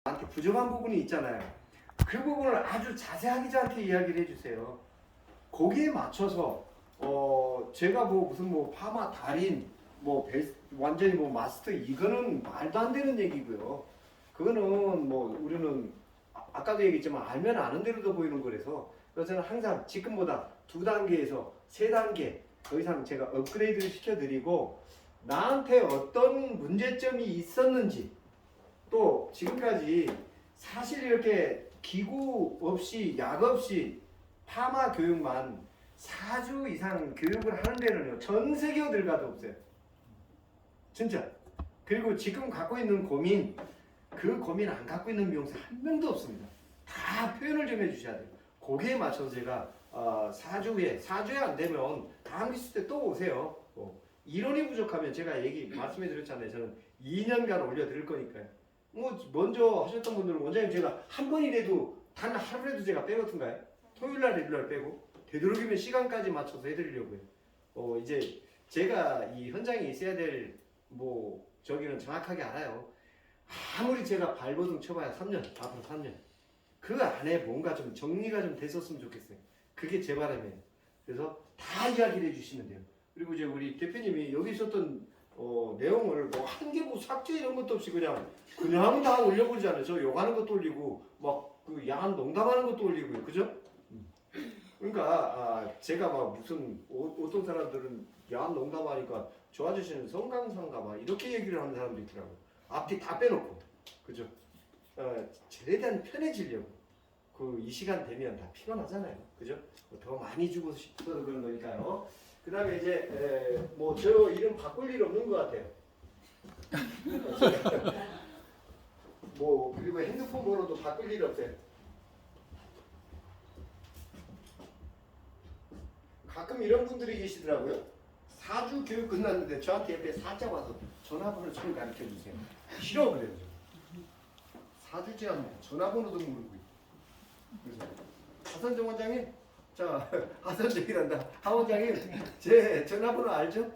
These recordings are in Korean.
나한테 부족한 부분이 있잖아요. 그 부분을 아주 자세하게 저한테 이야기를 해주세요. 거기에 맞춰서 제가 뭐 무슨 뭐 파마 달인 뭐 완전히 뭐 마스터 이거는 말도 안 되는 얘기고요. 그거는 뭐 우리는 아까도 얘기했지만 알면 아는 대로 더 보이는 거라서 그래서 저는 항상 지금보다 2단계에서 3단계 더 이상 제가 업그레이드를 시켜드리고 나한테 어떤 문제점이 있었는지 또 지금까지 사실 이렇게 기구 없이 약 없이 파마 교육만 4주 이상 교육을 하는 데는요 전 세계 어딜 가도 없어요. 진짜. 그리고 지금 갖고 있는 고민 그 고민 안 갖고 있는 미용사 한 명도 없습니다. 다 표현을 좀 해주셔야 돼요. 거기에 맞춰서 제가 4주에 안 되면 다음 기수 때 또 오세요. 이론이 부족하면 제가 말씀해 드렸잖아요. 저는 2년간 올려드릴 거니까요. 뭐 먼저 하셨던 분들은 원장님 제가 한 번이라도 단 하루라도 제가 빼거든가요? 토요일날 일요일날 빼고 되도록이면 시간까지 맞춰서 해드리려고요. 이제 제가 이 현장에 있어야 될 뭐 저기는 정확하게 알아요. 아무리 제가 발버둥 쳐봐야 3년 앞으로 3년 그 안에 뭔가 좀 정리가 좀 됐었으면 좋겠어요. 그게 제 바람이에요. 그래서 다 이야기를 해주시면 돼요. 그리고 이제 우리 대표님이 여기 있었던 내용을 뭐 한 개 뭐 삭제 이런 것도 없이 그냥 다 올려버리잖아요. 저 욕하는 것도 올리고 막 그 야한 농담하는 것도 올리고요. 그죠? 그러니까 제가 막 무슨 어떤 사람들은 야한 농담하니까 저 아저씨는 성강상가 막 이렇게 얘기를 하는 사람도 있더라고요. 앞뒤 다 빼놓고 그죠? 최대한 편해지려고 이 시간 되면 다 피곤하잖아요. 그죠? 더 많이 주고 싶어서 그런 거니까요. 그 다음에 이제 뭐 저 이름 바꿀 일 없는 것 같아요. 뭐 그리고 핸드폰 번호도 바꿀 일 없어요. 가끔 이런 분들이 계시더라고요. 4주 교육 끝났는데 저한테 옆에 살짝 와서 전화번호 좀 가르쳐 주세요. 싫어 그래요. 4주째 하면 전화번호도 모르고 그래서 하선정 원장님 자 하선정이란다. 하 원장님 제 전화번호 알죠?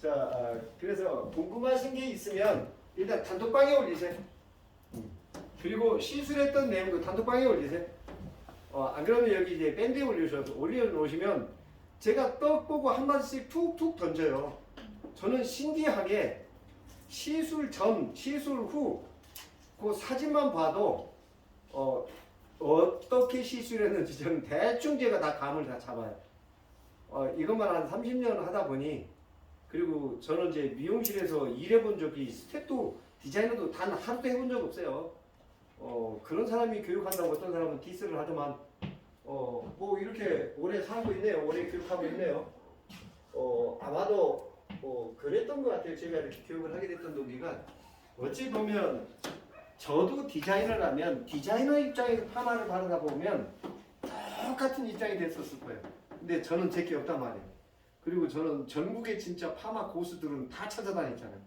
자 그래서 궁금하신 게 있으면 일단 단톡방에 올리세요. 그리고 시술했던 내용도 단톡방에 올리세요. 안 그러면 여기 이제 밴드에 올려놓으시면 제가 떡 보고 한마디씩 툭툭 던져요. 저는 신기하게 시술 전, 시술 후 그 사진만 봐도 어떻게 시술했는지 저는 대충 제가 다 감을 다 잡아요. 이것만 한 30년 하다 보니 그리고 저는 이제 미용실에서 일해본 적이 스텝도 디자이너도 단 하루도 해본 적 없어요. 그런 사람이 교육한다고 어떤 사람은 디스를 하더만 뭐 이렇게 오래 살고 있네요. 오래 교육하고 있네요. 아마도 그랬던 것 같아요. 제가 이렇게 교육을 하게 됐던 동기가 어찌 보면 저도 디자이너라면 디자이너 입장에서 파마를 바르다 보면 똑같은 입장이 됐었을 거예요. 근데 저는 제게 없단 말이에요. 그리고 저는 전국에 진짜 파마 고수들은 다 찾아다녔잖아요.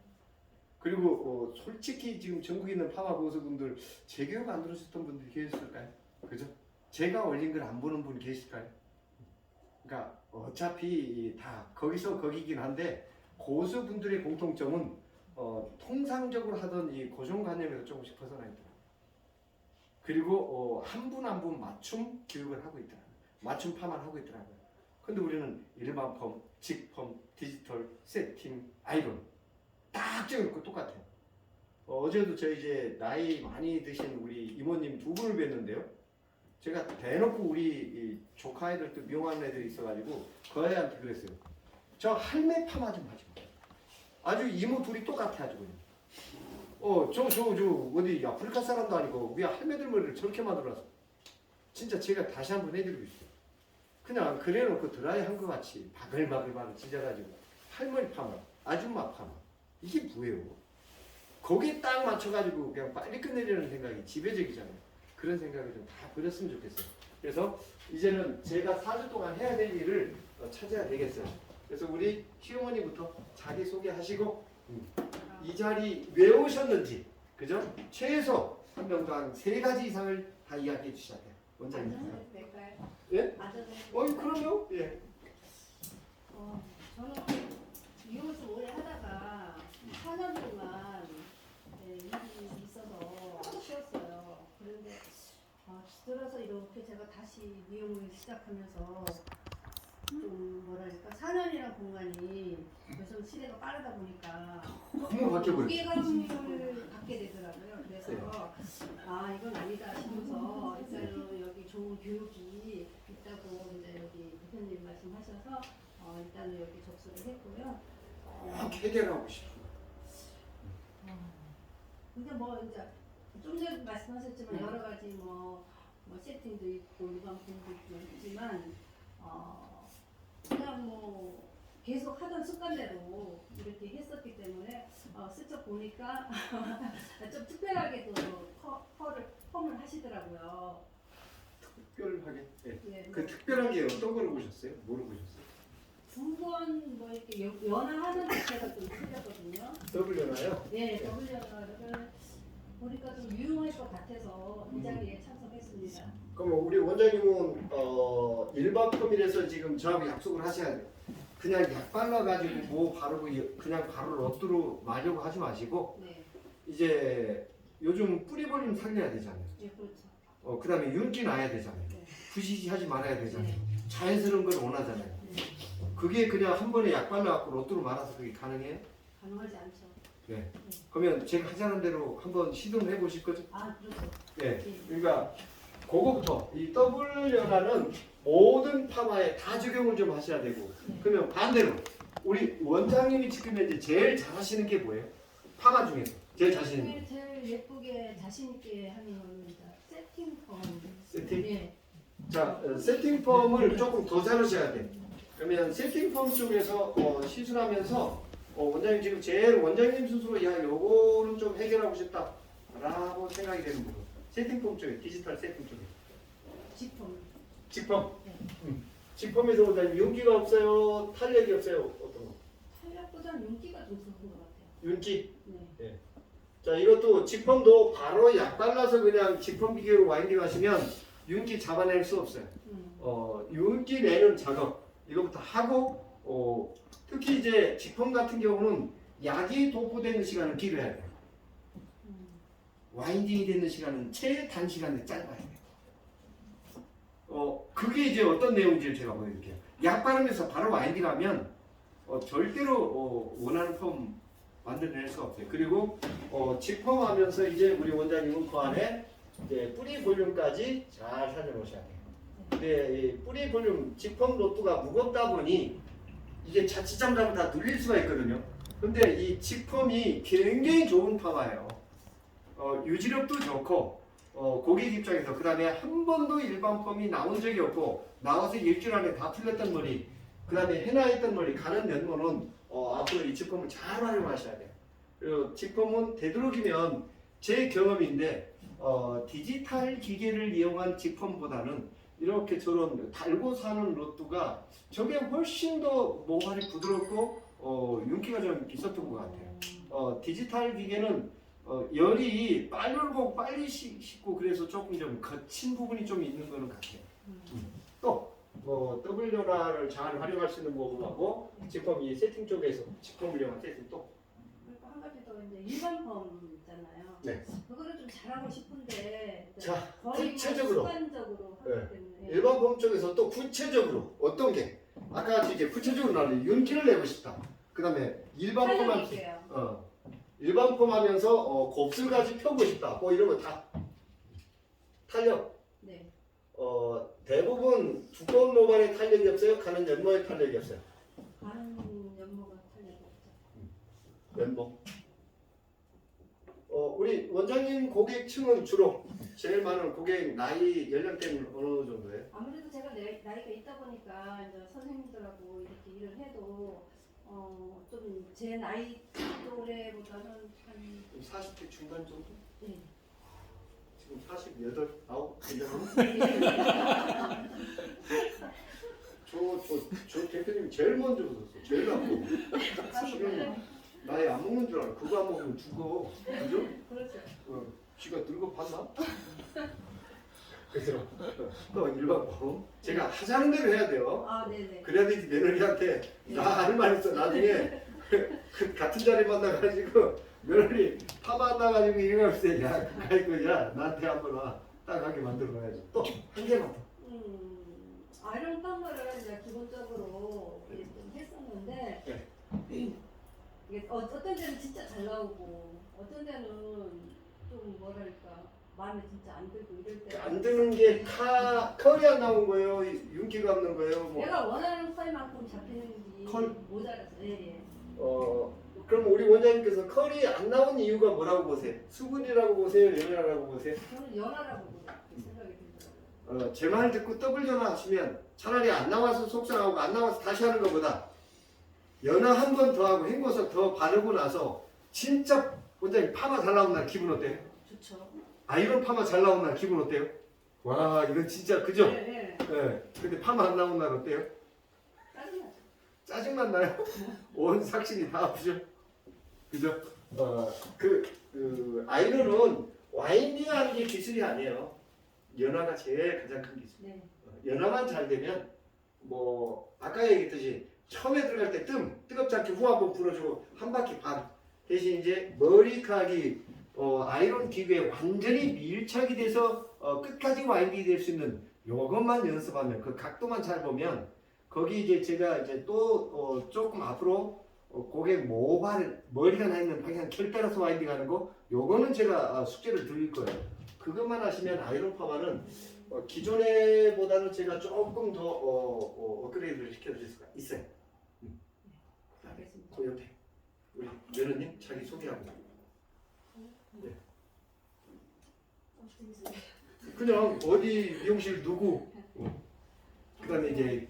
그리고 솔직히 지금 전국에 있는 파마 고수분들 제 교육 안 들으셨던 분들이 계셨을까요? 그죠? 제가 올린 걸 안 보는 분 계실까요? 그러니까 어차피 다 거기서 거기긴 한데 고수분들의 공통점은 통상적으로 하던 이 고정관념에서 조금씩 벗어나 있더라고요. 그리고 한 분 한 분 맞춤 교육을 하고 있더라고요. 맞춤 파마를 하고 있더라고요. 근데 우리는 일반 펌, 직펌, 디지털, 세팅, 아이론 딱 찍어놓고 똑같아요. 어제도 저 이제 나이 많이 드신 우리 이모님 2분을 뵀는데요. 제가 대놓고 우리 이 조카 애들도 미용하는 애들이 있어가지고 그 애한테 그랬어요. 저 할매 파마 좀 하지 마. 아주 이모 둘이 똑같아 아주 그냥. 저 어디 아프리카 사람도 아니고 왜 할매들 머리를 저렇게 만들어놨어. 진짜 제가 다시 한번 해드리고 있어요. 그냥 그래놓고 드라이 한 것 같이 바글바글 찢어가지고 할머니 파마, 아줌마 파마 이게 뭐예요? 거기에 딱 맞춰가지고 그냥 빨리 끝내려는 생각이 지배적이잖아요. 그런 생각을 좀 다 버렸으면 좋겠어요. 그래서 이제는 제가 4주 동안 해야 될 일을 찾아야 되겠어요. 그래서 우리 시어머니부터 자기소개하시고 이 자리 왜 오셨는지 그죠? 최소 한 명도 한 3가지 이상을 다 이야기해 주셔야 돼요. 원장님. 앉아도 될까요? 예? 앉아도 될까요? 그럼요. 예. 저는 미용을 좀 오래 하다가 4년 동안 일이 있어서 미용을 시작하면서 좀 뭐랄까 사년이란 공간이 요즘 시대가 빠르다 보니까 너무 바뀌어버렸어요. 무게감을 갖게 되더라고요. 그래서 아 이건 아니다 싶어서 일단은 여기 좋은 교육이 있다고 이제 여기 대표님 말씀하셔서 일단은 여기 접수를 했고요. 꼭 해결하고 싶어. 근데 뭐 이제 좀 전에 말씀하셨지만 네. 여러 가지 뭐 세팅도 있고 일반품도 있지만 그냥 뭐 계속 하던 습관대로 이렇게 했었기 때문에 슬쩍 보니까 좀 특별하게도 펌을 하시더라고요. 특별하게. 네. 네, 그 특별한 게 어떤 걸 보셨어요? 뭐를 보셨어요? 두 번 뭐 이렇게 연화하는 자체가 좀 틀렸거든요. 더블 연화요? 네, 더블 연화를 보니까 좀 유용할 것 같아서 이 자리에 참석했습니다. 그럼 우리 원장님은 일반 펌이라서 지금 저하고 약속을 하셔야 돼요. 그냥 약 발라가지고 뭐 바르고 그냥 바로 로또로 마려고 하지 마시고 네, 이제 요즘 뿌리 볼륨 살려야 되잖아요. 예, 그렇죠. 그다음에 윤기 나야 되잖아요. 네. 부시시하지 말아야 되잖아요. 네. 자연스러운 걸 원하잖아요. 네. 그게 그냥 한 번에 약 발라갖고 로또로 말아서 그게 가능해요? 가능하지 않죠. 네. 그러면 제가 하자는 대로 한번 시도를 해보실 거죠? 아, 그렇죠. 네. 예. 그러니까 그거부터 이 더블 연화는 모든 파마에 다 적용을 좀 하셔야 되고 그러면 반대로 우리 원장님이 지금 현재 제일 잘하시는 게 뭐예요? 파마 중에서 제일 자신 있는 거. 제일 예쁘게 자신 있게 하는 거는 세팅 펌. 세팅? 예. 자, 세팅 펌을 조금 더 잘하셔야 돼. 그러면 세팅 펌 쪽에서 시술하면서 원장님 지금 제일 원장님 스스로 야 요거는 좀 해결하고 싶다라고 생각이 되는 부분. 세팅 펌 쪽에 디지털 세팅 쪽에. 직품. 직펌. 네. 직펌에서 원장님 윤기가 없어요, 탄력이 없어요, 어떤 거? 탄력보다는 윤기가 좀 적은 것 같아요. 윤기. 네. 자, 이것도 직펌도 바로 약 발라서 그냥 직펌 기계로 와인딩 하시면 윤기 잡아낼 수 없어요. 윤기 내는 작업 이것부터 하고 특히 이제 직펌 같은 경우는 약이 도포되는 시간은 길어야 돼요. 와인딩이 되는 시간은 최단시간에 짧아야 돼요. 그게 이제 어떤 내용인지 제가 보여드릴게요. 약 바르면서 바로 와인딩하면 절대로 원하는 펌 만들어낼 수가 없어요. 그리고 직펌하면서 이제 우리 원장님은 그 안에 이제 뿌리 볼륨까지 잘 살려놓으셔야 돼요. 근데 이 뿌리 볼륨 직펌 로트가 무겁다 보니 이게 자칫 잘못하면 다 눌릴 수가 있거든요. 근데 이 직펌이 굉장히 좋은 파마예요. 유지력도 좋고 고객 입장에서 그 다음에 한 번도 일반 펌이 나온 적이 없고 나와서 일주일 안에 다 풀렸던 머리 그 다음에 해나 있던 머리 가는 면모는 앞으로 이 직펌을 잘 활용하셔야 돼요. 그리고 직펌은 되도록이면 제 경험인데 디지털 기계를 이용한 직펌보다는 이렇게 저런 달고 사는 로트가 저게 훨씬 더 모발이 부드럽고 윤기가 좀 있었던 것 같아요. 디지털 기계는 열이 빨리 오고 빨리 식고 그래서 조금 좀 거친 부분이 좀 있는 거는 같아요. 또 더블 연화를 잘 활용할 수 있는 부분하고 직펌 이 세팅 쪽에서 직펌을 이용한 세팅 또 그리고 한 가지 더 이제 일반 펌 있잖아요. 네. 그거를 좀 잘하고 싶은데 자, 거의 구체적으로. 습관적으로 하기 네. 때문에 일반 펌 쪽에서 또 구체적으로 어떤 게 아까 같이 이제 구체적으로 나는 윤기를 내고 싶다. 그 다음에 일반 펌 하면서 살려볼게요. 일반 펌 하면서 곱슬까지 펴고 싶다. 뭐 이런 거 다 탄력. 네. 대부분 두꺼운 모발에 탄력이 없어요. 가는 연모에 탄력이 없어요. 가는 연모가 탄력이 없죠. 연모. 우리 원장님 고객층은 주로 제일 많은 고객 나이 연령대는 어느 정도예요? 아무래도 제가 나이가 있다 보니까 이제 선생님들하고 이렇게 일을 해도 좀 제 나이 또래보다는 한 40대 중반 정도? 네. 지금 48, 9 이정도? 저 대표님이 제일 먼저 웃었어. 제일 나쁘고. 지금 나이 안 먹는 줄 알아. 그거 안 먹으면 죽어. 그죠? 그렇죠. 쥐가 늙어 봤나? 그래서 또 일반 펌 제가 하자는 대로 해야 돼요. 아, 네네. 그래야 되지 며느리한테 나 할 말 있어. 나중에 그 같은 자리 만나가지고 며느리 파마 안 나가지고 이래가지고 야 가까이 거야 나한테 한번 와 딱 하게 만들어놔야지. 또 한 개만 더. 아이런 펌머를 이제 기본적으로 이제 좀 했었는데 네. 이게 어떤 데는 진짜 잘 나오고 어떤 데는 좀 뭐랄까 마음에 진짜 안 들고 이럴 때 안 드는 게 컬이 안 나온 거예요? 윤기가 없는 거예요? 뭐. 내가 원하는 컬만큼 잡히는지 컬? 모자라서 예. 그럼 우리 원장님께서 컬이 안 나온 이유가 뭐라고 보세요? 수분이라고 보세요? 연화라고 보세요? 저는 연하라고 생각이 들더라고요. 제 말 듣고 더블 전화하시면 차라리 안 나와서 속상하고 안 나와서 다시 하는 것보다 연화 한 번 더 하고 헹궈서 더 바르고 나서 진짜 원장님 파마 잘 나온 날 기분 어때요? 좋죠. 아이런 파마 잘 나온 날 기분 어때요? 와 이건 진짜 그죠? 네. 근데 파마 안 나온 날 어때요? 짜증나죠. 짜증만 나요? 온 삭신이 다 아프죠? 그죠? 아이론은 와인딩하는 게 기술이 아니에요. 연화가 제일 가장 큰 기술. 네. 연화만 잘 되면 뭐 아까 얘기했듯이 처음에 들어갈 때 뜨겁지 않게 후 한번 불어주고 한 바퀴 반 대신 이제 머리카락이 아이론 기구에 완전히 밀착이 돼서 끝까지 와인딩이 될 수 있는 요것만 연습하면 그 각도만 잘 보면 거기 이제 제가 이제 또 조금 앞으로 고객 모발 머리가 나 있는 방향 결 따라서 와인딩 하는 거 요거는 제가 숙제를 드릴 거예요. 그것만 하시면 아이론 파마는 기존에 보다는 제가 조금 더 업그레이드를 시켜드릴 수가 있어요. 알겠습니다. 그 옆에 우리 연우님 자기 소개하고. 네. 그냥 어디 미용실 누구 그다음에 이제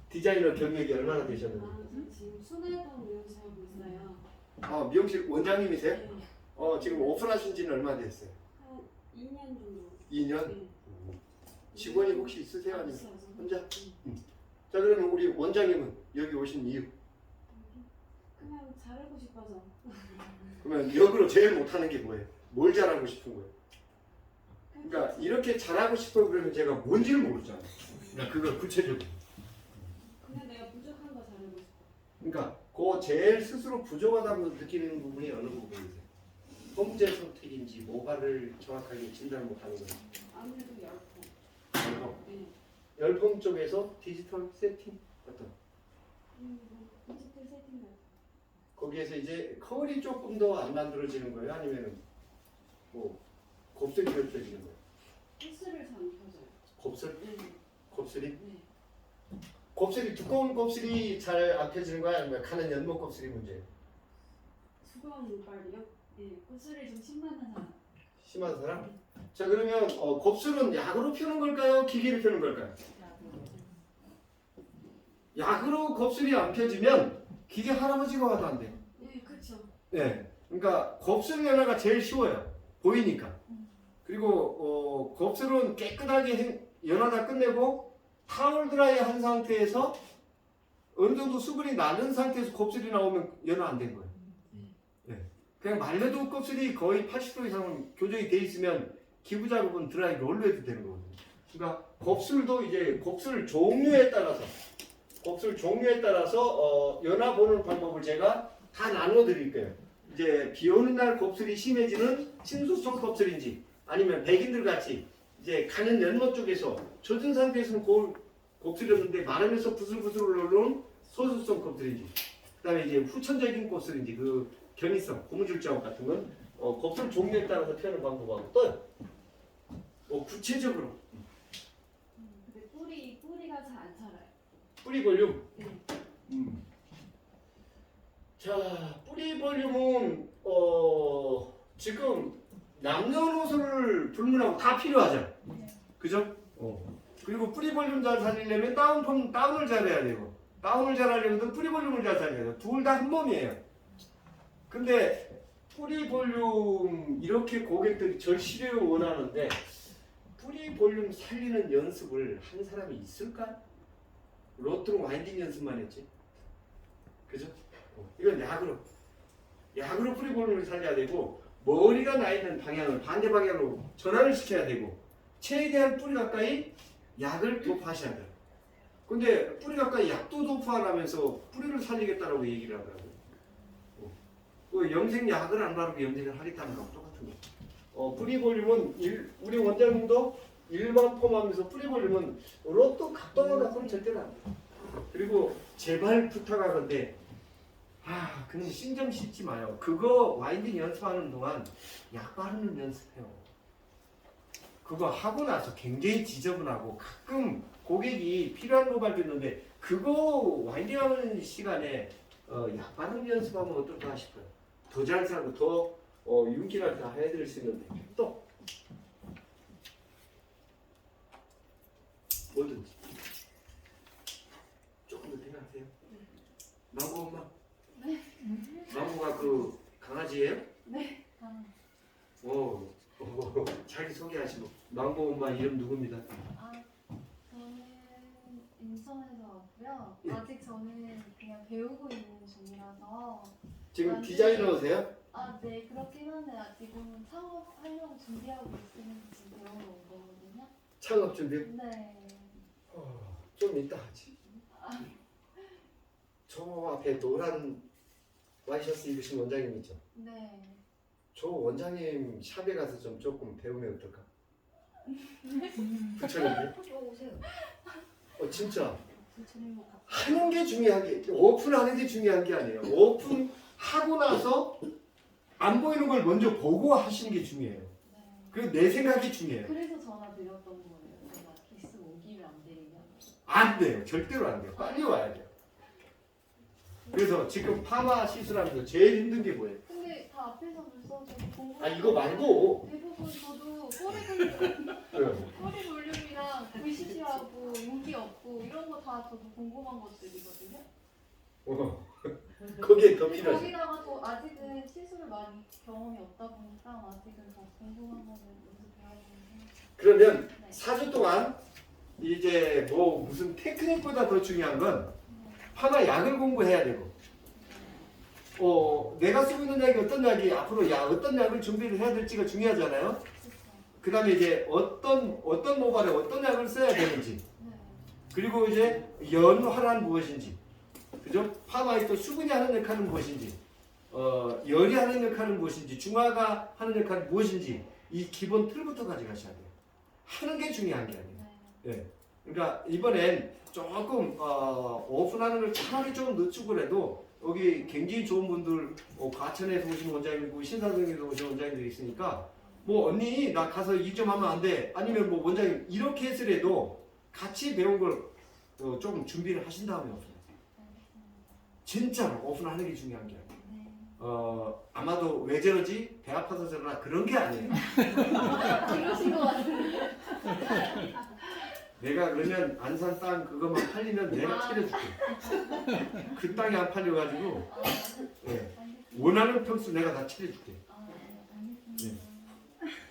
디자이너 경력이 얼마나 되셨는지. 지금 순회동 미용실 하고 있어요. 미용실 원장님이세요? 네. 지금 오픈하신 지는 얼마나 됐어요? 한 2년 정도. 2년? 네. 직원이 혹시 있으세요? 아니면 없어요. 혼자? 자 그러면 우리 원장님은 여기 오신 이유? 그냥 잘하고 싶어서. 그러면 역으로 제일 못하는 게 뭐예요? 뭘 잘하고 싶은 거예요? 그러니까 이렇게 잘하고 싶어 그러면 제가 뭔지를 모르잖아요. 그러니까 그걸 구체적으로. 그냥 내가 부족한 거 잘하고 싶어. 그러니까 그 제일 스스로 부족하다고 느끼는 부분이 어느 부분이세요? hom제 선택인지 모발을 정확하게 진단 못하는 거예요. 아무래도 얇고. 그리고 네. 열폼 쪽에서 디지털 세팅 어떤? 뭐 디지털 세팅 같은. 거기에서 이제 컬이 조금 더 안 만들어지는 거예요? 아니면 뭐 곱슬이 펼쳐지는 거예요? 헬스를 잘 안 펴져요. 곱슬? 네. 곱슬이? 네. 곱슬이 두꺼운 곱슬이 잘 안 펴지는 거야? 아니면 가는 연목 곱슬이 문제예요? 수거하는 이빨이요? 네. 곱슬이 좀 심한 사람. 심한 사람? 자 그러면 곱슬은 약으로 펴는 걸까요? 기계로 펴는 걸까요? 약으로 곱슬이 안 펴지면 기계 할아버지가 와도 안 돼요. 네, 그렇죠. 네, 그러니까 곱슬 연화가 제일 쉬워요. 보이니까. 그리고 곱슬은 깨끗하게 연화 다 끝내고 타월 드라이 한 상태에서 어느 정도 수분이 나는 상태에서 곱슬이 나오면 연화 안 된 거예요. 네. 그냥 말려도 곱슬이 거의 80% 이상은 교정이 돼 있으면 기부 작업은 드라이 롤로 해도 되는 거거든요. 그러니까 곱슬도 이제 곱슬 종류에 따라서 연화 보는 방법을 제가 다 나눠 드릴 거예요. 이제 비 오는 날 곱슬이 심해지는 침수성 곱슬인지 아니면 백인들 같이 이제 가는 연못 쪽에서 젖은 상태에서는 곱슬이 없는데 마르면서 부슬부슬 올라오는 소수성 곱슬인지 그다음에 이제 후천적인 곱슬인지 그 견이성 고무줄 자국 같은 건 곱슬 종류에 따라서 표현하는 방법하고 또 구체적으로 근데 뿌리가 잘 안 자라요. 뿌리 볼륨. 네. 자, 뿌리 볼륨은 지금 남녀노소를 불문하고 다 필요하죠. 그죠? 그리고 뿌리 볼륨 잘 살리려면 다운을 잘해야 되고 다운을 잘하려면 뿌리 볼륨을 잘 살려야 돼요. 둘 다 한 몸이에요. 근데 뿌리 볼륨 이렇게 고객들이 절실히 원하는데 뿌리 볼륨 살리는 연습을 한 사람이 있을까? 로또로 와인딩 연습만 했지. 그죠? 이건 약으로 뿌리 볼륨을 살려야 되고 머리가 나 있는 방향을 반대 방향으로 전환을 시켜야 되고 최대한 뿌리 가까이 약을 도포하셔야 돼요. 근데 뿌리 가까이 약도 도포하라면서 뿌리를 살리겠다라고 얘기를 하더라고요. 그 염색약을 안 바르고 염색을 하겠다는 거랑 똑같은 거. 뿌리 볼륨은 우리 원장님도 일반 펌하면서 뿌려버리면 로또 각도만 갖고는 절대로 안 돼. 그리고 제발 부탁하건데 그냥 신경 씻지 마요. 그거 와인딩 연습하는 동안 약 바르는 연습해요. 그거 하고 나서 굉장히 지저분하고 가끔 고객이 필요한 거 발표했는데 그거 와인딩하는 시간에 약 바르는 연습하면 어떨까 싶어요. 더 잘 살고 더 윤기를 다 해드릴 수 있는데 또 뭐든지 조금 더 생각하세요. 망고 엄마. 네. 망고가 그 강아지예요? 네. 자기 소개하시고 망고 엄마 이름 누굽니다. 저는 인천에서 왔고요. 예. 아직 저는 그냥 배우고 있는 중이라서. 지금 디자이너세요? 네, 그렇긴 한데 지금은 창업하려고 준비하고 있으면 지금 배우러 온 거거든요. 창업 준비? 네. 좀 이따 하지. 저 앞에 노란 와이셔츠 입으신 원장님 있죠? 네. 저 원장님 샵에 가서 좀 조금 배우면 어떨까? 부처님들? 오세요. 진짜 부처님 뭐 하는 게 중요한 게 오픈하는 게 중요한 게 아니에요. 오픈하고 나서 안 보이는 걸 먼저 보고 하시는 게 중요해요. 네. 그리고 내 생각이 중요해요. 그래서 전화 드렸던 거예요. 제가 기스 오기면 안 되냐. 안 돼요. 절대로 안 돼요. 빨리 와야 돼요. 그래서 지금 파마 시술하면서 제일 힘든 게 뭐예요? 근데 다 앞에서 벌써 저도 공부. 이거 말고. 대부분 저도 꼬리 볼륨이랑 VCT하고 윤기 없고 이런 거 다 저도 궁금한 것들이거든요. 거기에 더 필요하지. 거기다가 또 아직은 시술을 많이 경험이 없다 보니까 아직은 더 궁금한 거는 연습해야 되는데. 그러면 네. 4주 동안 이제 뭐 무슨 테크닉보다 더 중요한 건 파마 약을 공부해야 되고 내가 쓰고 있는 약이 어떤 약이 앞으로 어떤 약을 준비를 해야 될지가 중요하잖아요. 그 다음에 이제 어떤 모발에 어떤 약을 써야 되는지 네. 그리고 이제 연화란 무엇인지 그죠? 파마의 또 수분이 하는 역할은 무엇인지 열이 하는 역할은 무엇인지 중화가 하는 역할은 무엇인지 이 기본 틀부터 가져가셔야 돼요. 하는 게 중요한 게 아니에요. 예. 그러니까 이번엔 조금 오픈하는 걸 차라리 좀 늦추고 해도 여기 굉장히 좋은 분들 과천에서 오신 원장님이고 신사동에서 오신 원장님들이 있으니까 뭐 언니 나 가서 일 좀 하면 안 돼? 아니면 뭐 원장님 이렇게 했으래도 같이 배운 걸 조금 준비를 하신 다음에 오픈하세요. 진짜로 오픈하는 게 중요한 게 아니에요. 아마도 왜 저러지? 배 아파서 저러나 그런 게 아니에요. 그러신 것 같은데. 내가 그러면 안산 땅 그것만 팔리면 내가 차려줄게. 그 땅이 안 팔려가지고 네. 원하는 평수 내가 다 차려줄게.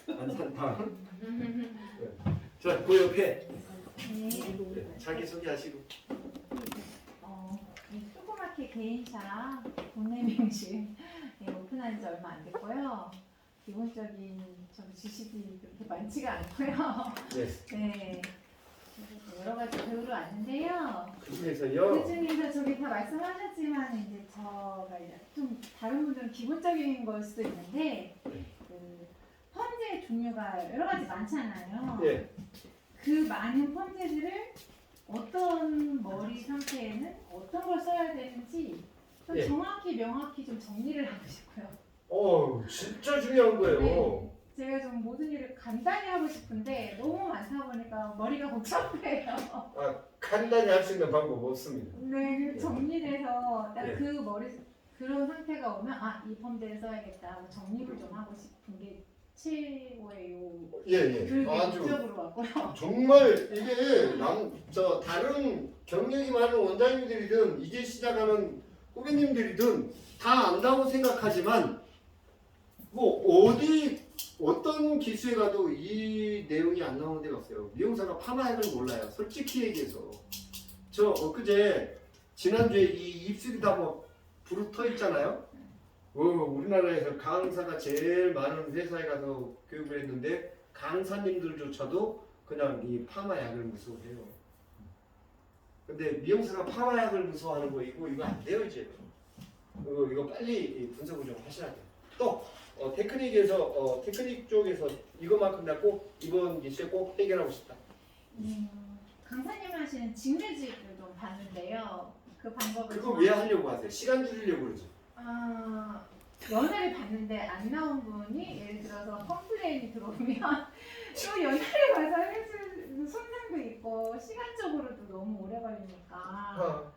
안산 땅. 네. 자, 그 옆에 자기 소개하시고. 조그맣게 개인차 동네 미용실 오픈한 지 얼마 안 됐고요. 기본적인 저도 지식이 그렇게 많지가 않고요. 네. 네. 그래서 여러 가지 배우러 왔는데요. 그 중에서요. 그 중에서 저기 다 말씀하셨지만 이제 저가 좀 다른 분들은 기본적인 걸 수도 있는데 그 펀제의 종류가 여러 가지 많잖아요. 네. 그 많은 펀제들을 어떤 머리 상태에는 어떤 걸 써야 되는지 좀 예. 정확히 명확히 좀 정리를 하고 싶고요. 진짜 중요한 거예요. 네. 제가 좀 모든 일을 간단히 하고 싶은데 너무 많다 보니까 머리가 복잡해요. 간단히 할 수 있는 방법 없습니다. 네, 정리돼서 딱 예. 그 머리 그런 상태가 오면 이 펌제를 써야겠다. 정리를 좀 하고 싶은 게 최고예요. 예. 그게 아주 목적으로 왔고요. 정말 이게 다른 경력이 많은 원장님들이든 이제 시작하는 후배님들이든 다 안다고 생각하지만 뭐 어떤 기수에 가도 이 내용이 안 나오는 데가 없어요. 미용사가 파마약을 몰라요. 솔직히 얘기해서 저 엊그제 지난주에 이 입술이 다 뭐 부르터 있잖아요. 우리나라에서 강사가 제일 많은 회사에 가서 교육을 했는데 강사님들조차도 그냥 이 파마약을 무서워해요. 근데 미용사가 파마약을 무서워하는 거 이거 안 돼요 이제. 이거 빨리 분석을 좀 하셔야 돼요. 또 테크닉에서 테크닉 쪽에서 이것만큼 나 꼭 이번 기시에 꼭 해결하고 싶다. 강사님 하시는 직매직을 좀 봤는데요. 그 방법을 그거 좀 왜 하려고 하세요? 시간 줄이려고 그러지. 연애를 봤는데 안 나온 분이 예를 들어서 컴플레인이 들어오면 또 연애를 봐서 해줄 손상도 있고 시간적으로도 너무 오래 걸리니까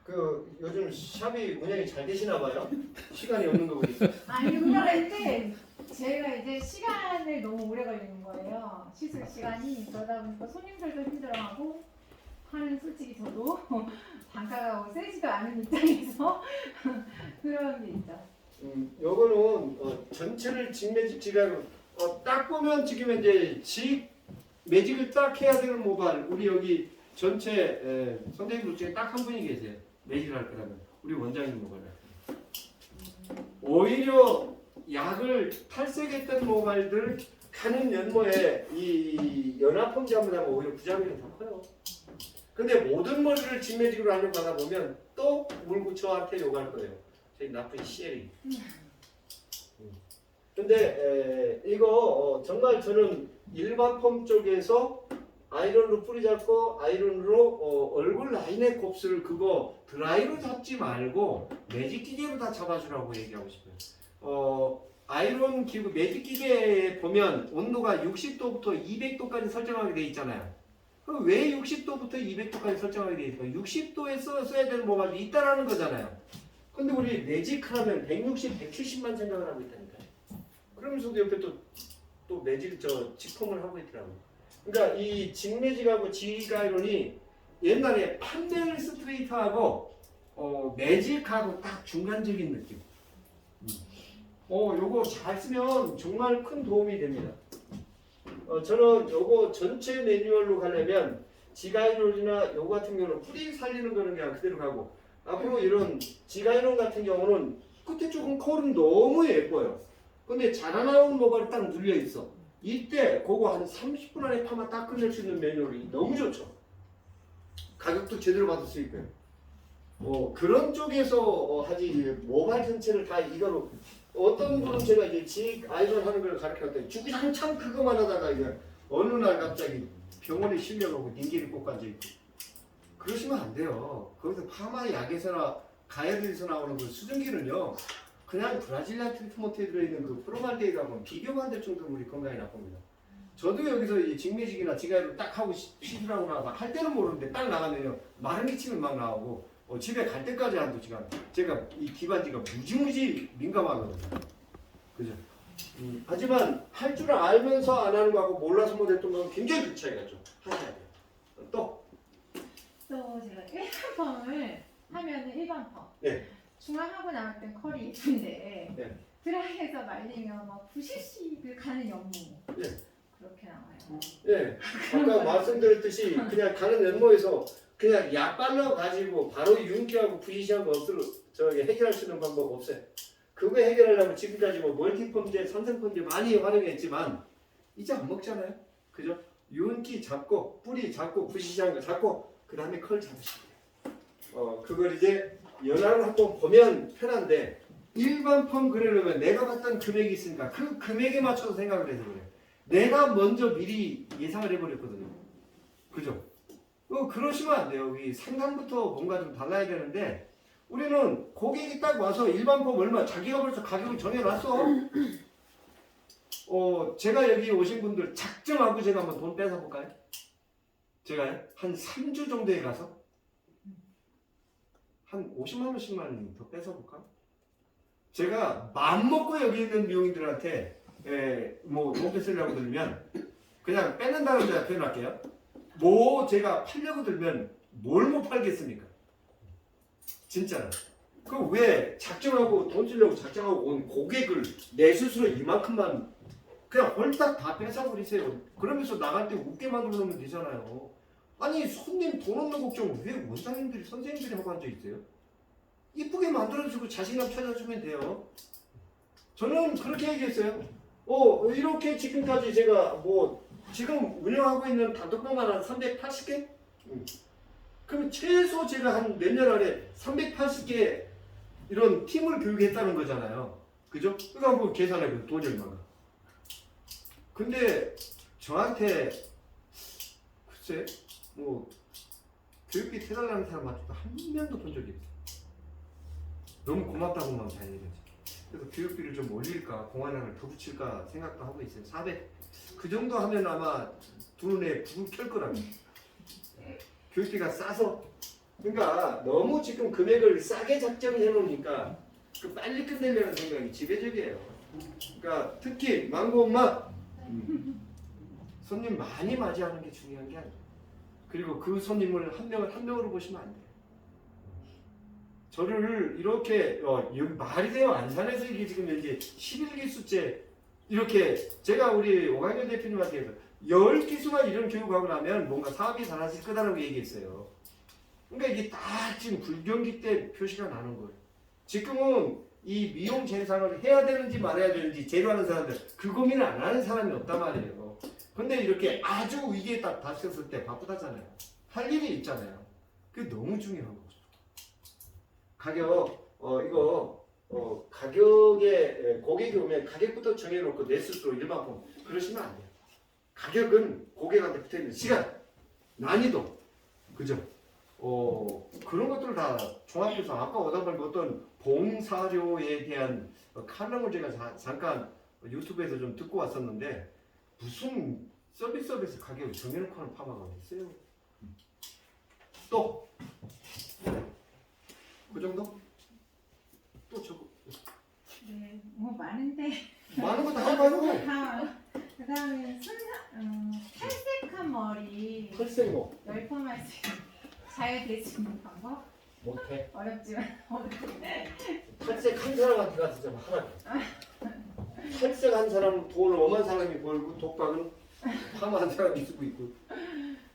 그 요즘 샵이 운영이 잘 되시나 봐요. 시간이 없는 거 보니까. 아니 그런데 제가 이제 시간을 너무 오래 걸리는 거예요. 시술 시간이. 그러다 보니까 손님들도 힘들어하고 하는 솔직히 저도 단가가 세지도 않은 입장에서 그런 게 있죠. 요거는 전체를 직매직 지가로 딱 보면 지금 이제 직 매직을 딱 해야 되는 모발 우리 여기 전체 선생님들 중에 딱 한 분이 계세요. 매직을 할 거라면 우리 원장님 모발. 오히려 약을 탈색했던 모발들 가는 연모에 이 연합 펌제하면 오히려 부작용이 더 커요. 근데 모든 머리를 직매직으로 하려고 하다 보면 또 물구초한테 욕할 거예요. 저희 나쁜 CL이. 근데 이거 정말 저는 일반 펌 쪽에서 아이론으로 뿌리 잡고 아이론으로 얼굴 라인의 곱슬을 그거 드라이로 잡지 말고 매직 기계로 다 잡아주라고 얘기하고 싶어요. 아이론 기구 매직 기계에 보면 온도가 60도부터 200도까지 설정하게 돼 있잖아요. 그럼 왜 60도부터 200도까지 설정하게 돼 있을까? 60도에 써야 되는 모발이 있다라는 거잖아요. 근데 우리 매직하면 160, 170만 생각을 하고 있다니까요. 그러면서도 옆에 또 매직 직펌을 하고 있더라고요. 그러니까 이 직매직하고 직아이론이 옛날에 판넬 스트레이트하고 매직하고 딱 중간적인 느낌. 요거 잘 쓰면 정말 큰 도움이 됩니다. 저는 요거 전체 매뉴얼로 가려면 직아이론이나 요거 같은 경우는 뿌리 살리는 거는 그냥 그대로 가고 앞으로 이런 직아이론 같은 경우는 끝에 조금 컬은 너무 예뻐요. 근데 자라나온 모발이 딱 눌려 있어. 이때 그거 한 30분 안에 파마 딱 끝낼 수 있는 매뉴얼이 너무 좋죠. 가격도 제대로 받을 수 있고요. 그런 쪽에서 하지 모발 전체를 다 이거로 어떤 분은 제가 이제 직 아이론 하는 걸 가르쳤더니 주구장창 그거만 하다가 이제 어느 날 갑자기 병원에 실려가고 닌기를 꼭 앉아있고 그러시면 안 돼요. 거기서 파마 약에서나 가해드에서 나오는 그 수증기는요 그냥 브라질리안 트리트먼트에 들어있는 그 프로말데이드하고는 비교가 안 될 정도로 우리 건강에 나쁩니다. 저도 여기서 이 직매직이나 직아이론 딱 하고 시술하고 나서 할 때는 모르는데 딱 나가면요 마른 기침이 막 나오고 집에 갈 때까지 한 2시간 제가 이 기관지가 무지무지 민감하거든요. 그죠? 하지만 할 줄 알면서 안 하는 거하고 몰라서 못했던 건 굉장히 큰 차이가 좀 하셔야 돼요. 또 제가 일반 펌을 하면은 일반 펌. 네. 중화하고 나올 땐 컬이 예쁜데 네. 드라이해서 말리면 막 부시시를 가는 연모. 네. 그렇게 나와요. 예. 아까 말씀드렸듯이 그냥 가는 연모에서 그냥 약 발라가지고 바로 윤기하고 부시시한 것을 해결할 수 있는 방법 없어요. 그거 해결하려면 지금까지 뭐 멀티펌제, 산성펌제 많이 활용했지만 이제 안 먹잖아요. 그죠? 윤기 잡고 뿌리 잡고 부시시한 거 잡고 그 다음에 컬 잡으시면 돼요. 그걸 이제 연합을 한번 보면 편한데 일반 펌 그리려면 내가 봤던 금액이 있으니까 그 금액에 맞춰서 생각을 해서 그래요. 내가 먼저 미리 예상을 해버렸거든요. 그죠? 그러시면 안 돼요. 이 상담부터 뭔가 좀 달라야 되는데 우리는 고객이 딱 와서 일반 펌 얼마 자기가 벌써 가격을 정해놨어. 제가 여기 오신 분들 작정하고 제가 한번 돈 뺏어 볼까요? 제가 한 3주 정도에 가서 한 50만 원씩만 더 뺏어 볼까? 제가 마음 먹고 여기 있는 미용인들한테 뭐 돈 뺏으려고 들면 그냥 뺏는다는 데다 표현할게요. 뭐 제가 팔려고 들면 뭘 못 팔겠습니까? 진짜로. 그 왜 작정하고 돈 주려고 작정하고 온 고객을 내 스스로 이만큼만 그냥 홀딱 다 뺏어버리세요. 그러면서 나갈 때 웃게 만들어 놓으면 되잖아요. 아니 손님 돈 없는 걱정 왜 원장님들이 선생님들이 하고 앉아 있어요? 이쁘게 만들어주고 자신감 찾아주면 돼요. 저는 그렇게 얘기했어요. 이렇게 지금까지 제가 뭐 지금 운영하고 있는 단톡방만 한 380개? 그럼 최소 제가 한 몇 년 안에 380개 이런 팀을 교육했다는 거잖아요. 그죠? 그거 한번 계산해보세요. 돈이 얼마가. 근데 저한테 글쎄 뭐 교육비 태달라는 사람 한 명도 본 적이 없어요. 너무 고맙다고만 잘 얘기하지. 그래서 교육비를 좀 올릴까 공안을 더 붙일까 생각도 하고 있어요. 400. 그 정도 하면 아마 두 눈에 불을 켤 거라고. 교육비가 싸서. 그러니까 너무 지금 금액을 싸게 작정해 놓으니까 그 빨리 끝내려는 생각이 지배적이에요. 그러니까 특히 망고 엄마 손님 많이 맞이하는 게 중요한 게 아니에요. 그리고 그 손님을 한 명을 한 명으로 보시면 안 돼요. 저를 이렇게 여기 말이 돼요. 안산에서 이게 지금 현재 11기수째 이렇게 제가 우리 오강현 대표님한테 해서 10기수만 이런 교육하고 나면 뭔가 사업이 달라질 거다라고 얘기했어요. 그러니까 이게 딱 지금 불경기 때 표시가 나는 거예요. 지금은 이 미용 재산을 해야 되는지 말아야 되는지 제로하는 사람들 그 고민을 안 하는 사람이 없단 말이에요. 근데 이렇게 아주 위기에 딱 닥쳤을 때 바쁘다잖아요. 할 일이 있잖아요. 그게 너무 중요한 거죠. 가격 가격에 고객이 오면 가격부터 정해놓고 내 스스로 일반품 그러시면 안 돼요. 가격은 고객한테 붙어있는 시간, 난이도, 그죠? 그런 것들을 다 종합해서 아까 오다 보니까 어떤 봉사료에 대한 칼럼을 제가 잠깐 유튜브에서 좀 듣고 왔었는데 무슨 서비스 가격을 정해놓고 하는 파마가 어디 있어요? 또 그 정도? 또 저거 네, 뭐 많은데. 많은 거 다 해봐요. 그다음에 탈색한 머리 털색 뭐 10번만 잘 될 수 있는 방법? 못해. 어렵지만 탈색 한 사람한테 가서 좀 하라. 탈색 한 사람 돈을 엄한 사람이 벌고 독박은 파마 한 사람이 쓰고 있고.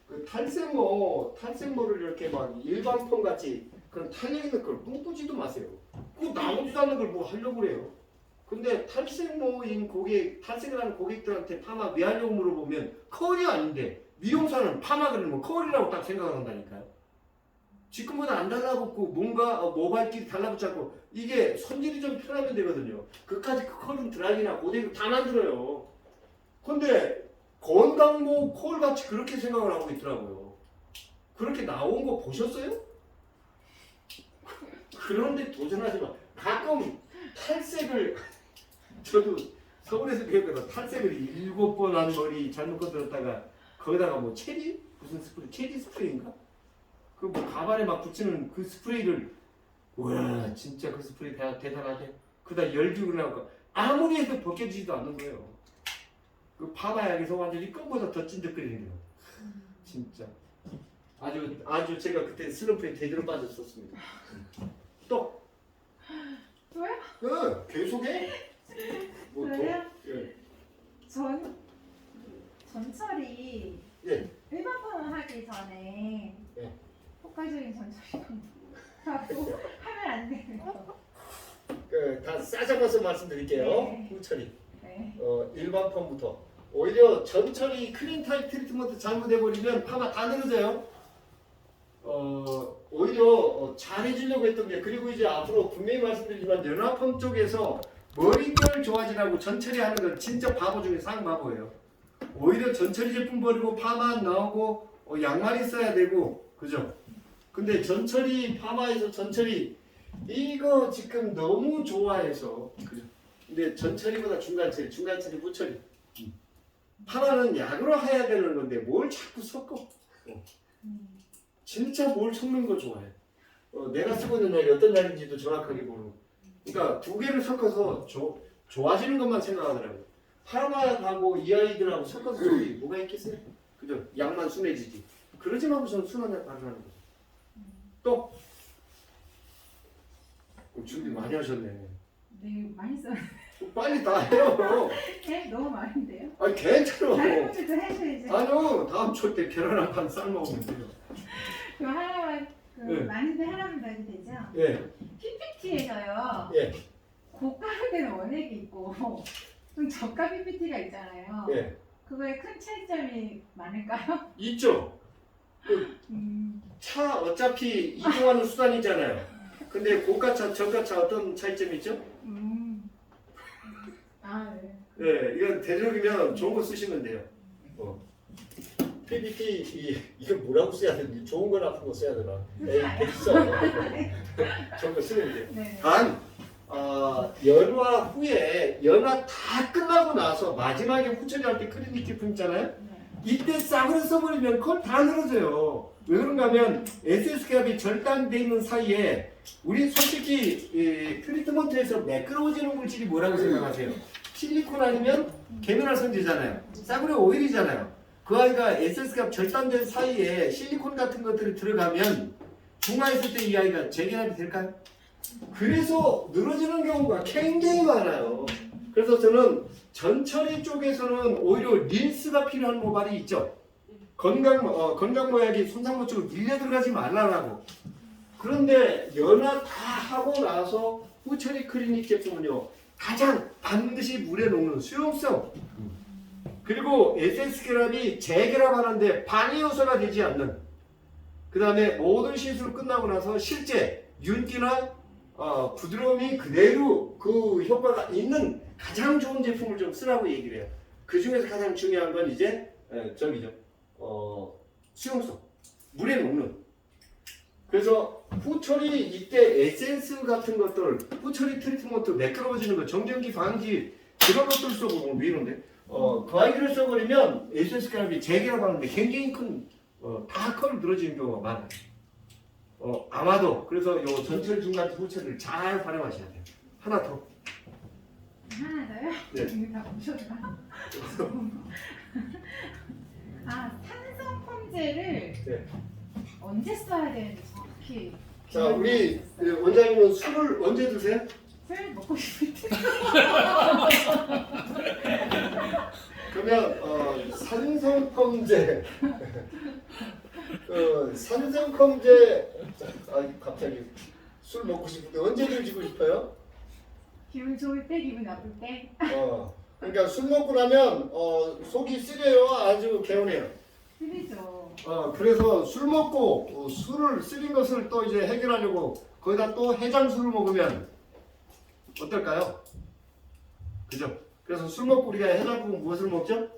그 탈색모를 이렇게 막 일반 펌 같이 그런 탄력 있는 걸 꿈꾸지도 마세요. 그거 나오지도 않는 걸 뭐 하려고 그래요. 근데 탈색모인 고객, 탈색을 하는 고객들한테 파마 왜 하려고 물어보면 커리 아닌데 미용사는 파마 그러면 커리라고 딱 생각한다니까요. 지금보다 안 달라붙고 뭔가 모발끼리 달라붙자고 이게 손질이 좀 편하면 되거든요. 그까지 컬은 드라이나 고데기를 다 만들어요. 근데 건강모 콜같이 그렇게 생각을 하고 있더라고요. 그렇게 나온 거 보셨어요? 그런데 도전하지 마. 가끔 탈색을 저도 서울에서 배웠거든. 탈색을 7번 한 머리 잘못 건드렸다가 거기다가 뭐 체리? 무슨 스프레이? 체리 스프레이인가? 그 뭐 가발에 막 붙이는 그 스프레이를 와 진짜 그 스프레이 대단하대. 그러다 열기고 나니까 아무리 해도 벗겨지지도 않는 거예요. 그 파마약에서 완전히 껌보다 더 찐득거리는 거예요. 진짜 아주 제가 그때 슬럼프에 제대로 빠졌었습니다. 또 또요? 네, 계속해. 뭐 그래요? 예. 전철이 예. 일반판을 하기 전에 예. 효과적인 전철이 하고 하면 안 돼요. 다 싸잡아서 말씀드릴게요. 네. 후처리. 네. 일반 펌부터. 오히려 전처리 클린 타입 트리트먼트 잘못해버리면 파마 다 늘어져요. 오히려 잘해주려고 했던 게 그리고 이제 앞으로 분명히 말씀드리지만 연화펌 쪽에서 머릿결 좋아지라고 전처리 하는 건 진짜 바보 중에 상바보예요. 오히려 전처리 제품 버리고 파마 안 나오고 양말이 써야 되고 그죠? 근데 전처리 파마에서 전처리 이거 지금 너무 좋아해서 그죠? 근데 전처리보다 중간처리, 중간처리, 후처리 파마는 약으로 해야 되는 건데 뭘 자꾸 섞어? 진짜 뭘 섞는 거 좋아해. 내가 쓰고 있는 약이 어떤 약인지도 정확하게 모르고. 그러니까 두 개를 섞어서 좋아지는 것만 생각하더라고요. 파마하고 이 아이들하고 섞어서 좋이 뭐가 있겠어요? 그죠? 약만 순해지지. 그러지 말고 저는 순한 약 바르라는 거죠. 또 준비 많이 하셨네. 네, 많이 써요. 빨리 다 해요. 네, 너무 많은데요? 아니 괜찮아. 다른 분들도 해줘야지. 아니요 다음 주 때 계란 한 판 삶아오면 돼요. 그럼 하나만 네. 많은데 하나만 더 해도 되죠? 예. PPT에서요. 예. 고가로 된 원액이 있고 좀 저가 PPT가 있잖아요. 예. 그거에 큰 차이점이 많을까요? 있죠. 차 어차피 이동하는 수단이잖아요. 근데 고가차, 저가차 어떤 차이점이 있죠? 예, 이건 되도록이면 좋은 거 쓰시면 돼요. PPT 이거 뭐라고 써야 되는지 좋은 거 나쁜 거 써야 되나? 됐어. 좋은 거 쓰면 돼요. 네. 단 연화 후에 연화 다 끝나고 나서 마지막에 후처리할 때 크리닉 제품 있잖아요. 네. 이때 싹으로 써버리면 그걸 다 늘어져요. 왜 그런가 하면 SS 값이 절단되어 있는 사이에 우리 솔직히 이 트리트먼트에서 매끄러워지는 물질이 뭐라고 생각하세요? 실리콘 아니면 계면활 성제잖아요. 싸구려 오일이잖아요. 그 아이가 SS 값 절단된 사이에 실리콘 같은 것들이 들어가면 중화했을 때 이 아이가 재결합이 될까요? 그래서 늘어지는 경우가 굉장히 많아요. 그래서 저는 전처리 쪽에서는 오히려 린스가 필요한 모발이 있죠. 건강모약이 손상모 쪽으로 밀려 들어가지 말라라고. 그런데 연화 다 하고 나서 후처리 클리닉 제품은요, 가장 반드시 물에 녹는 수용성, 그리고 SS 결합이 재결합하는데 방해 요소가 되지 않는, 그 다음에 모든 시술 끝나고 나서 실제 윤기나 부드러움이 그대로 그 효과가 있는 가장 좋은 제품을 좀 쓰라고 얘기를 해요. 그 중에서 가장 중요한 건 이제 저기죠. 수용성, 물에 녹는. 그래서 후처리 이때 에센스 같은 것들, 후처리 트리트먼트 매끄러워지는 거, 정전기 방지 그런 것들 써보면 왜 이런데? 그 아이들을 써버리면 에센스 결합이 재결합하는데 굉장히 큰 다컬 늘어지는 경우가 많아요. 아마도 그래서 요 전철 중간 후처리를 잘 활용하셔야 돼요. 하나 더. 하나 더요? 네. 이거 다 보셨나? 산성 펌제를 네. 언제 써야 되는지 정확히. 자, 우리 원장님은 술을 언제 드세요? 술 먹고 싶을 때. 그러면 산성펌제 산성펌제 갑자기 술 먹고 싶을 때 언제 드시고 싶어요? 기분 좋을 때, 기분 나쁠 때. 그러니까 술 먹고 나면 속이 쓰려요, 아주 개운해요. 쓰리죠. 그래서 술 먹고 술을 쓰린 것을 또 이제 해결하려고 거기다 또 해장술을 먹으면 어떨까요? 그죠? 그래서 술 먹고 우리가 해장국 무엇을 먹죠?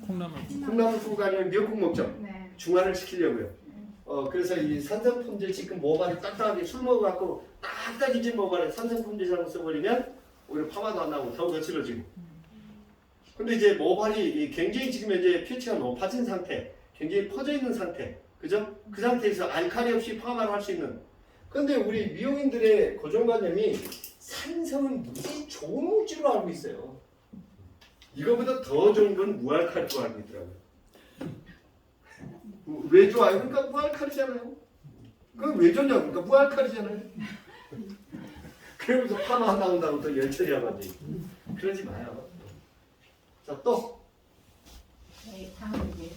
콩나물국 아니면 미역국 먹죠? 네. 중화를 시키려고요. 그래서 이 산성펌제 지금 모발이 딱딱하게 술 먹어갖고 딱딱해진 모발에 산성펌제를 써버리면 오히려 파마도 안 나고 더 거칠어지고. 근데 이제 모발이 굉장히 지금 이제 pH가 높아진 상태, 굉장히 퍼져 있는 상태, 그죠? 그 상태에서 알칼리 없이 파마를 할 수 있는. 근데 우리 미용인들의 고정관념이 산성은 무지 좋은 물질로 알고 있어요. 이거보다 더 좋은 건 무알칼리로 알고 있더라고요. 왜 좋아요? 그러니까 무알칼리잖아요. 그럼 왜 좋냐고? 그러니까 무알칼리잖아요. 그러면서 파마 나온다고 또 열처리하고 앉아있고. 그러지 마요. 자, 또. 네, 다음 이제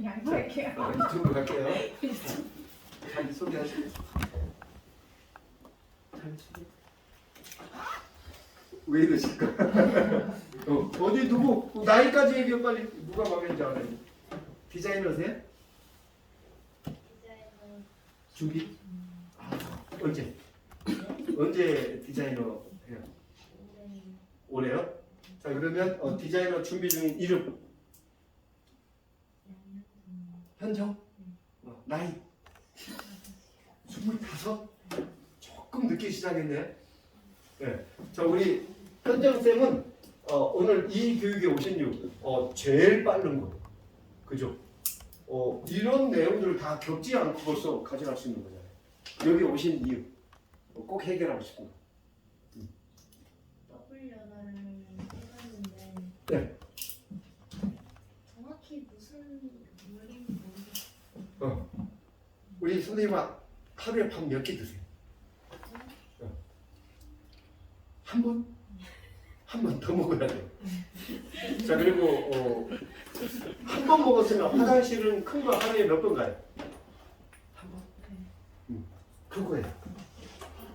양보할게요. 이쪽으로 갈게요. 자기 소개하시고. 왜 이러실까? 어디 누구? 나이까지 얘기해 빨리. 누가 막연지 알아요? 디자이너세요? 준비? 언제? 언제 디자이너 해요? 올해요? 자, 그러면 디자이너 준비 중인 이름? 현정? 나이? 25? 조금 늦게 시작했네. 네. 자, 우리 현정쌤은 오늘 이 교육에 오신 이유 제일 빠른 거. 그죠? 이런 내용들을 다 겪지 않고 벌써 가져갈 수 있는 거잖아요. 여기 오신 이유. 꼭 해결하고 싶은 거. 더블 연화를 해봤는데 네. 정확히 무슨 물인지 모르겠어요. 우리 선생님 하루에 밥 몇 개 드세요? 한 번? 한 번 더 먹어야 돼요. 자, 그리고 한 번 먹었으면 화장실은 큰 거 하루에 몇 번 가요? 한 번? 그거예요.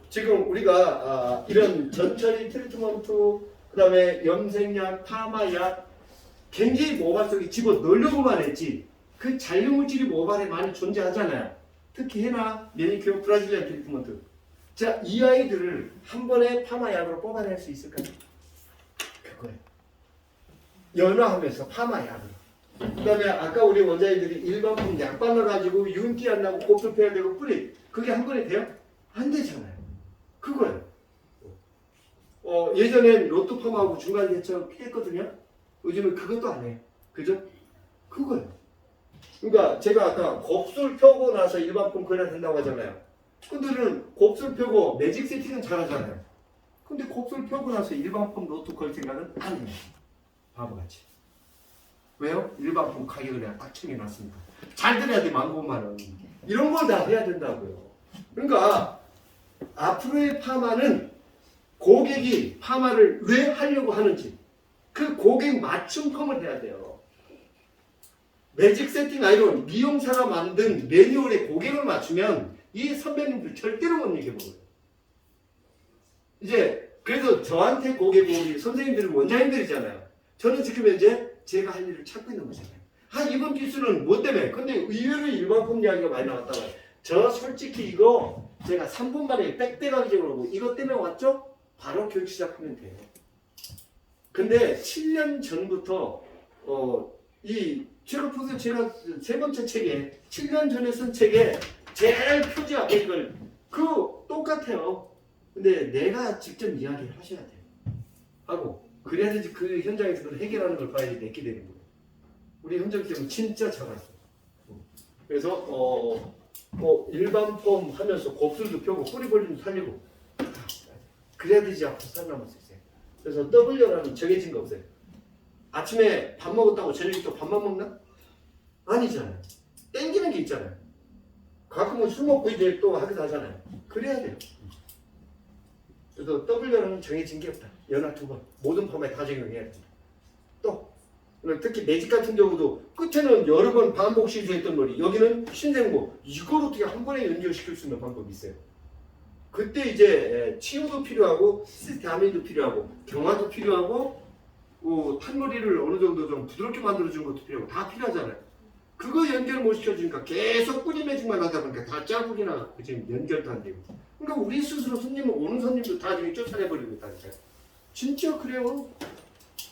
지금 우리가 이런 전처리 트리트먼트, 그 다음에 염색약, 파마약 굉장히 모발 속에 집어 넣으려고만 했지 그 잔류물질이 모발에 많이 존재하잖아요. 특히 헤나, 매니큐어, 브라질리안 트리트먼트. 자, 이 아이들을 한 번에 파마약으로 뽑아낼 수 있을까요? 거예요. 연화하면서 파마약을. 그 다음에 아까 우리 원장님들이 일반품 약 발라가지고 윤기 안 나고 곱슬 빼야 되고 뿌리. 그게 한 번에 돼요? 안 되잖아요. 그거예요. 예전엔 로또 파마하고 중간 대처 했거든요. 요즘은 그것도 안 해요. 그죠? 그거예요. 그러니까 제가 아까 곱슬 펴고 나서 일반품 그려야 된다고 하잖아요. 근데는 곱슬 펴고 매직 세팅은 잘하잖아요. 근데 곱슬 펴고 나서 일반품 로또 걸 생각은 안 해요. 바보같이. 왜요? 일반품 가격을 내가 딱 정해놨으니까. 잘 들어야 돼, 15,000원. 이런 걸 다 해야 된다고요. 그러니까 앞으로의 파마는 고객이 파마를 왜 하려고 하는지 그 고객 맞춤 펌을 해야 돼요. 매직 세팅 아이론 미용사가 만든 매뉴얼에 고객을 맞추면 이 선배님들 절대로 못 이겨먹어요. 이제 그래서 저한테 고객은 우리 선생님들은 원장님들이잖아요. 저는 지금 현재 제가 할 일을 찾고 있는 거잖아요. 이번 기술은 뭐 때문에? 근데 의외로 일반품 이야기가 많이 나왔다고요. 저 솔직히 이거 제가 3분 만에 빽빽하게 오고 이것 때문에 왔죠? 바로 교육 시작하면 돼요. 근데 7년 전부터 제가 보세요. 제가 세 번째 책에 7년 전에 쓴 책에 제일 표지 앞에 이걸 똑같아요. 근데 내가 직접 이야기를 하셔야 돼요. 하고 그래야지 그 현장에서 그걸 해결하는 걸 봐야지 내게 되는 거예요. 우리 현장팀은 진짜 잘했어요. 그래서 일반 폼 하면서 곱슬도 펴고 뿌리 볼륨도 살리고 그래야 되지 앞으로 살아남을 수 있어요. 그래서 W라는 정해진 거 없어요. 아침에 밥 먹었다고 저녁에 또 밥만 먹나? 아니잖아요. 땡기는 게 있잖아요. 가끔은 술 먹고 이제 또 하기도 하잖아요. 그래야 돼요. 그래서 W라는 정해진 게 없다. 연하 2번. 모든 펌에 다 적용해야 된다. 또 특히 매직 같은 경우도 끝에는 여러 번 반복 시도했던 머리, 여기는 신생모. 이걸 어떻게 한 번에 연결시킬 수 있는 방법이 있어요. 그때 이제 치유도 필요하고 시스테아민도 필요하고 경화도 필요하고 탄머리를 어느 정도 좀 부드럽게 만들어주는 것도 필요하고 다 필요하잖아요. 그거 연결 못 시켜주니까 계속 뿌리 매직만 하다 보니까 다 짜부기 나고 지금 연결도 안 되고. 그러니까 우리 스스로 오는 손님도 다 지금 쫓아내버리고 있다니까요. 진짜 그래요.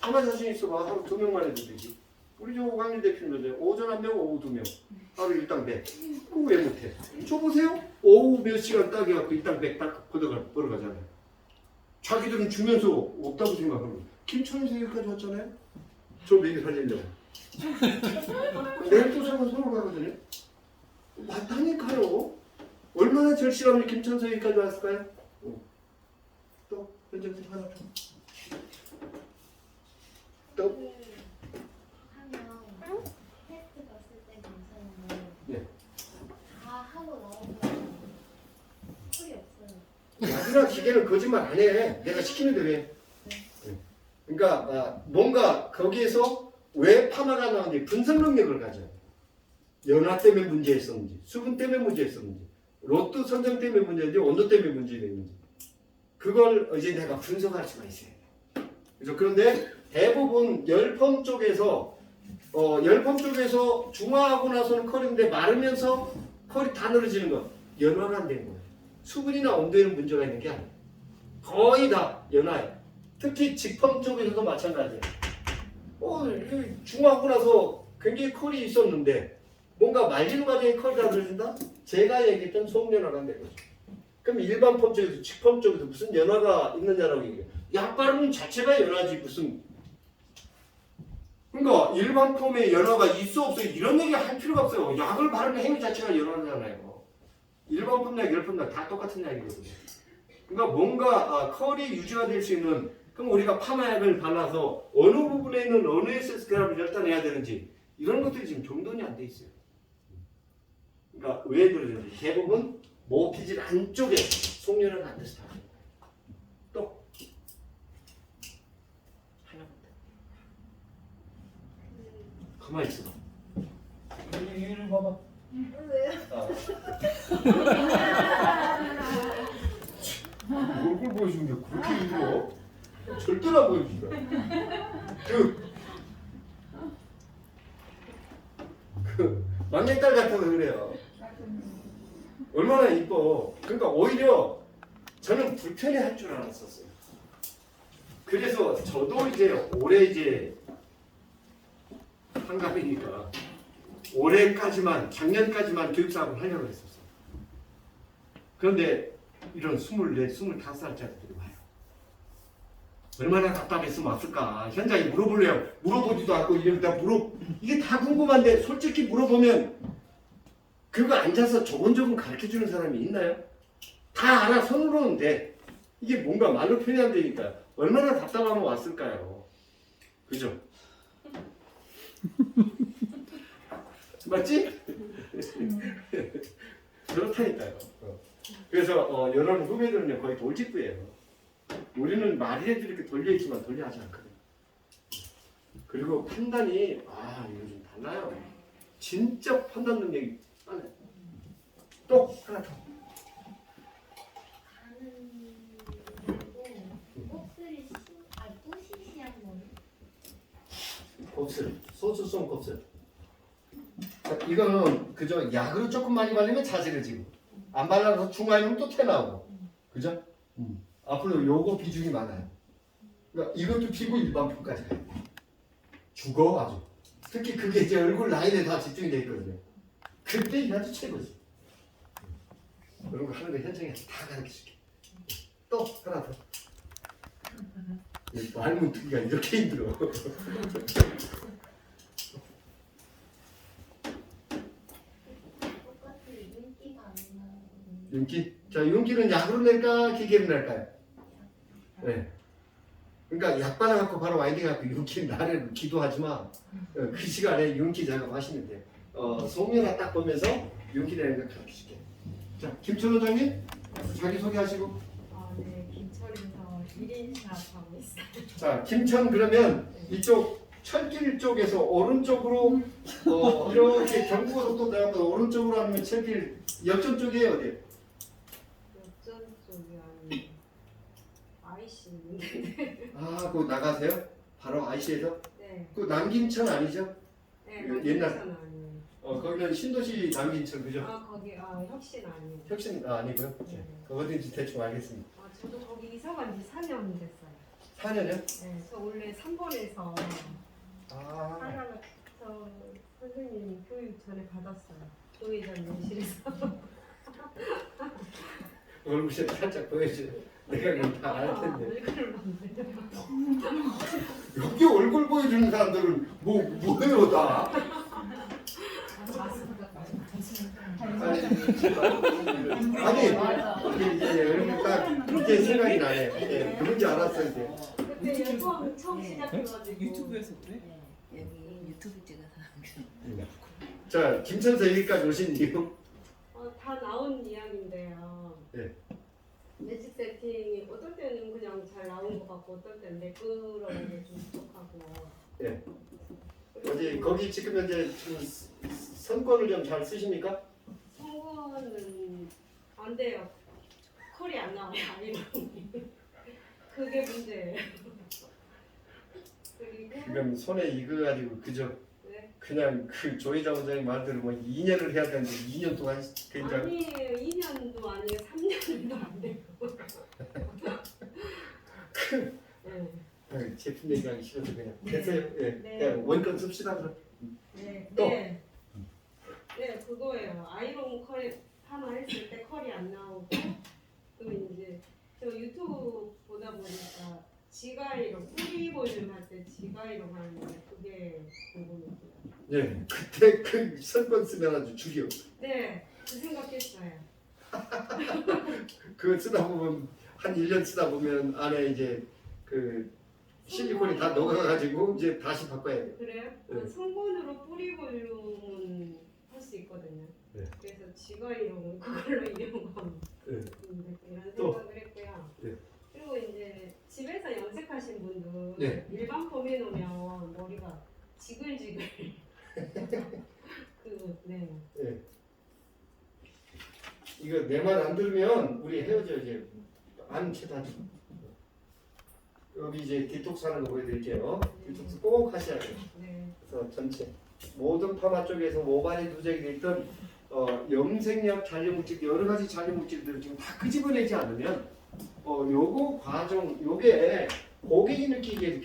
하나 자신 있어봐. 하루 2명만 해도 되지. 우리 저 오광일 대표는 오전 1명, 오후 2명. 하루 일당 100. 그거 왜 못해? 저 보세요. 오후 몇 시간 딱 해갖고 일당 100 딱 벌어가잖아요. 자기들은 주면서 없다고 생각하고. 김천에서 여기까지 왔잖아요. 저 매일 살리려고. 내일 또 사면 서울 가거든요. 맞다니까요. 얼마나 절실하면 김천에서 여기까지 왔을까요? 또 현장팀 하나 더. 또 하면 테스트 봤을 때 괜찮은데 네. 다 하고 나오면 털이 없어요. 마지막 기계는 거짓말 안 해. 내가 시키는 대로 해. 그러니까 뭔가 거기에서 왜 파마가 나오는지 분석 능력을 가져요. 연화 때문에 문제였었는지, 수분 때문에 문제였었는지, 로또 선정 때문에 문제인지, 온도 때문에 문제였는지 그걸 이제 내가 분석할 수가 있어요. 그래서 그런데 대부분 열펌 쪽에서 중화하고 나서는 컬인데 마르면서 컬이 다 늘어지는 건 연화가 안 되는 거예요. 수분이나 온도에는 문제가 있는 게 아니에요. 거의 다 연화예요. 특히 직펌 쪽에서도 마찬가지예요. 중화하고 나서 굉장히 컬이 있었는데 뭔가 말리는 과정에 컬이 다 늘어진다? 제가 얘기했던 속연화가 안 되는 거죠. 그럼 일반 펌 쪽에서 직펌 쪽에서 무슨 연화가 있느냐라고 얘기해요. 약 바르는 자체가 연화지 무슨. 그러니까 일반 펌에 연화가 있어 없어 이런 얘기 할 필요가 없어요. 약을 바르는 행위 자체가 연화잖아요. 일반 펌약, 열펌약 다 똑같은 약이거든요. 그러니까 뭔가 컬이 유지가 될 수 있는 그럼 우리가 파마약을 발라서 어느 부분에 있는 어느 에센스를 열단해야 되는지 이런 것들이 지금 정돈이 안 돼 있어요. 그러니까 왜 그러는지 대부분 모피질 안쪽에 속연을 안 돼서 다 또 하나 가만히 있어봐. 이를 봐봐. 왜요? 얼굴 보여주는 게 그렇게 힘들어? 절대로 안 보여준다. 막내딸 같아서 그래요. 얼마나 이뻐. 그러니까 오히려 저는 불편해할 줄 알았었어요. 그래서 저도 이제 올해 이제 한갑이니까 올해까지만 작년까지만 교육사업을 하려고 했었어. 그런데 이런 24, 25살짜리들이 와요. 얼마나 답답했으면 왔을까. 현장에 물어볼래요. 물어보지도 않고 이러다 이게 다 궁금한데 솔직히 물어보면 그거 앉아서 조곤조곤 가르쳐주는 사람이 있나요? 다 알아. 손으로는 돼. 이게 뭔가 말로 표현 안 되니까 얼마나 답답하면 왔을까요? 그죠? 맞지? 그렇다니까요. 그래서 이런 후배들은 거의 돌직구예요. 우리는 말이라도 이렇게 돌려있지만 돌려하지 않거든요. 그리고 판단이 이거 좀 달라요. 진짜 판단 능력이 빨라요. 또 하나 더. 가는 곱슬이 뿌시시한 거는? 곱슬, 소스송 곱슬. 자, 이거는 그저 약으로 조금 많이 바르면 자지러지고 안 발라서 중화이면 또 튀어나오고, 그죠? 앞으로 요거 비중이 많아요. 그러니까 이것도 피고 일반표까지 가요. 죽어 아주. 특히 그게 이제 얼굴 라인에 다 집중이 돼 있거든요. 그때 이게 아주 최고지. 이런 거 하는 거 현장에서 다 가르쳐줄게. 또 하나 더. 말문 듣기가 이렇게 힘들어. 똑같이 윤기가 안 나는. 윤기? 자, 윤기는 약으로 낼까 기계로 낼까요? 네. 그러니까 약 받아갖고 바로 와인딩 갖고 윤기 나를 기도하지 마. 그 시간에 윤기 작업하시면 돼요. 소면화 딱 보면서 윤기 내는 거 가르쳐줄게. 자, 김천 원장님 자기 소개하시고. 네, 김철에서 1인 사업하고 있어요. 자, 김천 그러면 이쪽 철길 쪽에서 오른쪽으로 이렇게 경부고속도 나가면 오른쪽으로 하면 철길 역전 쪽이에요, 어디? 역전 쪽이 아닌 IC 있는데. 그거 나가세요? 바로 IC에서? 네, 그 남김천 아니죠? 네, 옛날- 혁신 아니에요. 거기는 신도시 남김천 그죠? 거기 혁신 아니에요. 혁신 아니고요? 네. 그 어딘지 대충 알겠습니다. 저도 거기 이사 간 지 4년 됐어요. 4년이요? 네, 저 원래 3번에서 하나가 선생님이 교육 전에 받았어요. 교회장 연실에서. 얼굴 살짝 보여줘요. 내가 그럼 다 알 텐데. 얼굴을 만들어. 여기 얼굴 보여주는 사람들은 뭐예요 다? 아니 이제 얼굴 딱 이제 생각이 나네. 누군지 알았어 이제. 그때 처음 시작해가지고. 유튜브에서 그래? 여기 유튜브 찍어서 자, 김천서 여기까지 오신 이유? 다 나온 이야기인데요. 네. 매직 세팅이 어떨 때는 그냥 잘 나온 것 같고 어떨 때는 매끄러운 게좀 부족하고. 네. 거기 지금 현재 좀 선권을 좀 잘 쓰십니까? 성공은 안 돼요. 컬이 안 나와요. 아이롱이. 그게 문제예요. 그리고 지금 손에 이거 가지고 그저 네. 그냥 그 조혜자 원장님 말대로 뭐 2년을 해야 되는데 2년 동안 굉장히 아니에요. 2년도 아니에요. 3년도 안 돼요. 네. 제품 얘기하기 싫어서 그냥 됐어요. 예. 네. 그냥 원건 씁시다 그럼. 네. 또? 네. 네, 그거예요. 아이롱 컬 하나 했을 때 컬이 안 나오고, 그리고 이제 저 유튜브 보다 보니까 지가이로 뿌리 볼륨 할 때 지가이로 하는데 그게 궁금했어요. 예. 그때 그 선권 쓰면 아주 죽여. 네, 그 생각했어요. 그거 쓰다 보면 한 1년 쓰다 보면 안에 이제 그 실리콘이 다 녹아가지고 이제 다시 바꿔야 돼. 그래요? 네. 성분으로 뿌리 볼륨은 할 수 있거든요. 네. 그래서 지가이로 그걸로 이용하면 네. 이런 또? 생각을 했고요. 네. 그리고 이제 집에서 염색하신 분들 네. 일반 폼 해놓으면 머리가 지글지글 네. 예. 이거 내 말 안 들으면 우리 헤어져 이제 안 채다지. 여기 이제 디톡스 하는 거 보여드릴게요. 디톡스 꼭 하셔야 돼요. 네. 그래서 전체 모든 파마 쪽에서 모발에 누적이 돼 있던 염색약 잔류물질 여러 가지 잔류물질들을 지금 다 끄집어내지 않으면 요거 과정 요게 고객이 느끼기에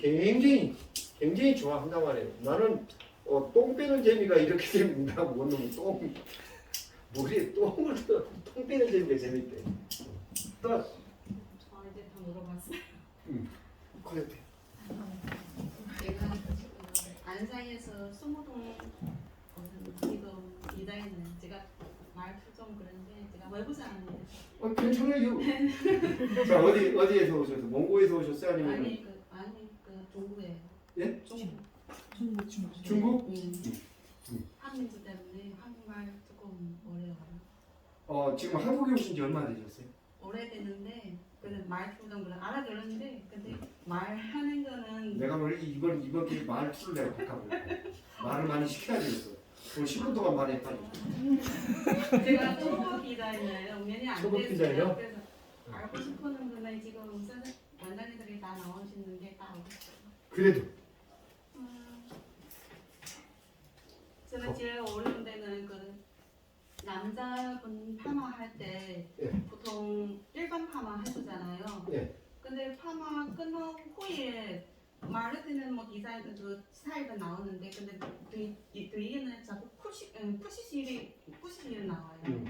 굉장히 좋아한단 말이에요. 나는 똥 빼는 재미가 이렇게 재밌다. 못 놈 똥 머리에 똥 빼는 재미가 재밌대. 또 저 이제 다 물어봤어요. 그래. 제가 안산에서 스무동 지금 디자인을 제가 말투 좀 그런데 제가 외부 사람이에요. 괜찮아요. 자 어디에서 오셨어요? 몽고에서 오셨어요? 아니면 아니 그 중국에. 예? 중국. 중국? 한민족 때문에 한국말 조금 어려워요. 지금 한국에 오신 지 얼마나 되셨어요? 오래됐는데 근데 말투 좀 그런 알아들었는데 근데 말하는 거는 내가 뭐 이번 기회 말투를 내가 바꿔볼게. 말을 많이 시켜야 되겠어. 그럼 10분 동안 말했다니. 제가 초보 디자인이에요. 면이 안 초보 됐어요. 디자인이요? 그래서 알고 싶어는 근데 지금 원장님들이 다 나오시는 게 다 알고 있어요. 그래도 제가 제일 어려운 데는 그 남자분 파마 할 때 예. 보통 일반 파마 해주잖아요. 예. 근데 파마 끝난 후에 말할 때는 뭐 디자인 그 스타일도 나오는데 근데 뒤에는 자꾸 푸시실이 나와요.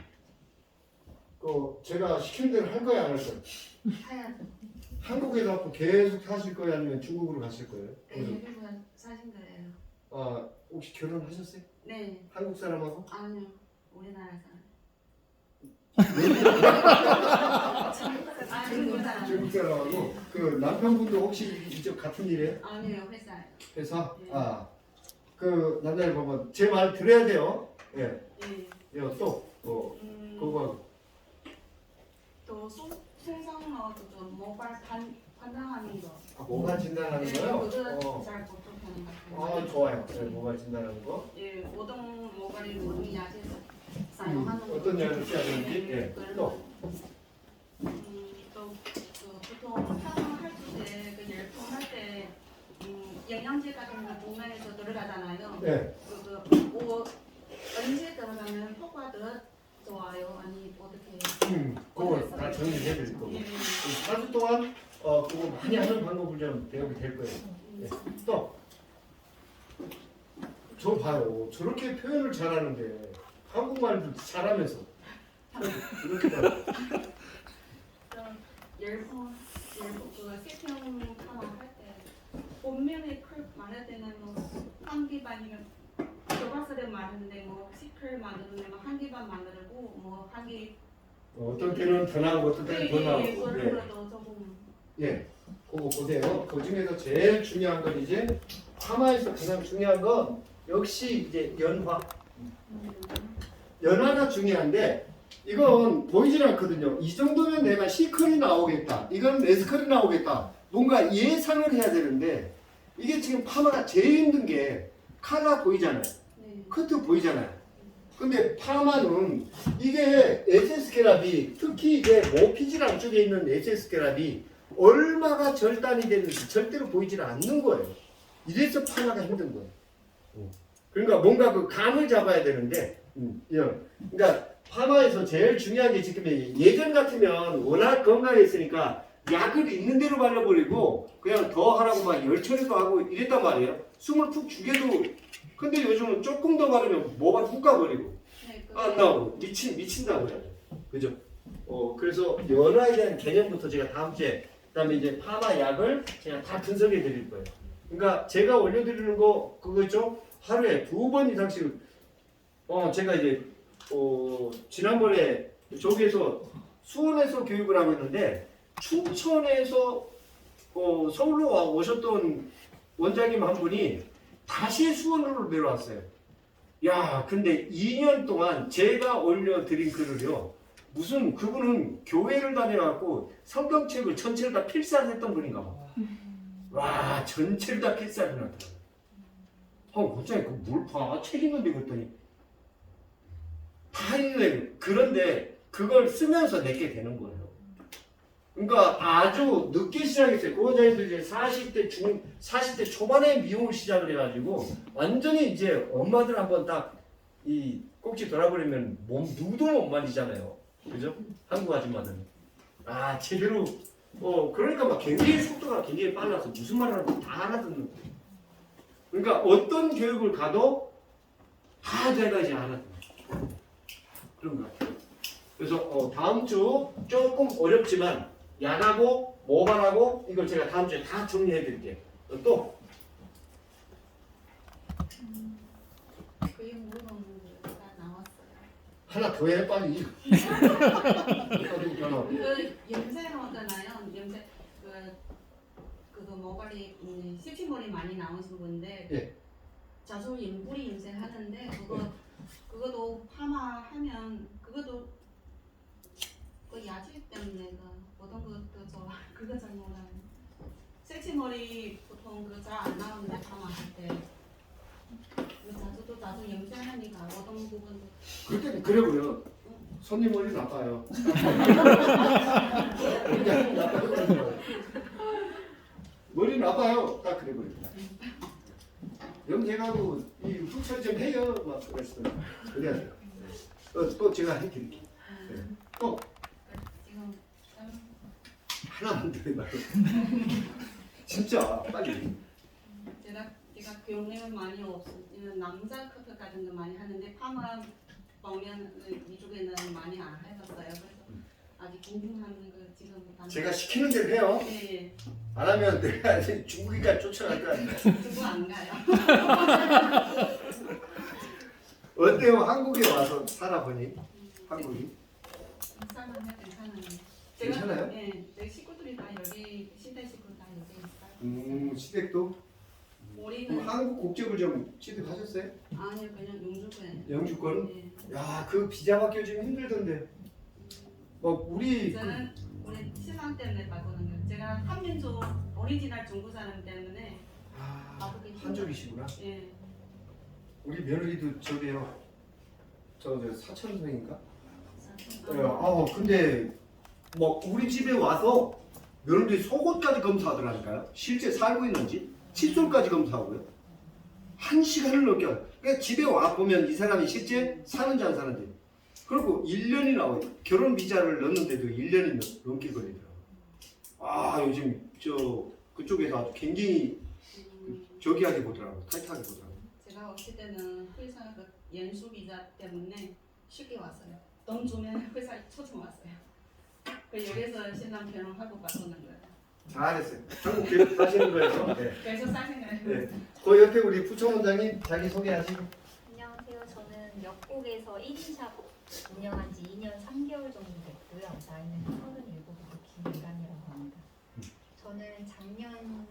제가 시키는 대로 할 거야 안 할 거야? 해야죠. 한국에 갖고 계속 사실 거예요 아니면 중국으로 가실 거예요? 여기서 사신 거예요. 혹시 결혼하셨어요? 네. 한국 사람하고? 아니요. 우리나라 사람. 중국 사람. 중국 사람하고 그 남편분도 혹시 이쪽 같은 일이에요? 아니요. 회사요. 회사? 네. 그 남자를 보면 제 말 들어야 돼요. 예. 예. 또 그거 또 송성어도 좀 모발 판단하는 거. 모발 진단하는 네, 거요? 그거 잘 보통하는 것 같아요. 좋아요. 네, 모발 진단하는 거. 예, 모든 약에 사용하는 거. 어떤 약을 써야 되는지. 예. 또 보통 파마할 때, 그 열풍 할 때, 영양제 같은 거 중간에서 들어가잖아요. 네. 언제 들어가면 효과가 더 좋아요? 아니, 어떻게? 그거 다 정리해 드릴 거고. 예. 4주 동안 그거 많이 하는 방법을 좀 배우게 될 거예요. 네. 또 저 봐요. 저렇게 표현을 잘하는데 한국말도 잘하면서 이렇게 봐요. 열풍 그 세평 파마 할때 본면에 클 말할 때는 뭐 한기반이면 교과서를 말하는데 뭐 시클 만드는데 뭐 한기반 만들고 뭐 한기 어떤 때는 더 나오고 어떤 때는 더 나오고. 예. 그걸로도 조금 예. 그거 보세요. 그 중에서 제일 중요한 건 이제 파마에서 가장 중요한 건 역시 이제 연화가 중요한데 이건 보이질 않거든요. 이 정도면 내가 C컬이 나오겠다. 이건 S컬이 나오겠다. 뭔가 예상을 해야 되는데 이게 지금 파마가 제일 힘든 게 카가 보이잖아요. 커트 보이잖아요. 근데 파마는 이게 에세스케랍이 특히 이제 모피지랑 쪽에 있는 에세스케랍이 얼마가 절단이 되는지 절대로 보이질 않는 거예요. 이래서 파마가 힘든 거예요. 그러니까 뭔가 그 감을 잡아야 되는데, 그러니까 파마에서 제일 중요한 게 지금 예전 같으면 워낙 건강했으니까 약을 있는 대로 발라버리고 그냥 더 하라고 막 열처리도 하고 이랬단 말이에요. 숨을 푹 죽여도. 근데 요즘은 조금 더 바르면 모발 훅 가버리고 안 나오고 미친다고요. 그죠? 그래서 연화에 대한 개념부터 제가 다음 주에 그다음에 이제 파마 약을 제가 다 분석해 드릴 거예요. 그러니까 제가 올려드리는 거 그거 있죠? 하루에 2번 이상씩 제가 이제 지난번에 저기에서 수원에서 교육을 하고 있는데 춘천에서 서울로 오셨던 원장님 한 분이 다시 수원으로 내려왔어요. 야, 근데 2년 동안 제가 올려드린 글을요. 무슨 그분은 교회를 다녀갖고 성경책을 전체를 다 필사했던 분인가 봐. 와, 전체를 다 필사를 하더라고요. 원장님 그뭘 봐? 책 있는데 그랬더니 다 있네. 그런데 그걸 쓰면서 내게 되는 거예요. 그러니까 아주 늦게 시작했어요. 그 원장님도 이제 40대 초반에 미용을 시작을 해가지고 완전히 이제 엄마들 한번 딱 이 꼭지 돌아버리면 누구도 못 말리잖아요. 그죠? 한국 아줌마들은. 제대로 그러니까 막 굉장히 속도가 굉장히 빨라서 무슨 말을 하는지 다 알아듣는 거예요. 그러니까 어떤 교육을 가도 다 내가 이제 알아듣는 거예요. 그런 것 같아요. 그래서 다음 주 조금 어렵지만 야하고 모발하고 이걸 제가 다음 주에 다 정리해 드릴게요. 또 그게 물어보는 거 나왔어요. 하나 더 해 빨리. 그 염색하잖아요. 염색 그거 모발이 시치머리 많이 나오신 분데 예. 자주 인부리 염색하는데 그것도 파마하면 그것도 그 야질 때문에 어떤 것도 저 그거 잘 몰라요. 섹시머리 보통 그거 잘 안 나오는데 파마할 때 자주 염색하니까 어떤 부분도 그때 그래고요. 손님 머리 나빠요. 머리 나빠요. 딱 그래 버려. 염색하고 이 흡철 좀 해요. 막 그랬어요. 그래야 돼요. 또 제가 해드릴게요. 네. 또 지금 하나만 더 해봐요. 진짜 빨리. 제가 경험이 많이 없어요. 남자 커트 같은 거 많이 하는데 파마 보면 이쪽에는 많이 안 해봤어요. 그래서 아직 궁금한 거 지금 제가 시키는 대로 해요. 네, 안 하면 내가 중국이까지 쫓아갈 거 아니에요. 중국 안 가요. 어때요? 한국에 와서 살아보니? 한국이? 괜찮아요, 괜찮아요. 괜찮아요? 네, 제 식구들이 다 여기 시댁 식구 다 여기 있어요. 시댁도? 우리는 한국 국적을 좀 취득하셨어요? 아니요, 그냥 영주권. 영주권? 네. 야, 그 비자 받기 좀 힘들던데. 우리 저는 우리 신랑 때문에 바꾸는 거예요. 제가 한민족 오리지널 중국 사람 때문에 바꾸기 힘들어요. 한족이시구나. 예. 우리 며느리도 저게요. 저 사천성인가? 아, 근데 뭐 우리 집에 와서 며느리 속옷까지 검사하더라니까요. 실제 살고 있는지 칫솔까지 검사하고요. 1시간을 넘게. 그러니까 집에 와 보면 이 사람이 실제 사는지 안 사는지. 그리고 1년이 나와요. 결혼 비자를 넣는데도 1년이 넘게 걸리더라고요. 요즘 그쪽에서 아주 굉장히 저기하게 보더라고요. 타이트하게 보더라고요. 제가 왔을 때는 회사 그 연수 비자 때문에 쉽게 왔어요. 돈 주면 회사에 초청 왔어요. 그 여기서 신랑 결혼하고 바꾸는 거예요. 잘했어요. 한국 계속 사시는 거예요. 네. 그래서 싸신 거예요. 네. 그 옆에 우리 부총원장님 자기 소개하시고. 안녕하세요. 저는 역곡에서 1인샵 운영한 지 2년 3개월 정도 됐고요. 나이는 37이고 김미란이라고 합니다. 저는 작년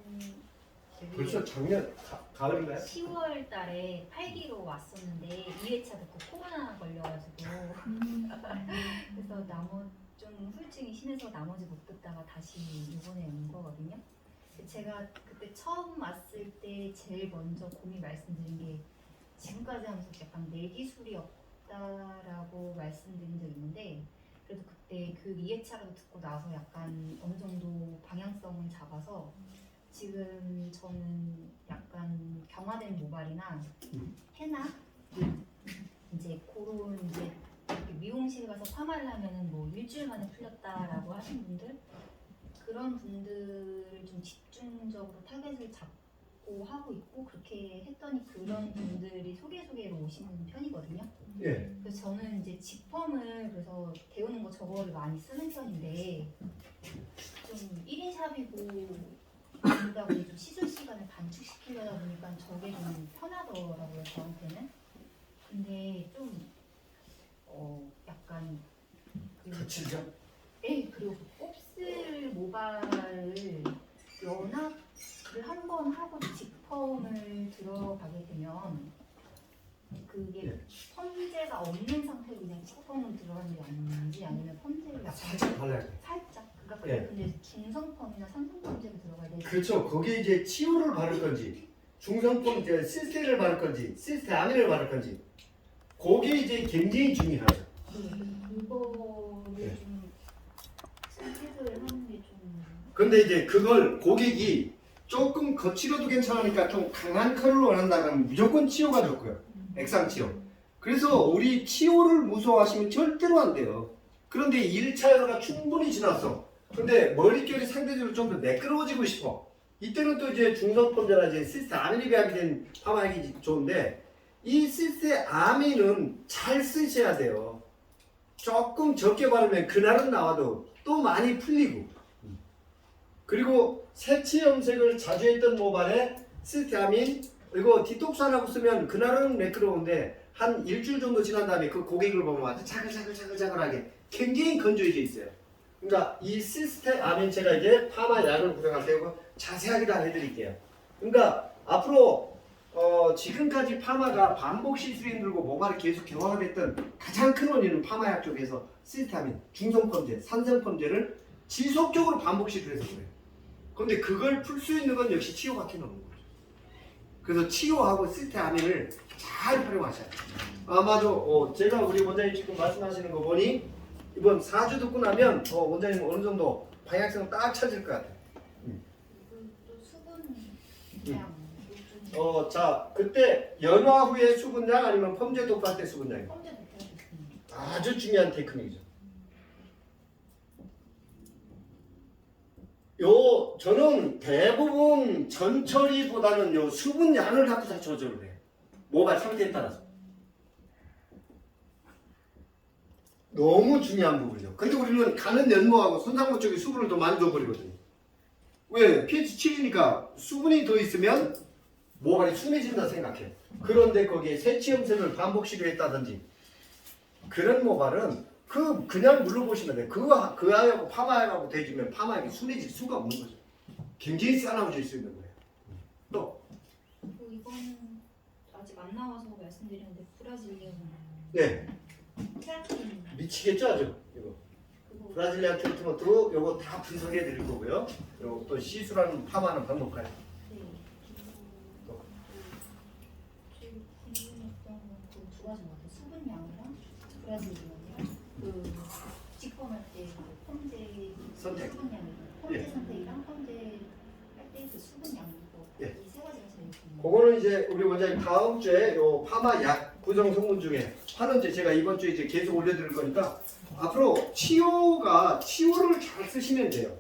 벌써 작년 가을인가요? 10월 달에 8기로 왔었는데 2회차 듣고 코로나 걸려가지고 그래서 좀 후유증이 심해서 나머지 못 듣다가 다시 이번에 온 거거든요. 제가 그때 처음 왔을 때 제일 먼저 고민 말씀드린 게 지금까지 하면서 약간 내 기술이 없다라고 말씀드린 적이 있는데 그래도 그때 그 2회차라도 듣고 나서 약간 어느 정도 방향성을 잡아서 지금 저는 약간 경화된 모발이나 해나 이제 그런 이제 미용실 가서 파마를 하면은 뭐 일주일 만에 풀렸다라고 하신 분들 그런 분들을 좀 집중적으로 타겟을 잡고 하고 있고 그렇게 했더니 그런 분들이 소개로 오시는 편이거든요. 예. 그래서 저는 이제 직펌을 그래서 배우는 거 저거를 많이 쓰는 편인데 좀 1인 샵이고 그러다 보니 좀 시술 시간을 단축시키려다 보니까 저게 좀 편하더라고요 저한테는. 근데 좀 약간 거칠죠? 네, 그리고 곱슬 모발을 연합을 한 번 하고 직펌을 들어가게 되면 그게 펌제가 없는 상태로 그냥 직펌을 들어가는 게 아닌지 아니면 펌제를 약간 살짝 발라야 돼. 살짝 그러니까 예. 근데 중성펌이나 산성펌제가 들어가야 돼. 그렇죠. 거기에 이제 치오를 바를 건지, 중성품 이제 시스테를 바를 건지, 시스테아민을 바를 건지, 그게 이제 굉장히 중요하죠. 그거를 예. 좀 선택을 하는 게 좀. 근데 이제 그걸 고객이 조금 거칠어도 괜찮으니까 좀 강한 컬을 원한다면 무조건 치오가 좋고요. 액상 치오. 그래서 우리 치오를 무서워하시면 절대로 안 돼요. 그런데 1차가 충분히 지났어. 근데 머릿결이 상대적으로 좀 더 매끄러워지고 싶어. 이때는 또 이제 중성펌제나 이제 시스테 아미니 배합이 된 파마약이 좋은데 이 시스테 아미는 잘 쓰셔야 돼요. 조금 적게 바르면 그날은 나와도 또 많이 풀리고. 그리고 색치 염색을 자주 했던 모발에 시스테 아민 이거 디톡스 안 하고 쓰면 그날은 매끄러운데 한 일주일 정도 지난 다음에 그 고객을 보면 아주 자글자글하게 굉장히 건조해져 있어요. 그러니까 이 시스테 아민 제가 이제 파마 약을 구성할 때 자세하게 다 해드릴게요. 그러니까 앞으로 지금까지 파마가 반복 시술이 힘들고 모발이 계속 경화가 됐던 가장 큰 원인은 파마약 쪽에서 시스테 아민, 중성펌제, 산성펌제를 지속적으로 반복 시술해서 그래요. 근데 그걸 풀 수 있는 건 역시 치료밖에 없는 거죠. 그래서 치료하고 시스테 아민을 잘 활용하셔야 돼요. 아마도 제가 우리 원장님 지금 말씀하시는 거 보니 이번 4주 듣고 나면 원장님 어느 정도 방향성을 딱 찾을 것 같아요. 또 수분량 자 그때 연화 후에 수분량 아니면 펌제 독할 때 수분량이요. 펌제 못해야겠습니다. 아주 중요한 테크닉이죠. 저는 대부분 전처리보다는 요 수분량을 갖고 다 조절을 해요. 모발 상태에 따라서. 너무 중요한 부분이죠. 근데 우리는 가는 연모하고 손상모 쪽에 수분을 더 많이 줘버리거든요. 왜? pH 7이니까 수분이 더 있으면 모발이 순해진다 생각해. 그런데 거기에 색치 염색을 반복 시도했다든지 그런 모발은 그냥 눌러보시면 돼요. 그 아이하고 파마약하고 대주면 파마약이 순해질 수가 없는 거죠. 굉장히 싸나워질 수 있는 거예요. 또 이거는 아직 안 나와서 말씀드렸는데 브라질리언 네. 케라틴 미치겠죠 아주 이거. 그거 브라질리안 트리트먼트로 요거 다 분석해 드릴 거고요. 요거 또 시술하는 파마하는 방법까지. 네. 그리고 제일 궁금했던 건 그 두 가지 같아요. 수분량이랑 브라질리언이랑 그 직검할 때 그 펌제 선택. 수분량이랑 예. 펌제 선택이랑 펌제 할 때 그 수분량 이거 예. 이 세 가지가 제일 궁금해요. 그거는 이제 우리 원장님 다음 주에 요 파마 약 구성 성분 중에 하는지 제가 이번 주에 이제 계속 올려드릴 거니까 앞으로 치료를 잘 쓰시면 돼요.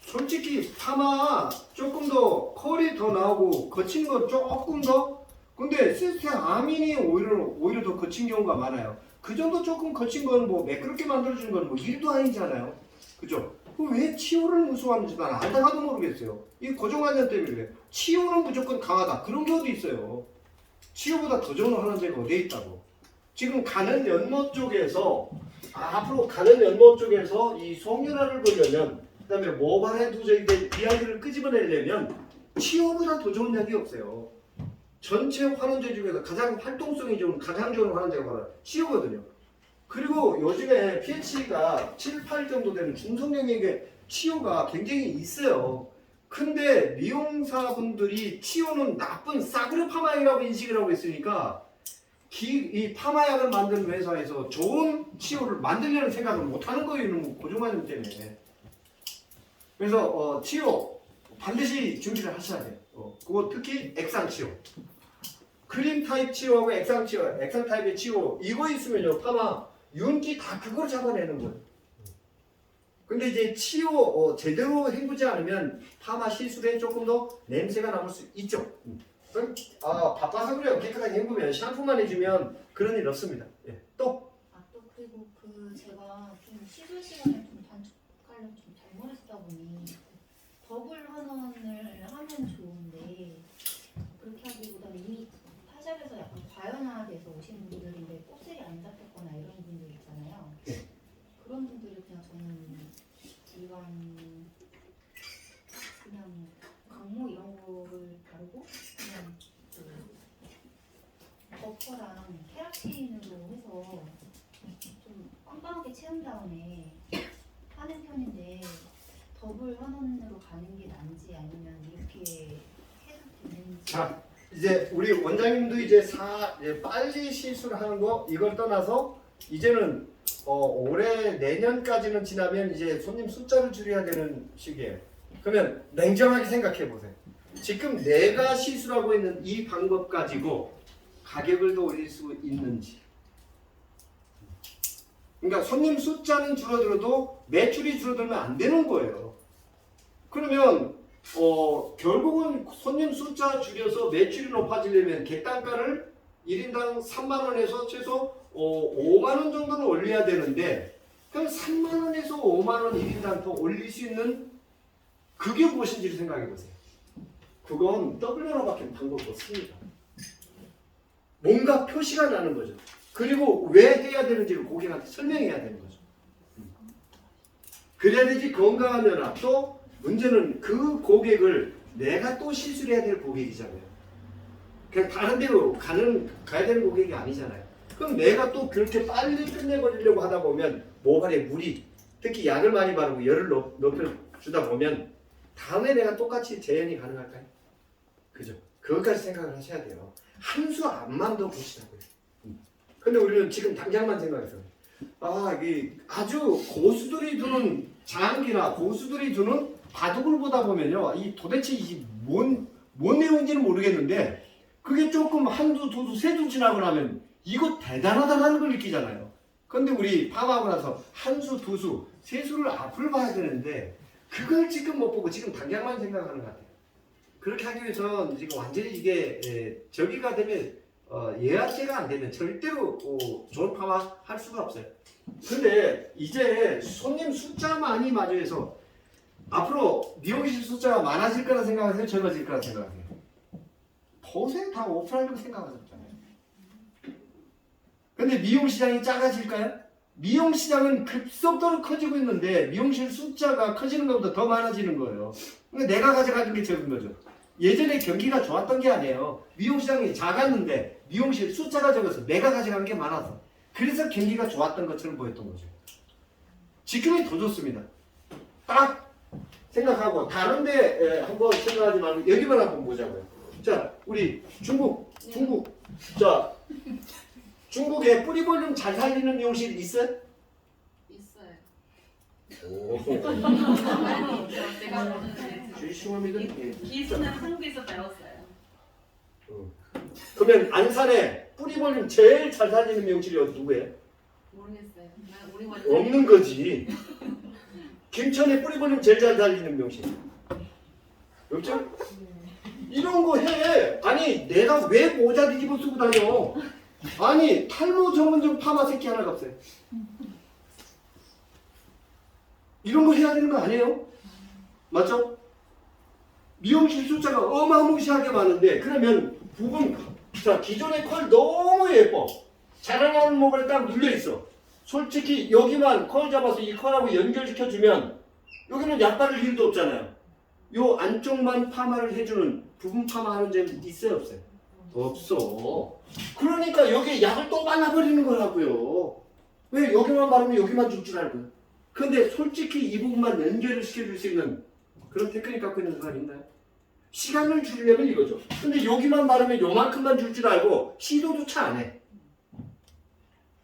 솔직히 파마 조금 더 컬이 더 나오고 거친 거 조금 더 근데 시스테 아민이 오히려 더 거친 경우가 많아요. 그 정도 조금 거친 건 뭐 매끄럽게 만들어주는 건 뭐 일도 아니잖아요. 그죠? 왜 치료를 무서워하는지 나는 알다가도 모르겠어요. 이 고정관념 때문에 그래요. 치료는 무조건 강하다. 그런 경우도 있어요. 치료보다 더 좋은 환원제가 어디에 있다고. 지금 가는 연모 쪽에서 앞으로 가는 연모 쪽에서 이 송윤화를 보려면 그다음에 모발에 두저이 된 이야기를 끄집어내려면 치료보다 더 좋은 약이 없어요. 전체 환원제 중에서 가장 활동성이 좋은 가장 좋은 환원제가 바로 치료거든요. 그리고 요즘에 pH가 7, 8 정도 되는 중성형에게 치료가 굉장히 있어요. 근데 미용사분들이 치료는 나쁜 싸구려 파마약이라고 인식을 하고 있으니까 이 파마약을 만드는 회사에서 좋은 치료를 만들려는 생각을 못하는 거예요. 고정관념 때문에. 그래서 치료 반드시 준비를 하셔야 돼요. 그거 특히 액상 치료. 크림 타입 치료하고 액상 타입의 치료 이거 있으면요 파마 윤기 다 그걸 잡아내는 거예요. 근데 이제 치료 제대로 헹구지 않으면 파마 시술에 조금 더 냄새가 남을 수 있죠. 바빠서 그래요. 깨끗하게 헹구면 샴푸만 해주면 그런 일 없습니다. 예. 또 또 그리고 제가 좀 시술 시간을 좀 단축하려고 좀 잘못했다 보니 더블 환원을 하면 좋은데 그렇게 하기보다는 이미 타샵에서 약간 과연화돼서 오시는 분들인데 곱슬이 안 잡혔거나 이런 분들 있잖아요. 네. 그런 분들을 그냥 저는 일반 그냥 강모 이런 거를 바르고 그냥 버퍼랑 케라틴으로 해서 좀 빵빵하게 채운 다음에 하는 편인데 더블 환원으로 가는 게 나은지 아니면 이렇게 해도 되는지. 자 이제 우리 원장님도 이제 빨리 시술하는 거 이걸 떠나서 이제는 올해 내년까지는 지나면 이제 손님 숫자를 줄여야 되는 시기예요. 그러면 냉정하게 생각해 보세요. 지금 내가 시술하고 있는 이 방법 가지고 가격을 더 올릴 수 있는지. 그러니까 손님 숫자는 줄어들어도 매출이 줄어들면 안 되는 거예요. 그러면 결국은 손님 숫자 줄여서 매출이 높아지려면 객단가를 1인당 3만 원에서 최소 5만 원 정도는 올려야 되는데 그럼 3만 원에서 5만 원 1인당 더 올릴 수 있는 그게 무엇인지를 생각해 보세요. 그건 W로밖에 방법이 없습니다. 뭔가 표시가 나는 거죠. 그리고 왜 해야 되는지를 고객한테 설명해야 되는 거죠. 그래야 되지 건강한 면허. 또 문제는 그 고객을 내가 또 실수를 해야 될 고객이잖아요. 그냥 다른 데로 가야 되는 고객이 아니잖아요. 그럼 내가 또 그렇게 빨리 끝내버리려고 하다 보면 모발에 물이 특히 약을 많이 바르고 열을 높여주다 보면 다음에 내가 똑같이 재현이 가능할까요? 그죠? 그것까지 생각을 하셔야 돼요. 한 수 앞만 더 보시라고요. 근데 우리는 지금 당장만 생각해서 이게 아주 고수들이 두는 장기나 고수들이 두는 바둑을 보다 보면요, 이 도대체 뭔 내용인지는 모르겠는데 그게 조금 한두 두수 세두 지나고 나면 이거 대단하다는 걸 느끼잖아요. 근데 우리 파마하고 나서 한 수, 두 수, 세 수를 앞을 봐야 되는데 그걸 지금 못 보고 지금 당장만 생각하는 것 같아요. 그렇게 하기 위해서는 지금 완전히 이게 저기가 되면 예약제가 안 되면 절대로 좋은 파마 할 수가 없어요. 근데 이제 손님 숫자 많이 맞이해서 앞으로 미용실 숫자가 많아질 거라 생각하세요? 적어질 거라 생각하세요? 보세요. 다 오프라인으로 생각하셨잖아요. 근데 미용 시장이 작아질까요? 미용 시장은 급속도로 커지고 있는데 미용실 숫자가 커지는 것보다 더 많아지는 거예요. 그러니까 내가 가져가는 게 적은 거죠. 예전에 경기가 좋았던 게 아니에요. 미용 시장이 작았는데 미용실 숫자가 적어서 내가 가져간 게 많아서 그래서 경기가 좋았던 것처럼 보였던 거죠. 지금이 더 좋습니다. 딱 생각하고 다른데 한번 생각하지 말고 여기만 한번 보자고요. 자, 우리 중국. 자, 중국에 뿌리 볼륨 잘 살리는 미용실 있어요? 있어요. 오. 제가 보는 주시원이든 기술은 한국에서 배웠어요. 그러면 안산에 뿌리 볼륨 제일 잘 살리는 미용실이 누구예요? 모르겠어요. 우리 없는 거지. 김천에 뿌리 볼륨 제일 잘 살리는 미용실 없죠? 이런 거 해. 아니 내가 왜 모자 뒤집어 쓰고 다녀? 아니 탈모 전문점 파마 새끼 하나가 없어요. 이런 거 해야 되는 거 아니에요? 맞죠? 미용실 숫자가 어마무시하게 많은데 그러면 부분 자 기존의 컬 너무 예뻐. 자라나는 모발에 딱 눌려있어. 솔직히 여기만 컬 잡아서 이 컬하고 연결시켜주면 여기는 약 바를 일도 없잖아요. 요 안쪽만 파마를 해주는 부분 파마하는 점 있어요 없어요? 없어. 그러니까 여기에 약을 또 발라버리는 거라고요. 왜 여기만 바르면 여기만 줄 줄 알고요. 근데 솔직히 이 부분만 연결을 시켜줄 수 있는 그런 테크닉 갖고 있는 사람 있나요? 시간을 줄이려면 이거죠. 근데 여기만 바르면 요만큼만 줄 줄 알고 시도조차 안 해.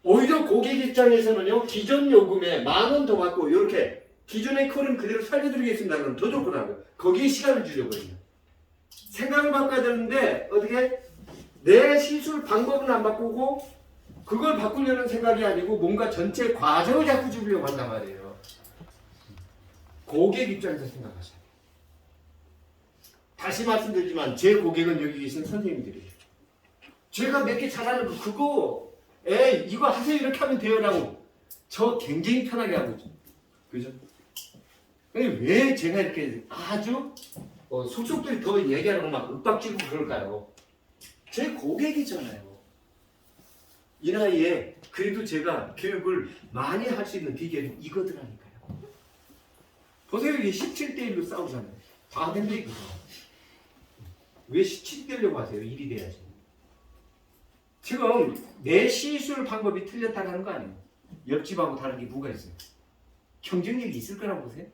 오히려 고객 입장에서는요, 기존 요금에 10,000원 더 받고 이렇게 기존의 컬은 그대로 살려드리겠습니다. 그럼 더 좋더라고요. 거기에 시간을 주려거든요. 생각을 바꿔야 되는데 어떻게? 내 시술 방법은 안 바꾸고 그걸 바꾸려는 생각이 아니고 뭔가 전체 과정을 자꾸 주려고 한단 말이에요. 고객 입장에서 생각하셔야 돼요. 다시 말씀드리지만 제 고객은 여기 계신 선생님들이에요. 제가 몇 개 잘하는 거 그거 이거 하세요 이렇게 하면 돼요라고 저 굉장히 편하게 하고 있죠. 그죠? 왜 제가 이렇게 아주 속속들이 더 얘기하는 거 막 윽박지르고 그럴까요? 제 고객이잖아요. 이 나이에 그래도 제가 교육을 많이 할 수 있는 비결이 이거더라니까요. 보세요. 이게 17대1로 싸우잖아요. 다 된다 이거죠. 왜 17대려고 하세요? 일이 돼야지. 지금 내 시술 방법이 틀렸다는 거 아니에요? 옆집하고 다른 게 뭐가 있어요? 경쟁력이 있을 거라고 보세요?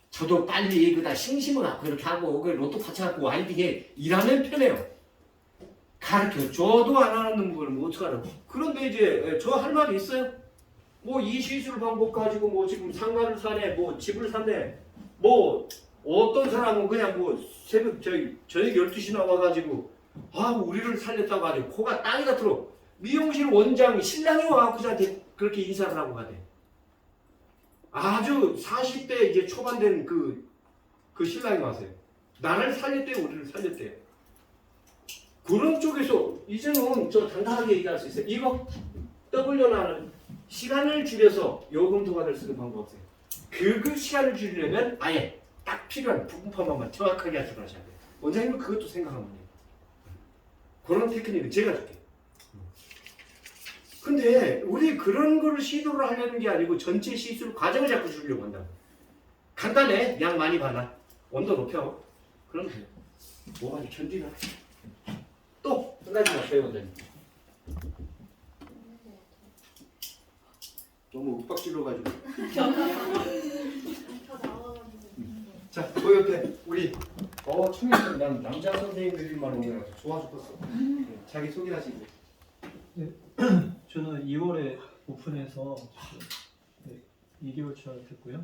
저도 빨리 그다 심심을 갖고 이렇게 하고 그 로또 같이 갖고 YB에 일하면 편해요. 가르쳐 줘도 안 하는 걸 뭐 어떡하라고. 그런데 이제 저 할 말이 있어요? 뭐 이 시술 방법 가지고 뭐 지금 상가를 사네 뭐 집을 사네 뭐 어떤 사람은 그냥 뭐 새벽 저녁 12시 나와가지고 우리를 살렸다고 하죠. 코가 땅이 같도록 미용실 원장 신랑이 와갖고 저한테 그렇게 인사를 하고 가대. 아주 40대 이제 초반 된 그 신랑이 와서요. 나를 살렸대요, 우리를 살렸대요. 그런 쪽에서 이제는 저 당당하게 얘기할 수 있어요. 이거 떠벌려나는 시간을 줄여서 요금 도가를 쓰는 방법 없어요. 그 시간을 줄이려면 아예 딱 필요한 부분파만 정확하게 하셔야 돼요. 원장님은 그것도 생각하면 돼요. 그런 테크닉을 제가 줄게요. 근데 우리 그런 거를 시도를 하려는 게 아니고 전체 시술 과정을 자꾸 주려고 한다. 간단해. 양 많이 받아. 온도 높여. 그럼 돼요. 뭐가 견디나. 또 한 가지 없어요, 원장님. 너무 윽박질러가지고. 다 나와가지고. 자, 그 옆에 우리 청년 난 남자 선생님들만 오면 좋아 죽겠어. 자기 소개하시고. 저는 2월에 오픈해서 2개월 차 됐고요.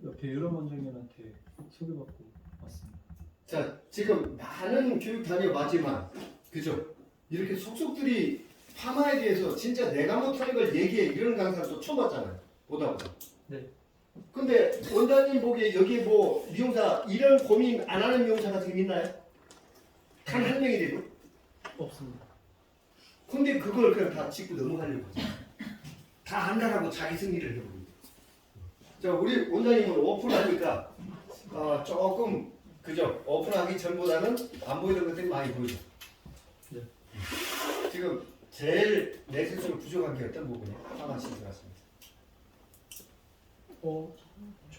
옆에 유럽 원장님한테 소개받고 왔습니다. 자, 지금 많은 교육 다녀봤지만, 그죠? 이렇게 속속들이 파마에 대해서 진짜 내가 못하는 걸 얘기해 이런 강사를 또 처음 봤잖아요. 보다. 네. 근데 원장님 보기에 여기 뭐 미용사 이런 고민 안 하는 미용사가 지금 있나요? 단 한 명이라도? 없습니다. 근데 그걸 그냥 다 짚고 넘어가려고 하죠. 다 안다라고 자기 승리를 해버립니다. 자, 우리 원장님은 오픈하니까 조금 그죠? 오픈하기 전보다는 안 보이던 것들이 많이 보이죠. 네. 지금 제일 내 스스로 부족한 게 어떤 부분이에요? 하나씩 들었습니다.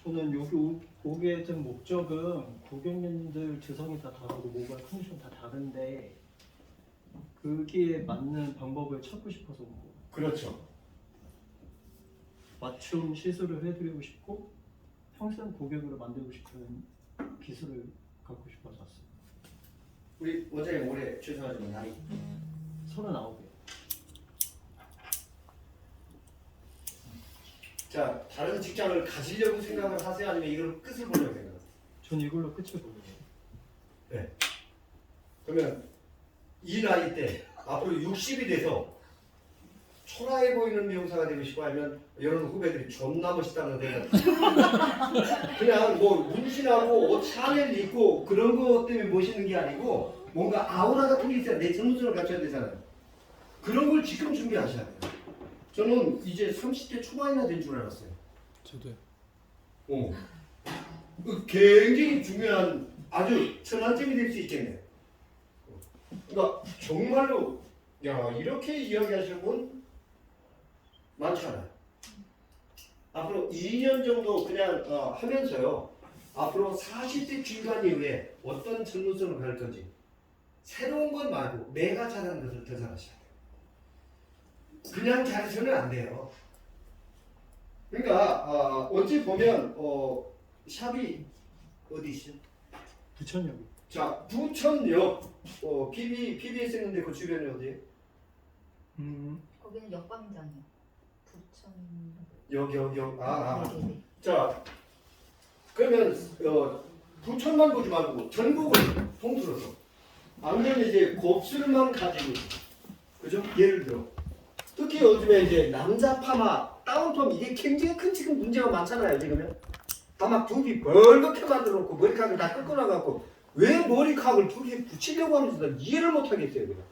저는 여기 오게 된 목적은 고객님들 두성이 다 다르고 모발 컨디션 다 다른데 거기에 맞는 방법을 찾고 싶어서 온 거예요. 그렇죠. 맞춤 시술을 해드리고 싶고 평생 고객으로 만들고 싶은 기술을 갖고 싶어서 왔어요. 우리 원장님 올해 죄송하지만 나이 39이요. 자, 다른 직장을 가지려고 생각을 하세요? 아니면 이걸 끝을 보려고 생각하세요? 전 이걸로 끝을 보려고 해요. 그러면 이 나이 때 앞으로 60이 돼서 초라해 보이는 미용사가 되고 싶어 하면 이런 후배들이 존나 멋있다는 생각. 그냥 뭐 문신하고 옷 샤넬 입고 그런 거 때문에 멋있는 게 아니고 뭔가 아우라 같은 게 있어야 내 전문성을 갖춰야 되잖아요. 그런 걸 지금 준비하셔야 돼요. 저는 이제 30대 초반이나 된 줄 알았어요. 저도요. 굉장히 중요한 아주 전환점이 될 수 있겠네. 그러니까 정말로 야 이렇게 이야기하시는 분 많잖아요. 앞으로 2년 정도 그냥 하면서요. 앞으로 40대 중반 이후에 어떤 전문성을 갈 건지 새로운 것 말고 내가 잘하는 것을 더 잘하셔야 돼요. 그냥 잘하셔는 안 돼요. 그러니까 어찌 보면 샵이 어디시죠? 부천역이. 자, 부천역 PBS 했는데 그 주변에 어디예요? 거기는 역광장이요. 부천. 역. 네네네. 자, 그러면 부천만 보지 말고 전국을 통틀어서 안 그러면 이제 곱슬만 가지고 그죠? 예를 들어 특히 요즘에 이제 남자 파마 다운펌 이게 굉장히 큰 지금 문제가 많잖아요. 지금은 다 막 두피 벌겋게 만들어 놓고 머리카락을 다 꺾어놔갖고 왜 머리카락을 두피에 붙이려고 하는지 난 이해를 못하겠어요. 그냥.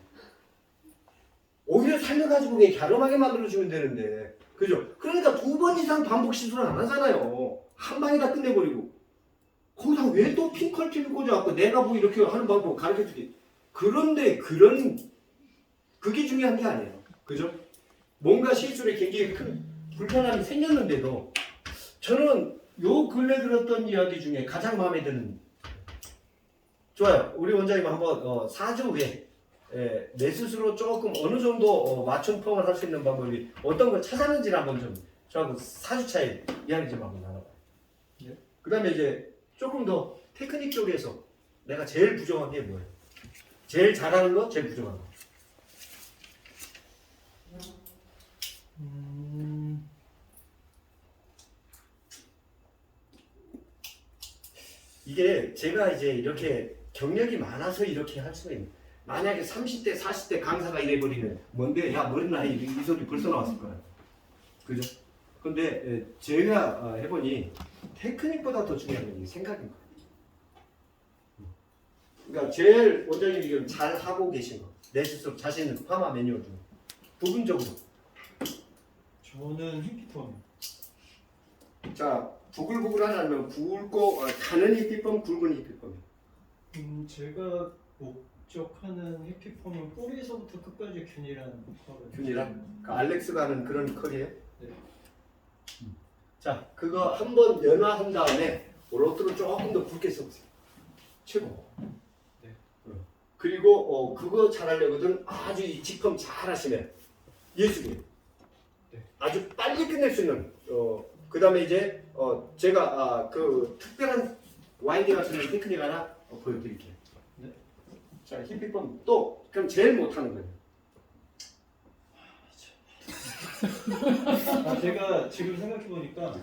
오히려 살려가지고 그냥 갸름하게 만들어주면 되는데 그죠? 그러니까 2번 이상 반복 시술을 안 하잖아요. 한 방에 다 끝내버리고 거기다 왜 또 핑컬티를 꽂아갖고 내가 뭐 이렇게 하는 방법 가르쳐주지. 그런데 그게 중요한 게 아니에요. 그죠? 뭔가 시술에 굉장히 큰 불편함이 생겼는데도 저는 요 근래 들었던 이야기 중에 가장 마음에 드는 좋아요. 우리 원장님 한번 4주 후에 내 스스로 조금 어느 정도 맞춤 펌을 할 수 있는 방법이 어떤 걸 찾았는지를 한번 좀 저하고 4주 차에 이야기 좀 한번 나눠봐요. 네. 그 다음에 이제 조금 더 테크닉 쪽에서 내가 제일 부족한 게 뭐예요? 제일 잘하는 거, 제일 부족한 거. 이게 제가 이제 이렇게 경력이 많아서 이렇게 할 수가 있는. 만약에 30대, 40대 강사가 이래버리면 뭔데? 야 머리 나이 이 소리 벌써 나왔을 거야. 그죠? 근데 제가 해보니 테크닉보다 더 중요한 건 이 생각인 거예요. 그러니까 제일 원장님이 지금 잘 하고 계신 거, 내 스스로 자신은 파마 매뉴얼 중 부분적으로. 저는 히피펌. 자, 부글부글하지 않으면 굵고 가는 히피펌, 굵은 히피펌. 제가 목적하는 히피펌은 뿌리에서부터 끝까지 균일한 컬을. 균이랑 그 알렉스가 하는 그런 컬이에요. 네. 자, 그거 한번 연화한 다음에 로트로 조금 더 굵게 써보세요. 최고. 네. 그리고 그거 잘하려거든 아주 이 직펌 잘 하시면 예술이에요. 네. 아주 빨리 끝낼 수 있는 그 다음에 이제 제가 그 특별한 와인딩 할 수 있는 테크닉 하나 보여드릴게요. 네. 자, 히피펌 또 그럼 제일 못하는 거예요. 제가 지금 생각해 보니까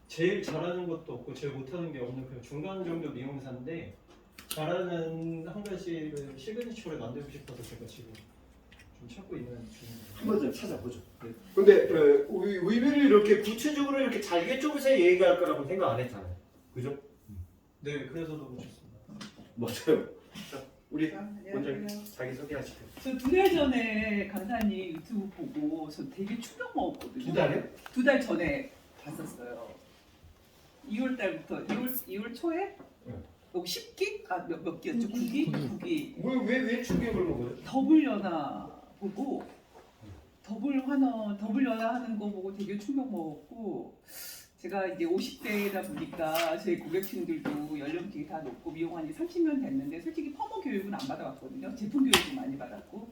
제일 잘하는 것도 없고 제일 못하는 게 없는 그냥 중간 정도 미용사인데 잘하는 한 가지를 시그니처를 만들고 싶어서 제가 지금 좀 찾고 있는 중입니다. 한번 좀 찾아보죠. 네. 근데 의외로 이렇게 구체적으로 이렇게 잘게 쪼개서 얘기할 거라고 생각 안 했잖아요. 그죠? 네, 그래서 너무 좋습니다. 맞아요. 자, 우리 원장님 자기 소개하시죠. 저 2달 전에 강사님 유튜브 보고 저 되게 충격 먹었거든요. 2달이요? 2달 전에 봤었어요. 2월 달부터 2월 초에 네. 10기? 몇 기였죠? 9기? 왜 충격을 먹어요? 더블 연화 보고 더블 연화 하는 거 보고 되게 충격 먹었고 제가 이제 50대다 보니까 제 고객층들도 연령층이 다 높고 미용한 지 30년 됐는데 솔직히 퍼머 교육은 안 받아봤거든요. 제품 교육은 많이 받았고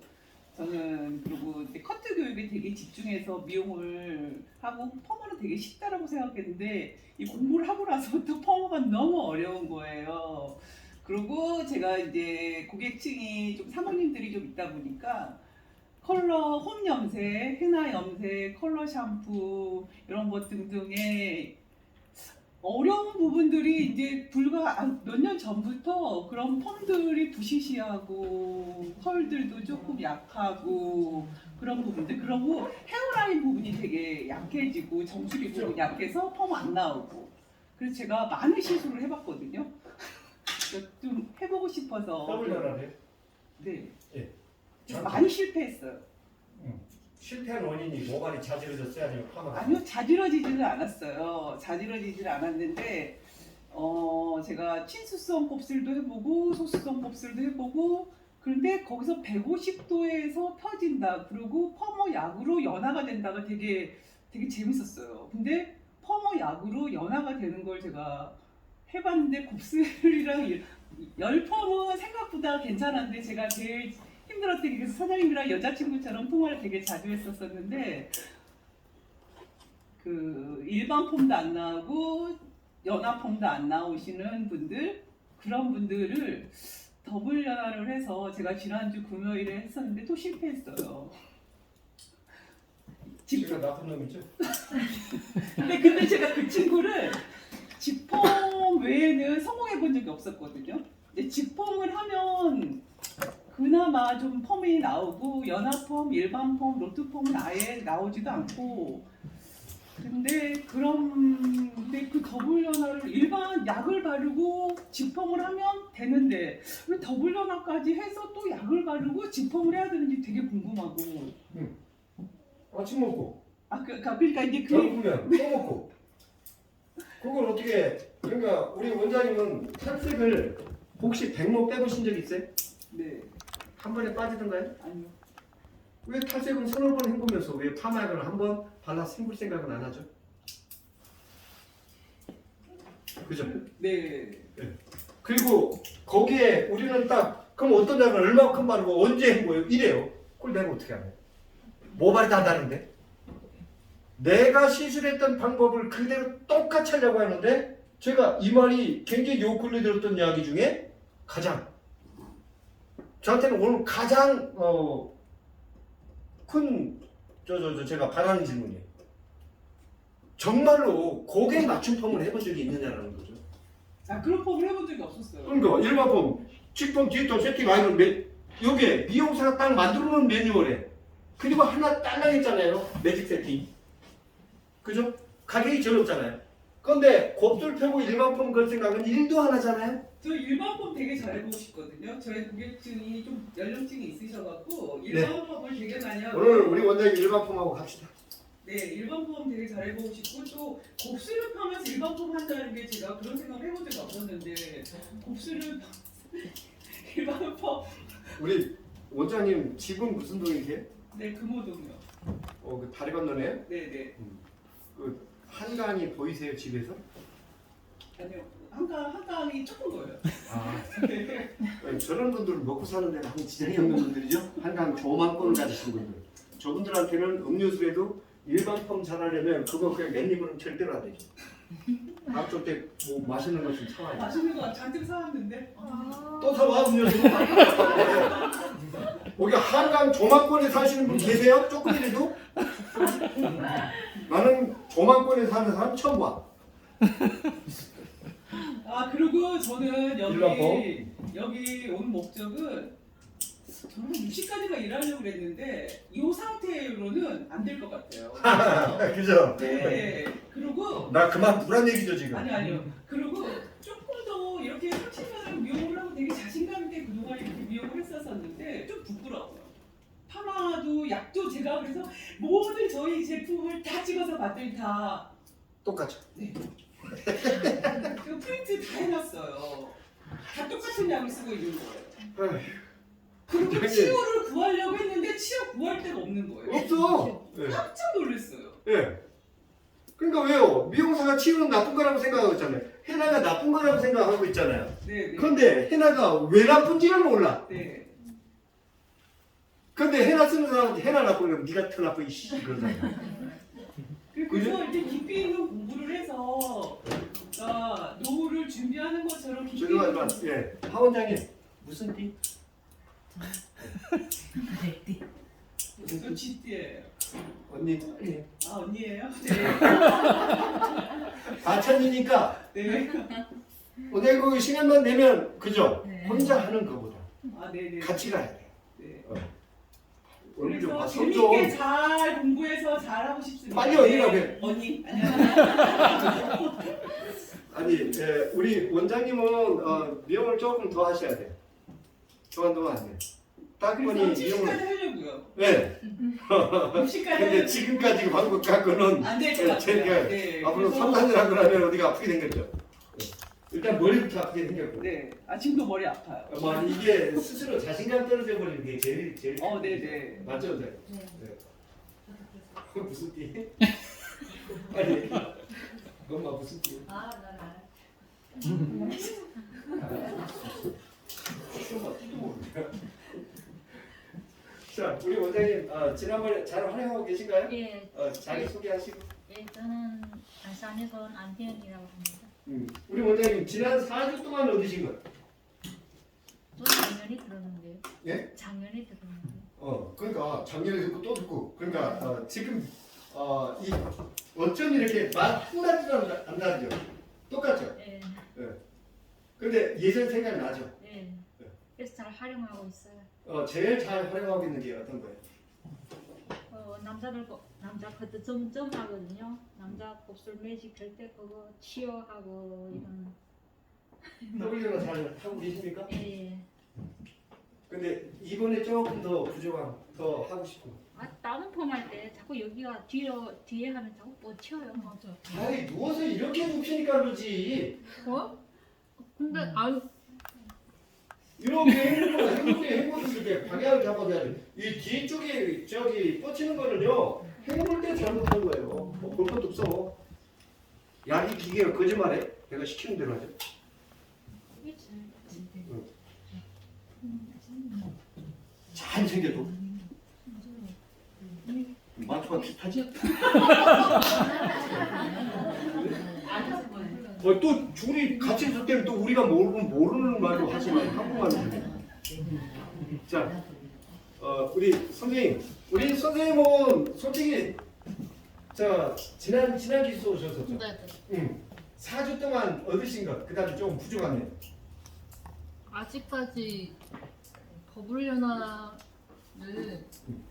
저는 그리고 이제 커트 교육에 되게 집중해서 미용을 하고 퍼머는 되게 쉽다라고 생각했는데 이 공부를 하고 나서부터 퍼머가 너무 어려운 거예요. 그리고 제가 이제 고객층이 좀 사모님들이 좀 있다 보니까 컬러 홈 염색, 헤나 염색, 컬러 샴푸 이런 것 등등의 어려운 부분들이 이제 불과 몇 년 전부터 그런 펌들이 부시시하고 컬들도 조금 약하고 그런 부분들 그러고 헤어라인 부분이 되게 약해지고 정수리 부분이 약해서 펌 안 나오고 그래서 제가 많은 시술을 해봤거든요. 좀 해보고 싶어서 더블 연화네. 네. 예. 많이 실패했어요. 실패한 원인이 모발이 자지러졌어요, 아니면 파마가? 아니요, 자지러지지는 않았어요. 자지러지지는 않았는데, 제가 친수성 곱슬도 해보고, 소수성 곱슬도 해보고, 그런데 거기서 150도에서 펴진다. 그리고 퍼머 약으로 연화가 된다가 되게 재밌었어요. 근데 퍼머 약으로 연화가 되는 걸 제가 해봤는데, 곱슬이랑 열펌은 생각보다 괜찮았는데, 제가 제일 힘들었던 게 사장님이랑 여자친구처럼 통화를 되게 자주 했었었는데 그 일반 폼도 안 나오고 연화 폼도 안 나오시는 분들 그런 분들을 더블 연화를 해서 제가 지난주 금요일에 했었는데 또 실패했어요. 지금 나쁜 놈이죠? 근데 제가 그 친구를 직폼 외에는 성공해 본 적이 없었거든요. 근데 직폼을 하면 그나마 좀 펌이 나오고 연화펌, 일반 펌, 로트 펌은 아예 나오지도 않고 근데 그 더블 연화를 일반 약을 바르고 직펌을 하면 되는데 왜 더블 연화까지 해서 또 약을 바르고 직펌을 해야 되는지 되게 궁금하고 아침 먹고 그러니까 이제 배고프면 또 먹고 그걸 어떻게 그러니까 우리 원장님은 탈색을 혹시 100모 빼보신 적 있어요? 네. 한 번에 빠지던가요? 아니요. 왜 탈색은 서너 번 헹구면서 왜 파마약을 한 번 발라서 헹굴 생각은 안 하죠? 그죠? 네. 그리고 거기에 우리는 딱 그럼 어떤 약을 얼마큼 바르고 언제 헹궈요? 이래요. 그걸 내가 어떻게 알아요? 모발이 다 다른데? 내가 시술했던 방법을 그대로 똑같이 하려고 하는데 제가 이 말이 굉장히 요 근래 들었던 이야기 중에 가장 저한테는 오늘 가장 큰 제가 바라는 질문이에요. 정말로 고객 맞춤 펌을 해본 적이 있느냐라는 거죠. 그런 펌을 해본 적이 없었어요. 그러니까 일반 펌, 직펌, 디지털 세팅 아이는 여기에 미용사가 딱 만들어놓은 매뉴얼에 그리고 하나 딸랑 했잖아요. 매직 세팅. 그죠? 가격이 제일 높잖아요. 근데 곱슬 펴고 일반 펌 걸 생각은 1도 안 하잖아요. 저 일반 펌 되게 잘해보고 싶거든요. 저희 고객층이 좀 연령층이 있으셔갖고 일반 펌을 되게 많이 하고. 오늘 우리 원장님 일반 펌하고 갑시다. 네, 일반 펌 되게 잘해보고 싶고 또 곱슬을 펴면서 일반 펌 한다는 게 제가 그런 생각 해본 적이 없었는데 곱슬을 일반 펌. 우리 원장님 집은 무슨 동이세요? 네, 금호동이요. 그 다리 건너네요? 네, 네. 그 한강이 보이세요 집에서? 아니요, 한강이 조금 보여요. 아, 네. 저런 분들은 먹고 사는 데는 아무 지장이 없는 분들이죠. 한강 조망권을 가지신 분들. 저분들한테는 음료수에도 일반 펌 잘하려면 그거 그냥 맨입으로는 절대로 안 되죠. 다음 주 때 뭐 맛있는 거 좀 사와요. 맛있는 거 잔뜩 사왔는데. 또 사와 음료수. 여기 한강 조망권에 사시는 분 계세요? 조금이라도? 나는 조망권에 사는 사람 처음 봐. 아 그리고 저는 일반 여기 온 목적은 저는 60까지가 일하려고 그랬는데 이 상태로는 안 될 것 같아요. 그죠? 네. 그리고 나 그만 두란 얘기죠 지금. 아니요. 그리고 조금 더 이렇게 30년을 미용을 하고 되게 자신감 있게 그동안 이렇게 미용을 했었었는데 좀 부끄러워요. 파마도 약도 제가 그래서 모든 저희 제품을 다 찍어서 봤더니 다 똑같죠. 네. 그 프린트 다 해놨어요. 다 똑같은 약을 쓰고 있는 거예요. 에휴, 그리고 굉장히- 치료를 구하려고 했는데 치료 구할 데가 없는 거예요. 없어. 예. 깜짝 놀랐어요. 예. 그러니까 왜요? 미용사가 치우는 나쁜 거라고 생각하고 있잖아요. 헤나가 나쁜 거라고 생각하고 있잖아요. 네, 네. 근데 헤나가 왜 나쁜지를 몰라. 네. 근데 헤나 쓰는 사람한테 헤나 나쁘면 그러면 네가 더 나빠 이씨 그러잖아요. 그래서 이렇게 깊이 있는 공부를 해서 그러니까 노후를 준비하는 것처럼 깊이 죄송하지만 예, 하 원장님 무슨 띠? 저 쥐띠예요. 언니. 아 언니예요? 아천이니까 네. 오늘 그 시간만 내면 그죠? 네. 혼자 하는 것보다 아 네네. 같이 가야 돼. 네. 얼굴 좀 그래서 봐. 손 재밌게 좀. 잘 공부해서 잘하고 싶습니다. 빨리 언니라고 네. 해. 언니 안녕하세요. 아니 우리 원장님은 미용을 조금 더 하셔야 돼. 그만두면 안 돼. 딱 보니 그래서 70까지 미용을. 하려고요. 네. 60까지 근데 지금까지 방법 갖고는 안될 것 같아요. 제가 네. 앞으로 그래서- 3, 4년 하고 나면 어디가 아프게 생겼죠. 네. 일단 머리부터 아프게 생겼고. 네. 아 지금도 머리 아파요. 뭐 이게 스스로 자신감 떨어져 버리는 게 제일 네네. 맞죠, 네. 네. 그 무슨 띠? 아니, 엄마 무슨 띠? 아, 난 알아. 엄마 띠도 모르냐? 자, 우리 원장님 지난번에 잘 활용하고 계신가요? 예, 자기 소개하시고. 예, 저는 안산에서 안태현이라고 합니다. 우리 원장님 지난 4주 동안 얻으신 거. 저 작년에 들었는데요. 예? 작년에 들었는데. 그러니까 작년에 듣고 또 듣고. 그러니까 지금 이 어쩜 이렇게 맛 하나도 안 나죠? 똑같죠? 예, 근데 예전 생각 나죠? 예. 그래서 잘 활용하고 있어요. 제일 잘 활용하고 있는 게 어떤 거예요? 남자 그것도 좀 하거든요. 남자 곱슬 매직할 때 그거 치료하고 이런. W는 잘 하고 계십니까? 예. 근데 이번에 조금 더 부족함, 더 하고 싶고. 아, 다른 펌할 때 자꾸 여기가 뒤에 하면 자꾸 뻗쳐요. 맞아. 아이 누워서 이렇게 눕히니까 그러지. 근데 아유. 이렇게 행보도 이렇게 방향을 잡아줘야 돼. 이 뒤쪽에 저기 뻗치는 거는요 행볼 때 잘못한 거예요. 볼 것도 없어. 야이 기계가 거짓말해? 내가 시키는 대로 하죠. 잘 생겨도 마초가 비슷하지? 또 둘이 같이 있을 때는 또 우리가 모르는 말로 하시면 한국말로. 자, 우리 선생님, 우리 선생님은 솔직히 지난 기수 오셨었죠? 네. 4주 동안 얻으신 것, 그다음에 조금 부족하네요. 아직까지 버블 연화를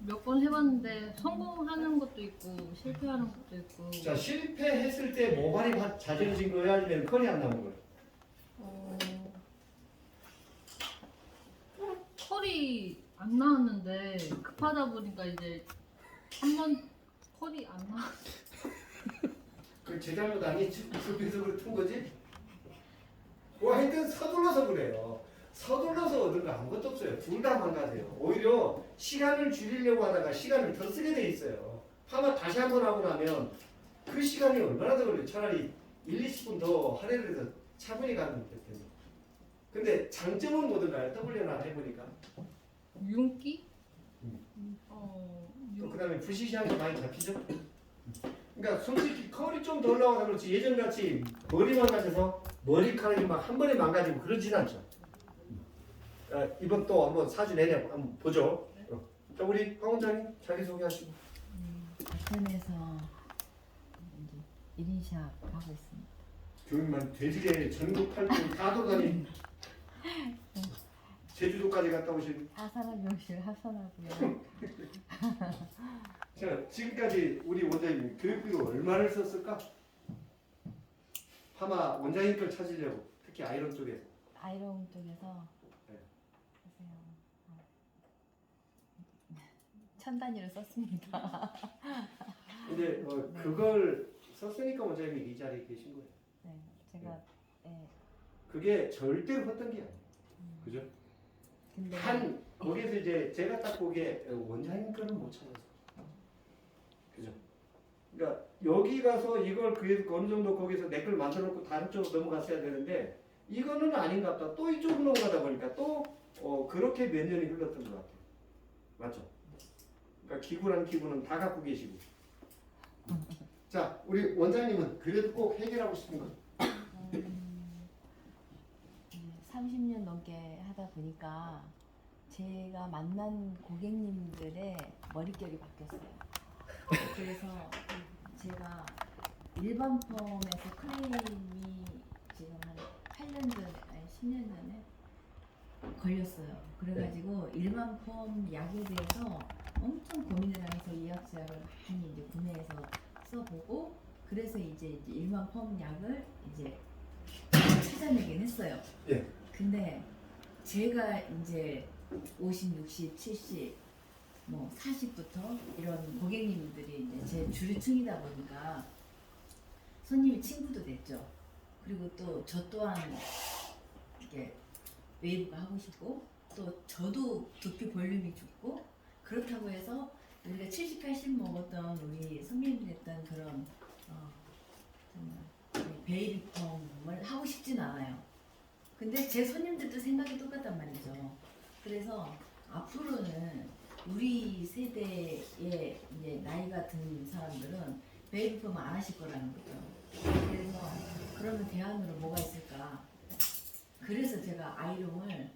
몇 번 해봤. 해봤는데 성공하는 것도 있고 실패하는 것도 있고. 자, 실패했을 때 모발이 자제해진 거예요? 아니면 컬이 안 나온 거예요? 털이 안 나왔는데 급하다 보니까 이제 한 번 털이 안 나. 그 제 잘못 아니지? 급해서 그래 튼 거지? 하여튼 서둘러서 그래요. 서둘러서 얻은 거 아무것도 없어요. 둘 다 망가져요. 오히려 시간을 줄이려고 하다가 시간을 더 쓰게 돼 있어요. 파마 다시 한 번 하고 나면 그 시간이 얼마나 더 걸려요. 차라리 1, 20분 더 할애를 해서 차분히 가면 됐겠네. 근데 장점은 뭐든가요? W나 해보니까. 윤기? 또 그 다음에 부시시한 게 많이 잡히죠? 그러니까 솔직히 컬이 좀 덜 나와서 그렇지 예전같이 머리 망가져서 머리카락이 막 한 번에 망가지고 그러진 않죠. 이번 또 한번 사주 내내 한번 보죠. 자, 우리 황 원장님 자기소개하시고. 부천에서 이제 1인샵 하고 있습니다. 교육만 돼지게 전국 팔도 다 돌아다니 제주도까지 갔다 오신. 하산한 명실 하산하고요. 자, 지금까지 우리 원장님 교육비로 얼마를 썼을까? 파마 원장님 걸 찾으려고 특히 아이론 쪽에서. 아이롱 쪽에서 네. 보세요. 1000단위로 썼습니다. 근데 그걸 썼으니까 원장님이 이 자리에 계신 거예요. 네, 제가 그게 절대로 헛된 게 아니에요. 그죠? 근데 거기에서 이제 제가 딱 보기에 원장님 거는 못 찾아서. 그죠? 그러니까 여기 가서 이걸 어느 정도 거기서 내 걸 만들어 놓고 다른 쪽으로 넘어갔어야 되는데 이거는 아닌가 보다. 또 이쪽으로 넘어가다 보니까 또 그렇게 몇 년이 흘렀던 것 같아요. 맞죠? 그러니까 기구란 기구는 다 갖고 계시고. 자, 우리 원장님은 그래도 꼭 해결하고 싶은 거. 30년 넘게 하다 보니까 제가 만난 고객님들의 머릿결이 바뀌었어요. 그래서 제가 일반 펌에서 클레임이 지금 한 8년 전에, 아니 10년 전에 걸렸어요. 그래가지고 일반 펌 약에 대해서 엄청 고민을 하면서 이약제약을 많이 이제 구매해서 써보고 그래서 이제 일반 펌 약을 이제 찾아내긴 했어요. 예. 근데 제가 이제 50, 60, 70, 뭐 40부터 이런 고객님들이 이제 제 주류층이다 보니까 손님이 친구도 됐죠. 그리고 또 저 또한 이렇게 웨이브가 하고 싶고 또 저도 두피 볼륨이 좋고 그렇다고 해서 우리가 70, 80 먹었던 우리 선배님들 했던 그런 정말 베이비 펌을 하고 싶진 않아요. 근데 제 손님들도 생각이 똑같단 말이죠. 그래서 앞으로는 우리 세대의 이제 나이가 든 사람들은 베이비 펌 안 하실 거라는 거죠. 그래서 그러면 대안으로 뭐가 있을까? 그래서 제가 아이롱을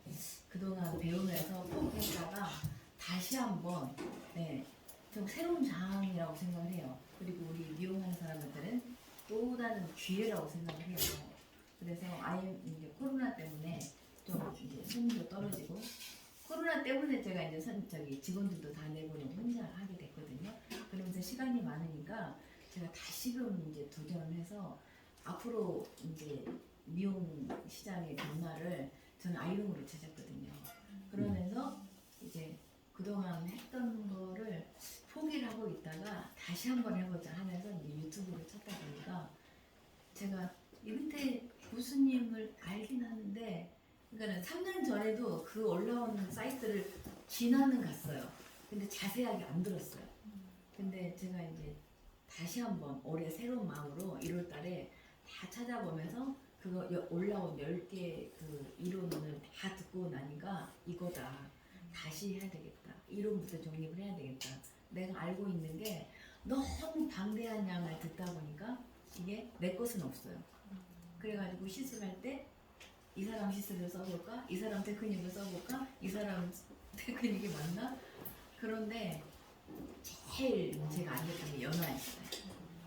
그동안 배우면서 포기했다가 다시 한번 좀 새로운 장이라고 생각을 해요. 그리고 우리 미용하는 사람들은 또 다른 기회라고 생각을 해요. 그래서 이제 코로나 때문에 좀 이제 손님도 떨어지고 코로나 때문에 제가 이제 직원들도 다 내보내고 혼자 하게 됐거든요. 그러면서 시간이 많으니까 제가 다시금 이제 도전을 해서 앞으로 이제 미용 시장의 변화를 저는 아이롱으로 찾았거든요. 그러면서 이제 그동안 했던 거를 포기를 하고 있다가 다시 한번 해보자 하면서 이제 유튜브를 찾다 보니까 제가 이근태 교수님을 알긴 하는데 그러니까 3년 전에도 그 올라온 사이트를 지나는 갔어요. 근데 자세하게 안 들었어요. 근데 제가 이제 다시 한번 올해 새로운 마음으로 1월 달에 다 찾아보면서 그거 올라온 10개 그 이론을 다 듣고 나니까 이거다. 다시 해야 되겠다. 이론부터 정립을 해야 되겠다. 내가 알고 있는 게 너무 방대한 양을 듣다 보니까 이게 내 것은 없어요. 그래가지고 시술할 때 이 사람 시술을 써볼까? 이 사람 테크닉을 써볼까? 이 사람 테크닉이 맞나? 그런데 제일 제가 안 됐던 게 연화였어요.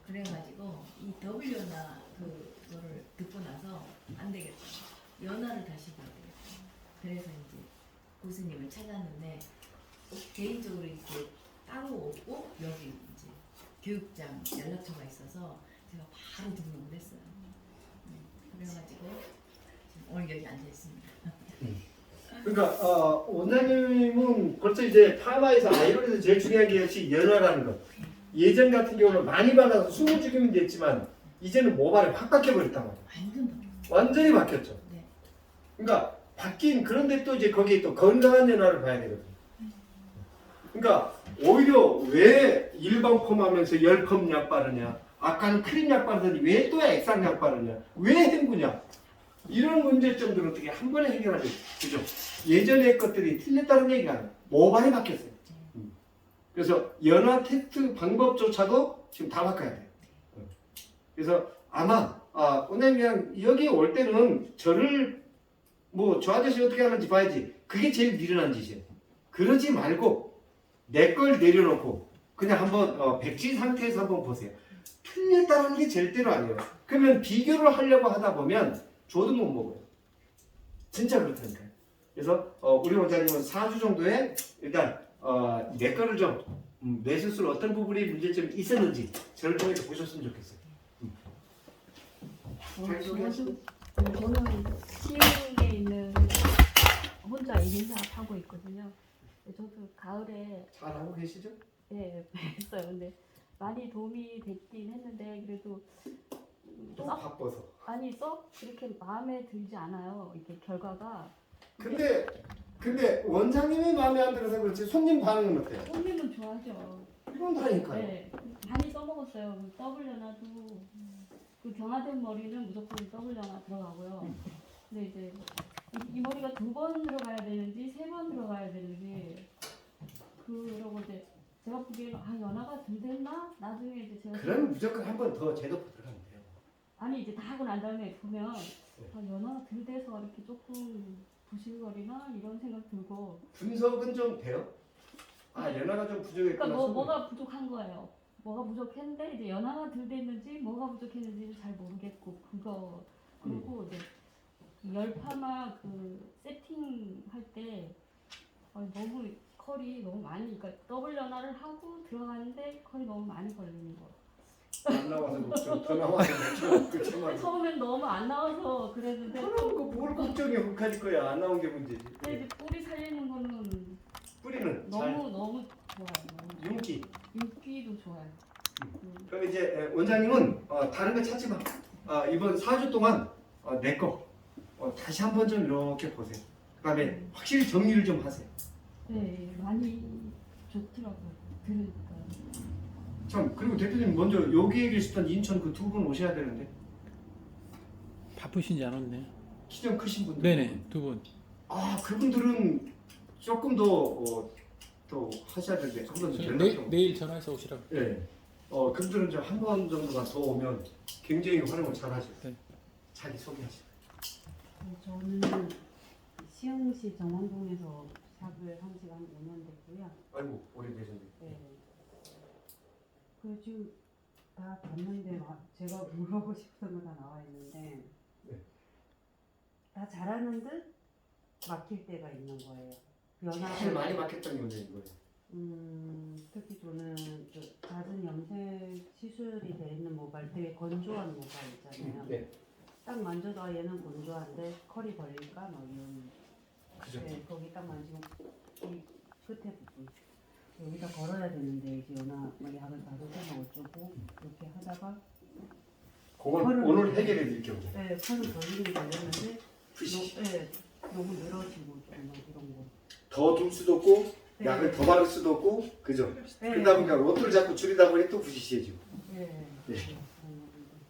그래가지고 이 W연화 그거를 듣고 나서 안 되겠다. 연화를 다시 봐야 되겠다. 그래서 이제 교수님을 찾았는데 개인적으로 이제 따로 오고 여기 이제 교육장 연락처가 있어서 제가 바로 등록을 했어요. 그래가지고 지금 오늘 여기 앉아 있습니다. 그러니까 원장님은 벌써 이제 파마에서 아이론에서 제일 중요한 게 역시 연화라는 것. 예전 같은 경우는 많이 발라서 숨을 죽이면 됐지만 이제는 모발이 확 바뀌어버렸단 말이에요. 완전 바뀌었어요. 완전히 바뀌었죠. 네. 그러니까 바뀐 그런데 또 이제 거기에 또 건강한 연화를 봐야 되거든요. 그러니까 오히려 왜 일반 펌하면서 10펌 약 바르냐, 아까는 크림 약 바르더니 왜 또 액상 약 바르냐, 왜 헹구냐, 이런 문제점들을 어떻게 한 번에 해결하죠. 그죠? 예전의 것들이 틀렸다는 얘기가 아니에요. 모발이 바뀌었어요. 그래서 연화 테스트 방법조차도 지금 다 바꿔야 돼요. 그래서 아마 원장님 그냥 여기 올 때는 저를 뭐 저 아저씨 어떻게 하는지 봐야지. 그게 제일 미련한 짓이에요. 그러지 말고 내 걸 내려놓고 그냥 한번 백지 상태에서 한번 보세요. 틀렸다는 게 절대로 아니에요. 그러면 비교를 하려고 하다 보면 줘도 못 먹어요. 진짜 그렇다니까요. 그래서 우리 원장님은 4주 정도에 일단 내 거를 좀 내 스스로 어떤 부분이 문제점이 있었는지 저를 통해서 보셨으면 좋겠어요. 저는 시흥에 있는 혼자 1인 사업 하고 있거든요. 저도 가을에 잘하고 계시죠? 네, 했어요. 근데 많이 도움이 됐긴 했는데 그래도 또 바빠서. 아니 썩 그렇게 마음에 들지 않아요. 이게 결과가. 근데 원장님이 마음에 안 들어서 그렇지 손님 반응은 어때요? 손님은 좋아하죠. 그런다니까요. 네, 많이 써먹었어요. 더블 연화도 그 경화된 머리는 무조건 더블 연화 들어가고요. 근데 이제 이 머리가 2번 들어가야 되는지 3번 들어가야 되는지 그러고 이제 제가 보기에는 연화가 덜 됐나? 나중에 이제 제가 그러면 무조건 한 번 더 제도 들어가면 돼요. 아니 이제 다 하고 난 다음에 보면 연화가 덜 돼서 이렇게 조금 부실거리나 이런 생각 들고. 분석은 좀 돼요? 연화가 좀 부족했구나. 그러니까 뭐가 부족한 거예요. 뭐가 부족했는데 이제 연화가 덜 됐는지 뭐가 부족했는지 잘 모르겠고 그거 그리고 이제 열파마 그 세팅 할 때 너무 컬이 너무 많이 그러니까 더블 연화를 하고 들어가는데 컬이 너무 많이 걸리는 거. 안 나와서 걱정, 더 나와서 걱정. 처음엔 너무 안 나와서 그랬는데. 그럼 뭘 걱정해 흑할 거야. 안 나온 게 문제지. 근데 이제 뿌리 살리는 거는 뿌리는 너무 좋아요. 윤기도 좋아요. 그럼 이제 원장님은 다른 거 찾지 마. 이번 4주 동안 내 거 다시 한번 좀 이렇게 보세요. 그다음에 확실히 정리를 좀 하세요. 네, 많이 좋더라고요. 들으니까. 참 그리고 대표님 먼저 여기에 계시던 인천 그 2분 오셔야 되는데. 바쁘신지 않았네. 키 좀 크신 분들. 네네, 2분. 그분들은 조금 더 하셔야 되는데 한번 연락 좀. 내일 전화해서 오시라고. 네. 그분들은 좀 한 번 정도만 더 오면 굉장히 활용을 잘하죠. 네. 자기 소개하시죠. 저는 시흥시 정원동에서 샵을 한 지가 한 5년 됐고요. 아이고 오래되셨네. 네. 그 지금 다 봤는데 제가 물어보고 싶은 거 다 나와 있는데 네. 다 잘하는 듯 막힐 때가 있는 거예요. 제일 많이 막혔던 게 이거예요. 특히 저는 그 잦은 염색 시술이 돼 있는 모발, 되게 건조한 모발 있잖아요. 네. 딱 만져도 얘는 건조한데 컬이 걸릴까? 막 이런. 그죠. 네, 거기 딱 만지면 이 끝에 부분. 여기다 걸어야 되는데 이제 연화 약을 바르거나 어쩌고 이렇게 하다가 그걸 오늘 해결해 드릴게요. 네, 컬을 걸리는 걸렸는데 푸시. 네, 너무 늘어지고 좀 막 이런 거. 더 둘 수도 없고 네. 약을 더 바를 수도 없고 그죠. 네. 그러다 보니까 로또를 자꾸 줄이다 보니 또 부시시해지고. 네. 네.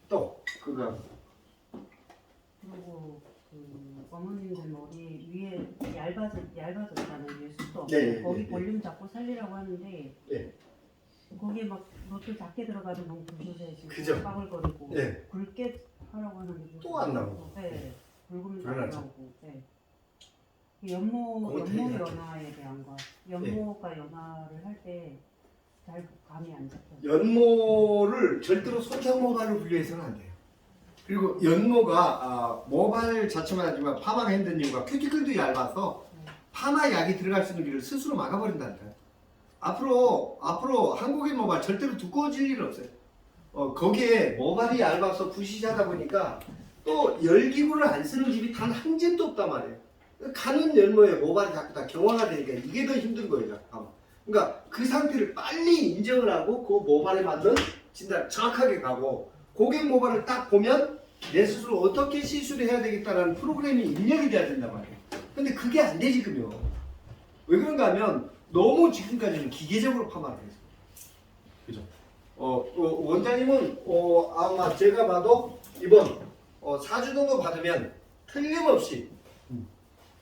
또 그거. 그리고 그 어머님들 머리 위에 얇아졌잖아요. 위에 숱도 없고 네, 거기 네, 볼륨 잡고 살리라고 하는데 네. 거기에 막 너트 작게 들어가도 너무 부셔져지고 그죠. 빠글거리고 네. 굵게 하라고 하는데 또 안 나오고. 네. 굵으면 불안하죠. 안 나오고. 네. 연모 그거 되게 연화에 대한 거. 연모가 연화를 할 때 잘 감이 안 잡혀요. 연모를 절대로 손상 모발로 분류해서는 안 돼요. 그리고 연모가 모발 자체만 하지만 파마 핸드님과 큐티클도 얇아서 파마 약이 들어갈 수 있는 길을 스스로 막아버린다니까요. 앞으로 한국인 모발 절대로 두꺼워질 일 없어요. 거기에 모발이 얇아서 부시하다 보니까 또 열기구를 안 쓰는 집이 단 한 집도 없단 말이에요. 가는 열모에 모발이 자꾸 다 경화가 되니까 이게 더 힘든 거예요. 그러니까 그 상태를 빨리 인정을 하고 그 모발에 맞는 진단 정확하게 가고 고객 모발을 딱 보면 내 스스로 어떻게 시술을 해야 되겠다라는 프로그램이 입력이 돼야 된단 말이에요. 근데 그게 안 돼 지금요. 왜 그런가 하면 너무 지금까지는 기계적으로 파마를 했어요. 그죠? 원장님은 아마 제가 봐도 이번 4주 정도 받으면 틀림없이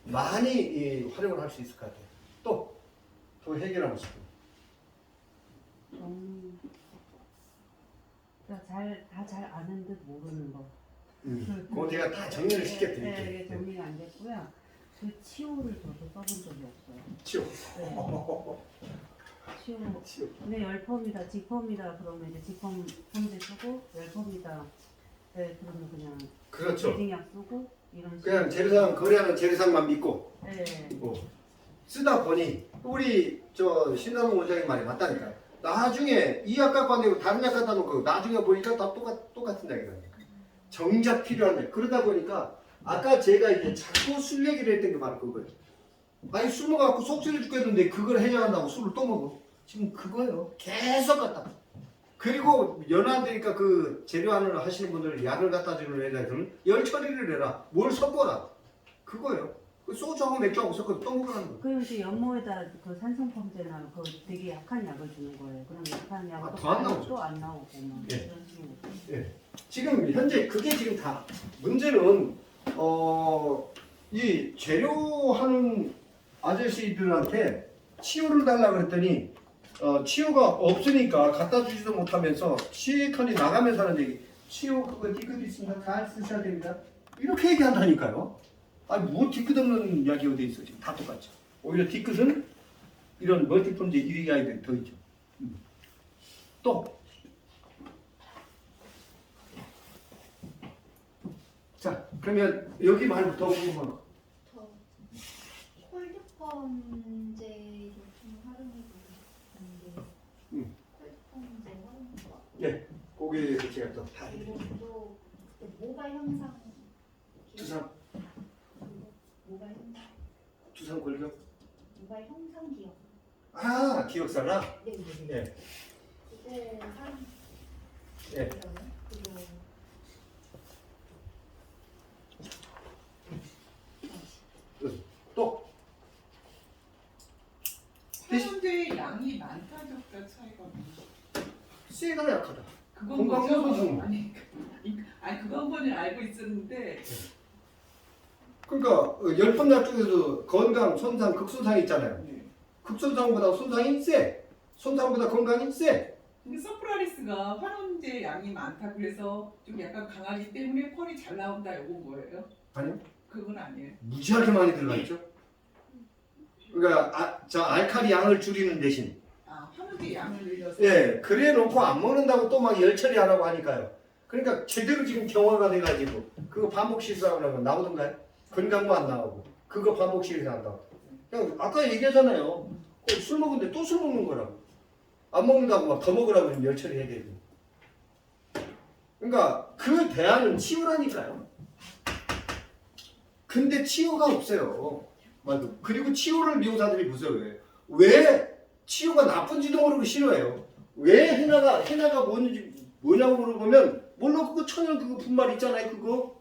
많이 활용을 할 수 있을 것 같아요. 또 해결하고 싶어요. 다 잘 아는 듯 모르는 거. 그건 제가 다 정리를 시켜드릴게요. 네, 정리가 안 됐고요. 그 치오를 저도 써본 적이 없어요. 치오. 네. 치오. 근데 열펌이다, 직펌이다 그러면 이제 직펌 펌제 쓰고 열펌이다. 네, 그러면 그냥 그렇죠. 베딩약 쓰고 이런 식으로. 그냥 재료상 거래하는 재료상만 믿고 네. 쓰다 보니 우리 저 신남은 원장님 말이 맞다니까요. 나중에 이 약 갖고 안 되고 다른 약 갖다 놓고 나중에 보니까 다 똑같은 약이라니까. 정작 필요한 약. 그러다 보니까 아까 제가 이제 자꾸 술 얘기를 했던 게 바로 그거예요. 아니 술 먹어갖고 속쓰려 죽겠는데 그걸 해결한다고 술을 또 먹어. 지금 그거예요. 계속 갖다. 그리고 연화되니까 그 재료안을 하시는 분들 약을 갖다 주는 애들은 열 처리를 해라. 뭘 섞어라. 그거예요. 그 소주하고 맥주하고 섞어서 또 먹으라는 거예요. 그럼 이제 연모에다 그 산성펌제나 그 되게 약한 약을 주는 거예요. 그럼 약한 약은 더 안 나오죠. 또 안 나오고 막 예. 이런 식으로. 예. 지금 현재 그게 지금 다 문제는 이 재료하는 아저씨들한테 치유를 달라 그랬더니 치유가 없으니까 갖다 주지도 못하면서 치유컨이 나가면서 하는 얘기. 치유 그거 뒤끝 있으니까 잘 쓰셔야 됩니다. 이렇게 얘기한다니까요. 아니 뭐 뒤끝 없는 약이 어디 있어 지금 다 똑같죠. 오히려 뒤끝은 이런 멀티폼제 1위 아이들이 더 있죠. 또 자, 그러면 여기 말고 더 궁금한 거. 저 콜드펌제를 좀 활용해보고 싶은데 콜드펌제 활용해봐. 네, 거기 제가 또 다. 그리고 또 모발 형상 두상 모발 형상 두상 골격. 모발 형상 기억. 아 기억사나. 네네네. 네. 그거 활용. 네. 그리고 또 사람들의 양이 많다 적다 차이가 나요. 쇠가 약하다. 그건 건강 뭐죠? 소중. 아니 그거 한 번은 알고 있었는데 그러니까 열번약 중에서도 건강, 손상, 극손상이 있잖아요. 네. 극손상보다 손상이 세. 손상보다 건강이 세. 근데 서프라리스가 환원제 양이 많다 그래서 좀 약간 강하기 때문에 펄이 잘 나온다 이건 거예요? 아니요. 그건 아니에요. 무지하게 많이 들어가 있죠. 그러니까 저 알칼리 양을 줄이는 대신 환원제 양을 늘려서 예, 그래 놓고 안 먹는다고 또 막 열 처리하라고 하니까요. 그러니까 제대로 지금 경화가 돼가지고 그거 반복 시술하면 나오던가요? 건강도 안 나오고 그거 반복 시술해서 안 나오고. 그냥 아까 얘기하잖아요. 술 먹는데 또 술 먹는 거라고. 안 먹는다고 막 더 먹으라고 그러면 열 처리해야 되고. 그러니까 그 대안은 치유라니까요. 근데 치유가 없어요. 맞아. 그리고 치유를 미용사들이 무서워해요. 왜 치유가 나쁜지도 모르고 싫어해요. 왜 해나가 뭐냐고 물어보면 물론 그거 천연 그거 분말 있잖아요. 그거.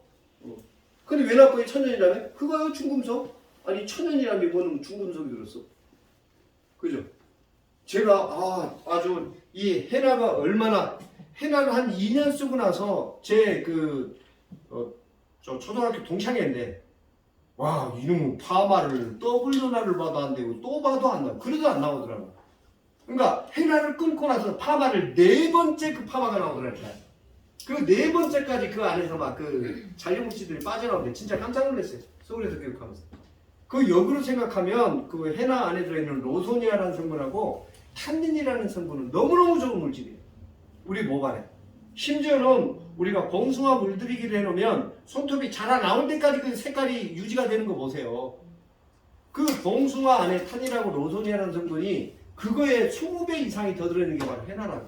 근데 왜 나빠요? 천연이라며? 그거요 중금속. 아니 천연이라는 게 뭐는 중금속이 들었어. 그죠? 제가 아주 이 해나가 얼마나 해나를 한 2년 쓰고 나서 제 저 초등학교 동창회인데 와 이놈 파마를 W나를 봐도 안 되고 또 봐도 안 나와. 그래도 안 나오더라고. 그러니까 해나를 끊고 나서 파마를 4번째 그 파마가 나오더라니까. 그 4번째까지 그 안에서 막 그 잔류물질들이 빠져나오는데 진짜 깜짝 놀랐어요. 서울에서 교육하면서. 그 역으로 생각하면 그 해나 안에 들어있는 로소니아라는 성분하고 탄닌이라는 성분은 너무너무 좋은 물질이에요. 우리 모발에. 심지어는 우리가 봉숭아 물들이기를 해놓으면 손톱이 자라 나올 때까지 그 색깔이 유지가 되는 거 보세요. 그 봉숭아 안에 탄닌하고 로소니아라는 성분이 그거에 20배 이상이 더 들어있는 게 바로 헤나라고.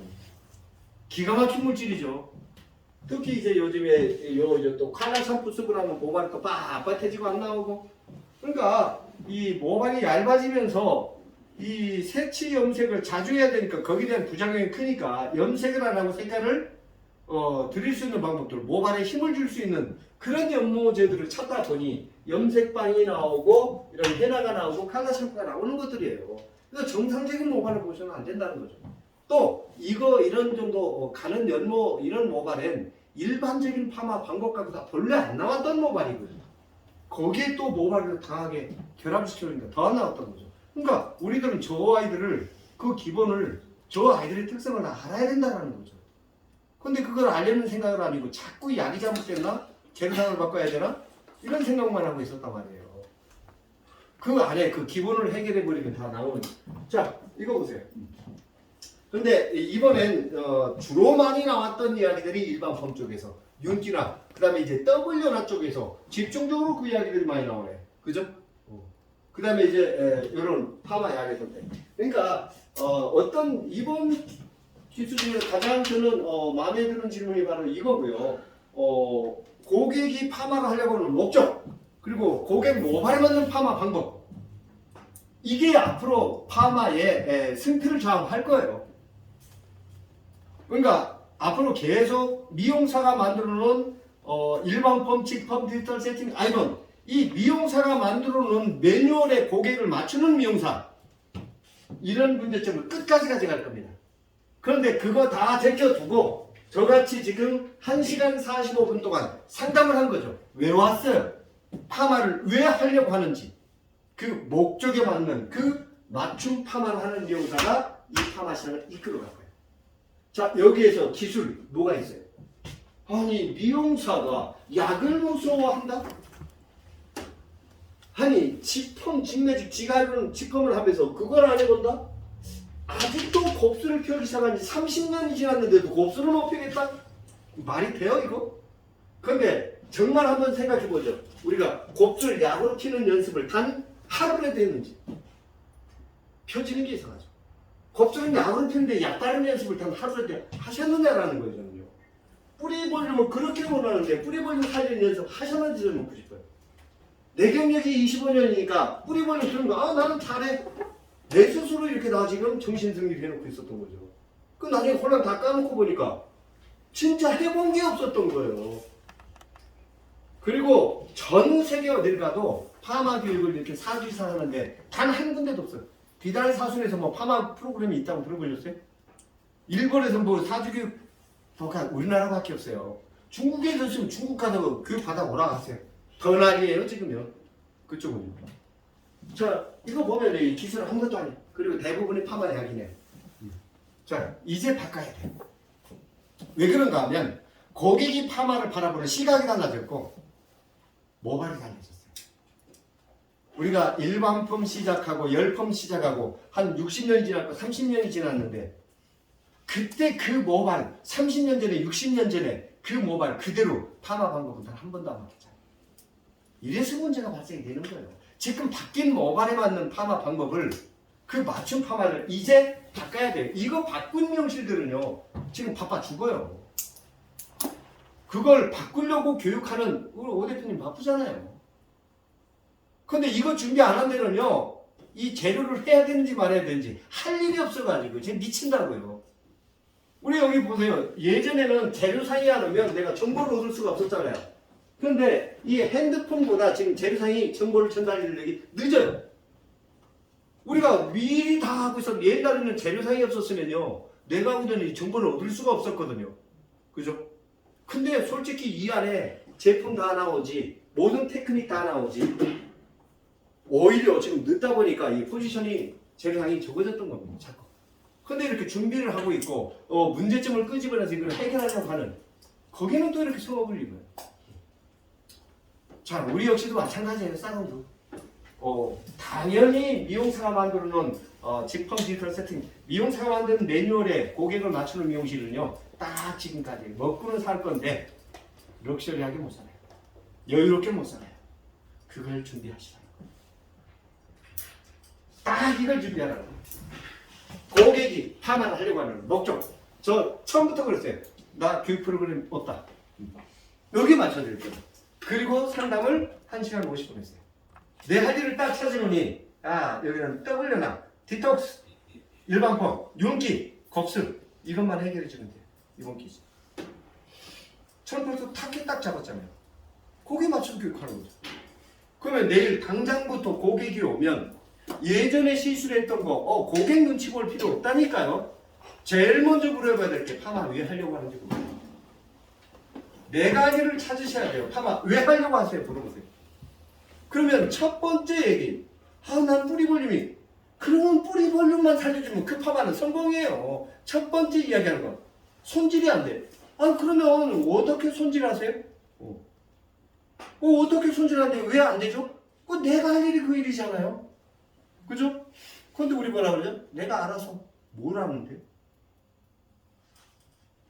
기가 막힌 물질이죠. 특히 이제 요즘에 또 칼라 샴푸 쓰고 나면 모발이 또 빳빳해지고 안 나오고. 그러니까 이 모발이 얇아지면서 이 세치 염색을 자주 해야 되니까 거기에 대한 부작용이 크니까 염색을 안 하고 색깔을 드릴 수 있는 방법들, 모발에 힘을 줄 수 있는 그런 연모제들을 찾다 보니 염색빵이 나오고 이런 헤나가 나오고 칼라 샴푸가 나오는 것들이에요. 그래서 정상적인 모발을 보시면 안 된다는 거죠. 또 이런 정도 가는 연모 이런 모발엔 일반적인 파마 방법과도 본래 안 나왔던 모발이거든요. 거기에 또 모발을 강하게 결합시키니까 더 안 나왔던 거죠. 그러니까 우리들은 저 아이들을 그 기본을 저 아이들의 특성을 알아야 된다는 거죠. 근데 그걸 알려는 생각을 아니고 자꾸 약이 잘못됐나? 재료상을 바꿔야 되나? 이런 생각만 하고 있었단 말이에요. 그 안에 그 기본을 해결해 버리면 다 나오는 거예요. 자, 이거 보세요. 근데 이번엔 주로 많이 나왔던 이야기들이 일반펌 쪽에서 윤기나 그 다음에 이제 W나 쪽에서 집중적으로 그 이야기들이 많이 나오네. 그죠? 그 다음에 이제 이런 파마 약에서인데. 그러니까 어떤 이번 기술 중에 가장 저는 마음에 드는 질문이 바로 이거고요. 고객이 파마를 하려고 하는 목적, 그리고 고객 모발에 맞는 파마 방법. 이게 앞으로 파마의 승패를 좌우할 거예요. 그러니까 앞으로 계속 미용사가 만들어 놓은 일반 펌, 직펌, 디지털 세팅, 아이론, 이 미용사가 만들어 놓은 매뉴얼에 고객을 맞추는 미용사, 이런 문제점을 끝까지 가져갈 겁니다. 그런데 그거 다 제껴두고 저같이 지금 1시간 45분 동안 상담을 한 거죠. 왜 왔어요? 파마를 왜 하려고 하는지, 그 목적에 맞는 그 맞춤 파마를 하는 미용사가 이 파마 시장을 이끌어갈 거예요. 자, 여기에서 기술 뭐가 있어요? 아니, 미용사가 약을 무서워한다? 아니, 직펌, 직매직, 지가이로는 직펌을 하면서 그걸 안 해본다? 아직도 곱슬을 피우기 시작한 지 30년이 지났는데도 곱슬을 못 피우겠다? 말이 돼요, 이거? 근데 정말 한번 생각해보죠. 우리가 곱슬 약으로 피는 연습을 단 하루라도 했는지. 펴지는 게 이상하죠. 곱슬은 약으로 피는데 약 바르는 연습을 단 하루라도 하셨느냐라는 거예요, 저는요. 뿌리 볼륨을 그렇게 원하는데 뿌리 볼륨 살리는 연습 하셨는지 좀 묻고 싶어요. 내 경력이 25년이니까 뿌리 볼륨 그런 거, 나는 잘해. 내 스스로 이렇게 나 지금 정신승리를 해놓고 있었던 거죠. 그 나중에 홀랑 다 까놓고 보니까 진짜 해본 게 없었던 거예요. 그리고 전 세계 어딜 가도 파마 교육을 이렇게 4주 이상 하는데 단 한 군데도 없어요. 비달 사순에서 뭐 파마 프로그램이 있다고 들어보셨어요? 일본에서 뭐 4주 교육 우리나라밖에 없어요. 중국에서 지금 중국 가서 교육 받아 오라가세요. 더 난리예요 지금요. 그쪽은요. 자, 이거 보면 이 기술 아무것도 아니에요. 그리고 대부분이 파마 약이네. 자, 이제 바꿔야 돼요. 왜 그런가 하면 고객이 파마를 바라보는 시각이 달라졌고 모발이 달라졌어요. 우리가 일반 펌 시작하고 열펌 시작하고 한 60년이 지났고 30년이 지났는데 그때 그 모발 30년 전에 60년 전에 그 모발 그대로 파마 방법은 단 한 번도 안 바뀌었잖아요. 이래서 문제가 발생이 되는 거예요. 지금 바뀐 모발에 맞는 파마 방법을 그 맞춤 파마를 이제 바꿔야 돼요. 이거 바꾼 미용실들은요 지금 바빠 죽어요. 그걸 바꾸려고 교육하는 우리 오 대표님 바쁘잖아요. 근데 이거 준비 안 한 데는요 이 재료를 해야 되는지 말아야 되는지 할 일이 없어가지고 지금 미친다고요. 우리 여기 보세요. 예전에는 재료 사이 않으면 내가 정보를 얻을 수가 없었잖아요. 그런데 이 핸드폰보다 지금 재료상이 정보를 전달하기 늦어요. 우리가 미리 다 하고 있었는데 옛날에는 재료상이 없었으면요 내가 보기에는 이 정보를 얻을 수가 없었거든요. 그죠? 근데 솔직히 이 안에 제품 다 나오지 모든 테크닉 다 나오지 오히려 지금 늦다 보니까 이 포지션이 재료상이 적어졌던 겁니다. 자꾸. 근데 이렇게 준비를 하고 있고 문제점을 끄집어내서 이걸 해결하려고 하는 거기는 또 이렇게 성업을 입어요. 자, 우리 역시도 마찬가지예요. 사롱도. 당연히 미용사가 만들어 놓은 직펌 디지털 세팅, 미용사가 만드는 매뉴얼에 고객을 맞추는 미용실은요 딱 지금까지 먹고는 살 건데 럭셔리하게 못 살아요. 여유롭게 못 살아요. 그걸 준비하시라는 거예요. 딱 이걸 준비하라는 거예요. 고객이 파마를 하려고 하는 목적. 저 처음부터 그랬어요. 나 교육 프로그램 없다. 여기 맞춰드릴게요. 그리고 상담을 1시간 50분 했어요. 내 할 일을 딱 찾으니 여기는 W나 디톡스, 일반펌, 윤기, 겁술 이것만 해결해 주면 돼요. 이번 기지. 처음부터 타겟 딱 잡았잖아요. 거기에 맞춰서 교육하는 거죠. 그러면 내일 당장부터 고객이 오면 예전에 실수를 했던 거 고객 눈치 볼 필요 없다니까요. 제일 먼저 물어봐야 될 게 파마 왜 하려고 하는지 물어봐요. 네 가지를 찾으셔야 돼요. 파마 왜 하려고 하세요? 물어보세요. 그러면 첫 번째 얘기, 난 뿌리 볼륨이. 그러면 뿌리 볼륨만 살려주면 그 파마는 성공이에요. 첫 번째 이야기하는 건 손질이 안 돼. 그러면 어떻게 손질하세요? 어떻게 손질하는데 왜 안 되죠? 내가 할 일이 그 일이잖아요. 그죠? 근데 우리 뭐라 그러죠? 내가 알아서 뭘 하는데?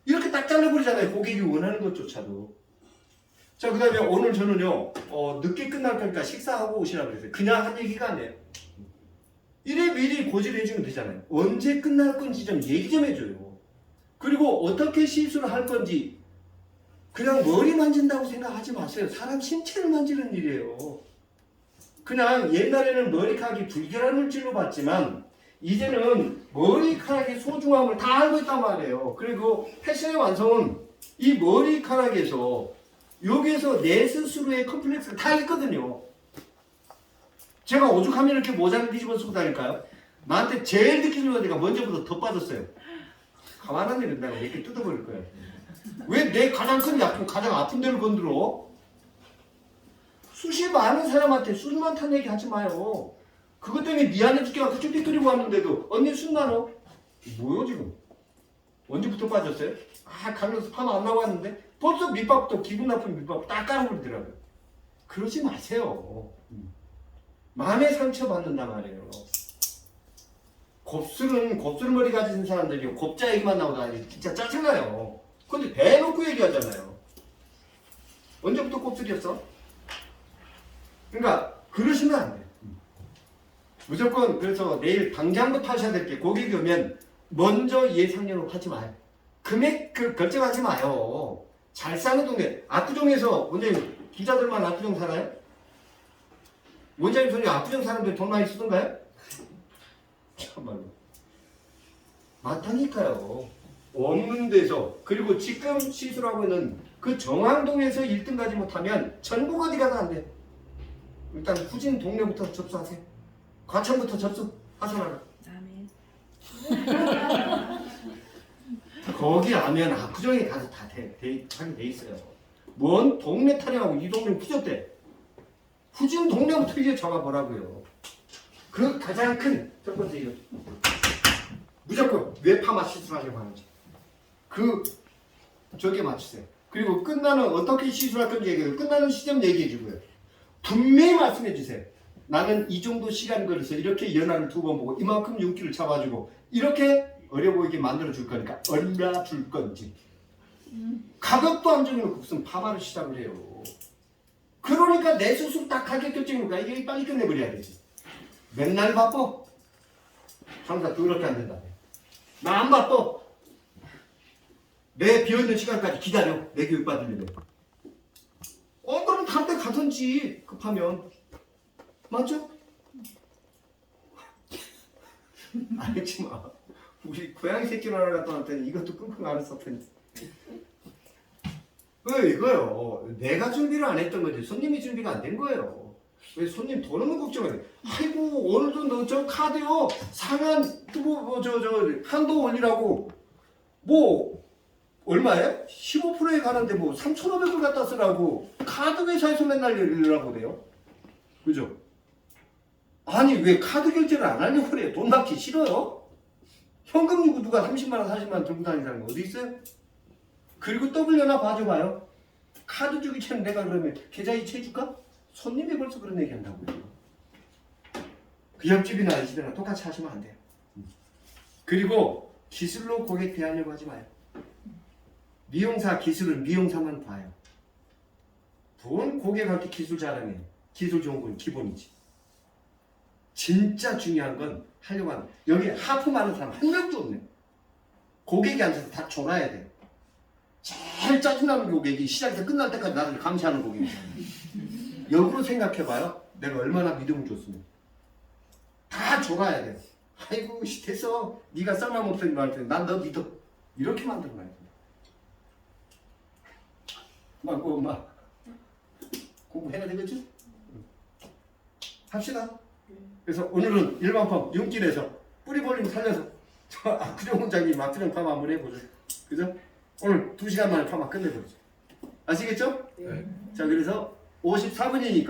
이렇게 딱 잘라버리잖아요. 고객이 원하는 것조차도. 자, 그 다음에 오늘 저는요, 늦게 끝날 거니까 식사하고 오시라고 그랬어요. 그냥 한 얘기가 아니에요. 이래 미리 고지를 해주면 되잖아요. 언제 끝날 건지 좀 얘기 좀 해줘요. 그리고 어떻게 시술을 할 건지 그냥 머리 만진다고 생각하지 마세요. 사람 신체를 만지는 일이에요. 그냥 옛날에는 머리카락이 불결한 물질로 봤지만 이제는 머리카락의 소중함을 다 알고 있단 말이에요. 그리고 패션의 완성은 이 머리카락에서 여기에서 내 스스로의 컴플렉스가 다 있거든요. 제가 오죽하면 이렇게 모자를 뒤집어 쓰고 다닐까요? 나한테 제일 느끼는 건 내가 먼저부터 더 빠졌어요. 가만한 일은 내가 이렇게 뜯어버릴 거야. 왜 내 가장 큰 약품, 가장 아픈 데를 건드려? 숱이 많은 사람한테 숱 많다는 얘기 하지 마요. 그것 때문에 미안해 죽겠다 그쪽에 끓이고 왔는데도 언니 숱 많어? 뭐요 지금? 언제부터 빠졌어요? 갈려서 파마 안 나고 왔는데 벌써 밑밥부터 기분 나쁜 밑밥 딱 깔아버리더라고요. 그러지 마세요. 마음의 상처 받는단 말이에요. 곱슬 머리 가진 사람들이 곱자 얘기만 나오다 진짜 짜증나요. 근데 대놓고 얘기하잖아요. 언제부터 곱슬이었어? 그러니까 그러시면 안 돼요. 무조건 그래서 내일 당장부터 하셔야 될 게 고객이 오면 먼저 예상력을 하지 마요. 금액 결정하지 마요. 잘 사는 동네 압구정에서 원장님 기자들만 압구정 살아요? 원장님 손이 압구정 사람들 돈 많이 쓰던가요? 참말로 많다니까요. 없는 데서. 그리고 지금 시술하고 있는 그 정왕동에서 1등 가지 못하면 전국 어디 가도 안 돼. 일단 후진 동네부터 접수하세요. 과천부터 접수하셔라. 아멘. 거기 하면 압구정에 가서 다 하게 돼 있어요. 뭔 동네 타령하고 이 동네 푸졌대. 후진 동네부터 이제 잡아보라고요. 그 가장 큰 첫 번째 이거. 무조건 왜 파마 시술하려고 하는지. 저기에 맞추세요. 그리고 끝나는 어떻게 시술할 건지 얘기해요. 끝나는 시점 얘기해 주고요. 분명히 말씀해 주세요. 나는 이 정도 시간 걸려서 이렇게 연화를 2번 보고 이만큼 윤기를 잡아주고 이렇게 어려 보이게 만들어 줄 거니까 얼마 줄 건지. 가격도 안 정해놓고 무슨 파마를 시작을 해요. 그러니까 내 스스로 딱 가격 결정해놓으니까 이게 빨리 끝내버려야 되지. 맨날 바빠. 항상 그렇게 안 된다. 나 안 바빠. 내 비어있는 시간까지 기다려. 내 교육 받으려면. 그럼 다른 데 가든지 급하면. 맞죠? 알지 마. 우리 고양이 새끼를 하나 갖다 놨더니 이것도 끙끙 앓았을 텐데. 왜 이거요? 내가 준비를 안 했던 거지. 손님이 준비가 안 된 거예요. 왜 손님 돈 없는 걱정을 해? 아이고 오늘도 너 저 카드요 상한 한도 올리라고 뭐 얼마에? 15%에 가는데 뭐 3,500을 갖다 쓰라고 카드 회사에서 맨날 열리라고 그래요. 그죠? 아니 왜 카드 결제를 안 하려고 그래요? 돈 받기 싫어요? 현금 주고 누가 30만 원 40만 원 들고 다니는 사람이 어디 있어요? 그리고 W나 봐줘봐요. 카드 주기 전에 내가 그러면 계좌 이체해줄까? 손님이 벌써 그런 얘기 한다고요. 그 옆집이나 이 집이나 똑같이 하시면 안 돼요. 그리고 기술로 고객 대하려고 하지 마요. 미용사 기술은 미용사만 봐요. 본 고객한테 기술 자랑해요. 기술 좋은 건 기본이지. 진짜 중요한 건 하려고 하는 여기 하품하는 사람 한 명도 없네. 고객이 앉아서 다 졸아야 돼. 제일 짜증나는 고객이 시작해서 끝날 때까지 나를 감시하는 고객이야. 역으로 생각해봐요. 내가 얼마나 믿음을 줬으면 다 졸아야 돼. 아이고 됐어. 네가 썰마없더니 말했더니 난 너 믿어. 이렇게 만드는 거야. 엄마 공부해야 되겠지? 합시다. 그래서 오늘은 일반 펌 윤길에서 뿌리 볼륨 살려서 저 악구정 원장님 마트령 파마 한번 해보죠. 그죠? 오늘 2시간 만에 파마 끝내버리죠. 아시겠죠? 네. 자 그래서 54분이니까